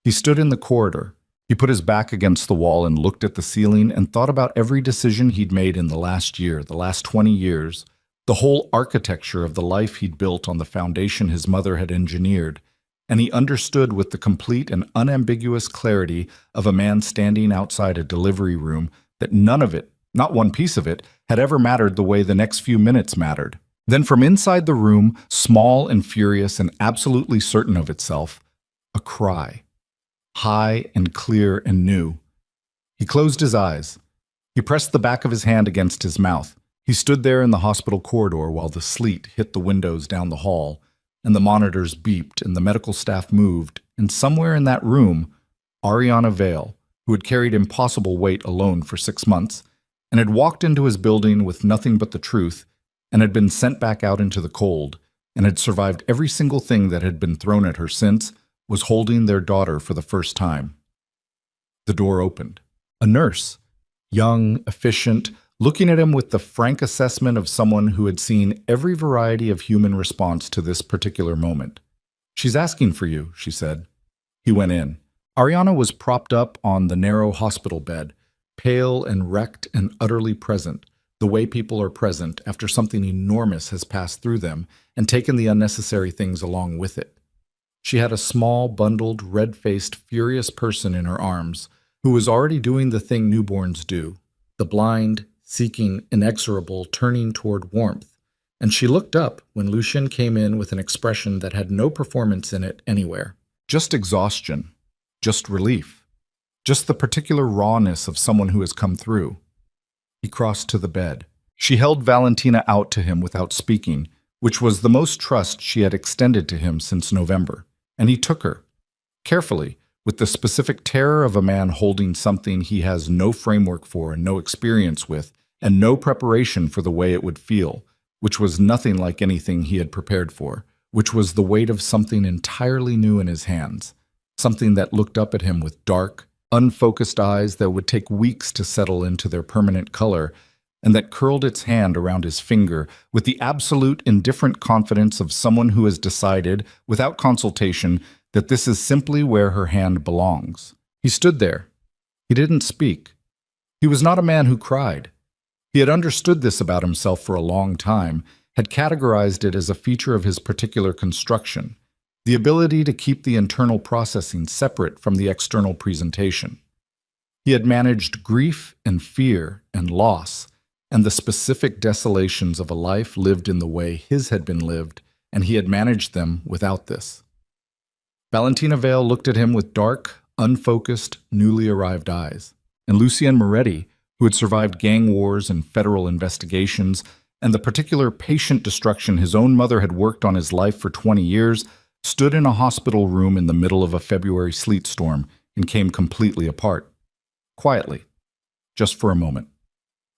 He stood in the corridor. He put his back against the wall and looked at the ceiling and thought about every decision he'd made in the last year, the last 20 years, the whole architecture of the life he'd built on the foundation his mother had engineered, and he understood with the complete and unambiguous clarity of a man standing outside a delivery room that none of it, not one piece of it, had ever mattered the way the next few minutes mattered. Then from inside the room, small and furious and absolutely certain of itself, a cry. High and clear and new. He closed his eyes. He pressed the back of his hand against his mouth. He stood there in the hospital corridor while the sleet hit the windows down the hall, and the monitors beeped and the medical staff moved, and somewhere in that room, Ariana Vale, who had carried impossible weight alone for 6 months, and had walked into his building with nothing but the truth, and had been sent back out into the cold, and had survived every single thing that had been thrown at her since, was holding their daughter for the first time. The door opened. A nurse, young, efficient, looking at him with the frank assessment of someone who had seen every variety of human response to this particular moment. "She's asking for you," she said. He went in. Ariana was propped up on the narrow hospital bed, pale and wrecked and utterly present, the way people are present after something enormous has passed through them and taken the unnecessary things along with it. She had a small, bundled, red-faced, furious person in her arms who was already doing the thing newborns do, the blind, seeking, inexorable, turning toward warmth, and she looked up when Lucien came in with an expression that had no performance in it anywhere. Just exhaustion, just relief, just the particular rawness of someone who has come through. He crossed to the bed. She held Valentina out to him without speaking, which was the most trust she had extended to him since November. And he took her, carefully, with the specific terror of a man holding something he has no framework for and no experience with, and no preparation for the way it would feel, which was nothing like anything he had prepared for, which was the weight of something entirely new in his hands, something that looked up at him with dark, unfocused eyes that would take weeks to settle into their permanent color, and that curled its hand around his finger with the absolute indifferent confidence of someone who has decided, without consultation, that this is simply where her hand belongs. He stood there. He didn't speak. He was not a man who cried. He had understood this about himself for a long time, had categorized it as a feature of his particular construction, the ability to keep the internal processing separate from the external presentation. He had managed grief and fear and loss and the specific desolations of a life lived in the way his had been lived, and he had managed them without this. Valentina Vale looked at him with dark, unfocused, newly arrived eyes, and Lucien Moretti, who had survived gang wars and federal investigations, and the particular patient destruction his own mother had worked on his life for 20 years, stood in a hospital room in the middle of a February sleet storm and came completely apart. Quietly. Just for a moment.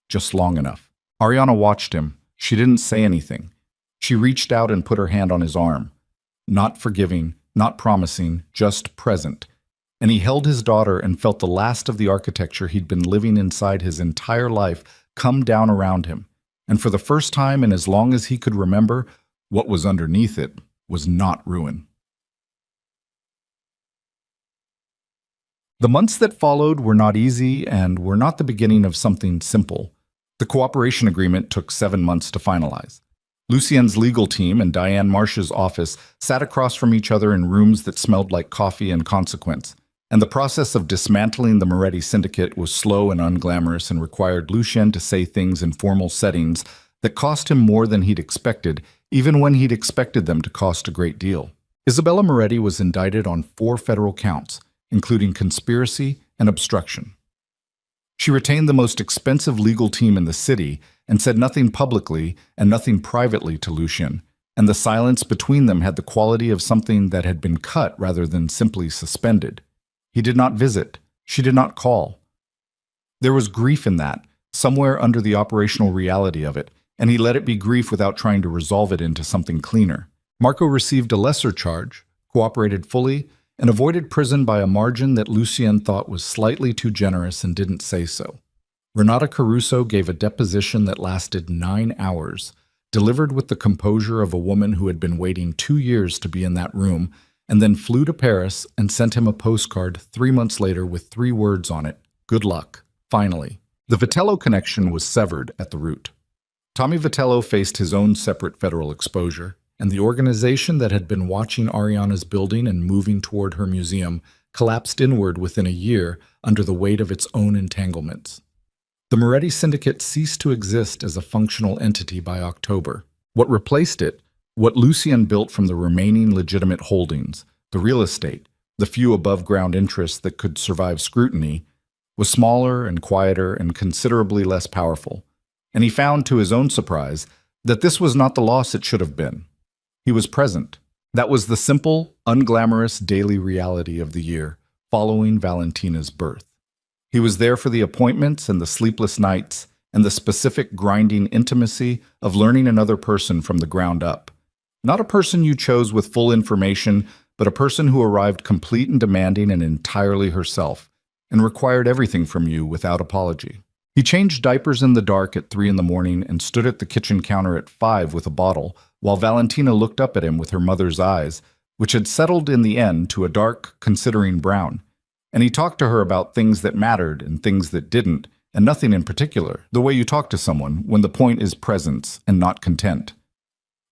Just long enough. Ariana watched him. She didn't say anything. She reached out and put her hand on his arm. Not forgiving, not promising, just present. And he held his daughter and felt the last of the architecture he'd been living inside his entire life come down around him. And for the first time in as long as he could remember, what was underneath it was not ruin. The months that followed were not easy and were not the beginning of something simple. The cooperation agreement took 7 months to finalize. Lucien's legal team and Diane Marsh's office sat across from each other in rooms that smelled like coffee and consequence, and the process of dismantling the Moretti syndicate was slow and unglamorous and required Lucien to say things in formal settings that cost him more than he'd expected, even when he'd expected them to cost a great deal. Isabella Moretti was indicted on 4 federal counts, including conspiracy and obstruction. She retained the most expensive legal team in the city and said nothing publicly and nothing privately to Lucien, and the silence between them had the quality of something that had been cut rather than simply suspended. He did not visit. She did not call. There was grief in that, somewhere under the operational reality of it, and he let it be grief without trying to resolve it into something cleaner. Marco received a lesser charge, cooperated fully, and avoided prison by a margin that Lucien thought was slightly too generous and didn't say so. Renata Caruso gave a deposition that lasted 9 hours, delivered with the composure of a woman who had been waiting 2 years to be in that room, and then flew to Paris and sent him a postcard 3 months later with 3 words on it: "Good luck, finally." The Vitello connection was severed at the root. Tommy Vitello faced his own separate federal exposure, and the organization that had been watching Ariana's building and moving toward her museum collapsed inward within a year under the weight of its own entanglements. The Moretti Syndicate ceased to exist as a functional entity by October. What replaced it, what Lucien built from the remaining legitimate holdings, the real estate, the few above-ground interests that could survive scrutiny, was smaller and quieter and considerably less powerful. And he found, to his own surprise, that this was not the loss it should have been. He was present. That was the simple, unglamorous daily reality of the year, following Valentina's birth. He was there for the appointments and the sleepless nights, and the specific grinding intimacy of learning another person from the ground up. Not a person you chose with full information, but a person who arrived complete and demanding and entirely herself, and required everything from you without apology. He changed diapers in the dark at 3 in the morning and stood at the kitchen counter at 5 with a bottle, while Valentina looked up at him with her mother's eyes, which had settled in the end to a dark, considering brown. And he talked to her about things that mattered and things that didn't, and nothing in particular, the way you talk to someone when the point is presence and not content.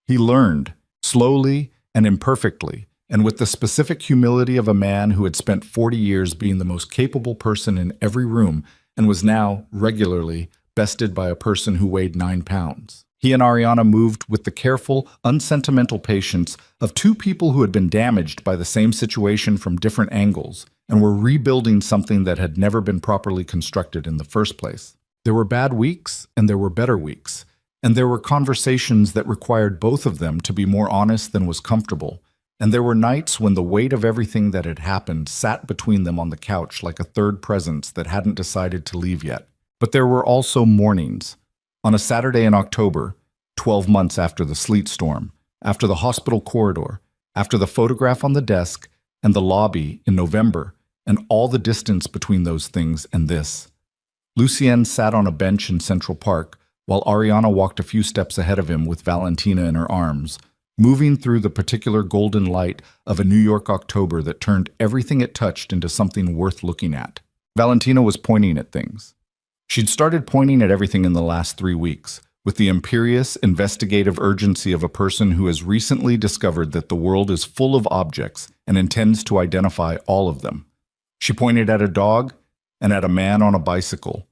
He learned, slowly and imperfectly, and with the specific humility of a man who had spent 40 years being the most capable person in every room and was now, regularly, bested by a person who weighed 9 pounds. He and Ariana moved with the careful, unsentimental patience of 2 people who had been damaged by the same situation from different angles and were rebuilding something that had never been properly constructed in the first place. There were bad weeks and there were better weeks, and there were conversations that required both of them to be more honest than was comfortable, and there were nights when the weight of everything that had happened sat between them on the couch like a third presence that hadn't decided to leave yet. But there were also mornings. On a Saturday in October, 12 months after the sleet storm, after the hospital corridor, after the photograph on the desk, and the lobby in November, and all the distance between those things and this. Lucien sat on a bench in Central Park, while Ariana walked a few steps ahead of him with Valentina in her arms, moving through the particular golden light of a New York October that turned everything it touched into something worth looking at. Valentina was pointing at things. She'd started pointing at everything in the last 3 weeks, with the imperious, investigative urgency of a person who has recently discovered that the world is full of objects and intends to identify all of them. She pointed at a dog, and at a man on a bicycle,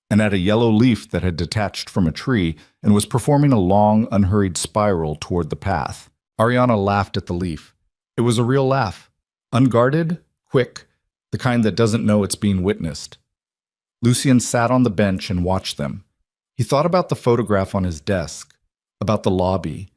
and at a yellow leaf that had detached from a tree and was performing a long, unhurried spiral toward the path. Ariana laughed at the leaf. It was a real laugh. Unguarded, quick, the kind that doesn't know it's being witnessed. Lucien sat on the bench and watched them. He thought about the photograph on his desk, about the lobby,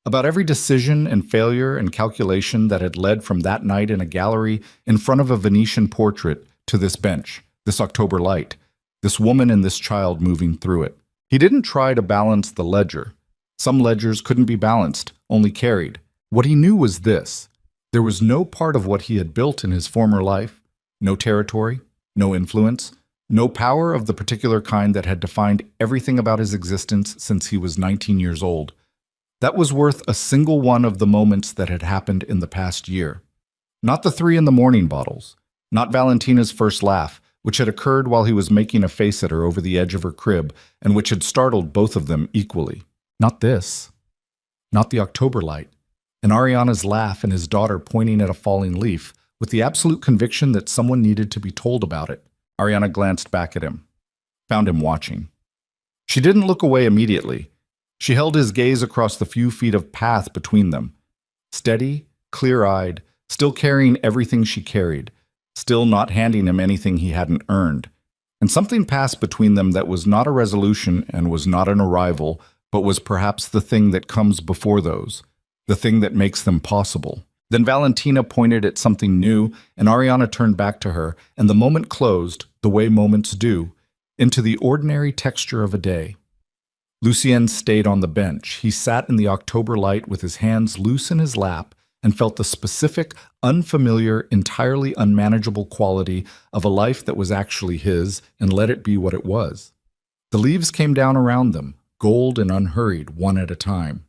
about every decision and failure and calculation that had led from that night in a gallery in front of a Venetian portrait to this bench, this October light, this woman and this child moving through it. He didn't try to balance the ledger. Some ledgers couldn't be balanced, only carried. What he knew was this: there was no part of what he had built in his former life, no territory, no influence, no power of the particular kind that had defined everything about his existence since he was 19 years old, that was worth a single one of the moments that had happened in the past year. Not the 3 in the morning bottles, not Valentina's first laugh, which had occurred while he was making a face at her over the edge of her crib and which had startled both of them equally. Not this. Not the October light, and Ariana's laugh and his daughter pointing at a falling leaf with the absolute conviction that someone needed to be told about it. Ariana glanced back at him, found him watching. She didn't look away immediately. She held his gaze across the few feet of path between them. Steady, clear-eyed, still carrying everything she carried, still not handing him anything he hadn't earned. And something passed between them that was not a resolution and was not an arrival, but was perhaps the thing that comes before those, the thing that makes them possible. Then Valentina pointed at something new, and Ariana turned back to her, and the moment closed, the way moments do, into the ordinary texture of a day. Lucien stayed on the bench. He sat in the October light with his hands loose in his lap and felt the specific, unfamiliar, entirely unmanageable quality of a life that was actually his, and let it be what it was. The leaves came down around them, gold and unhurried, one at a time.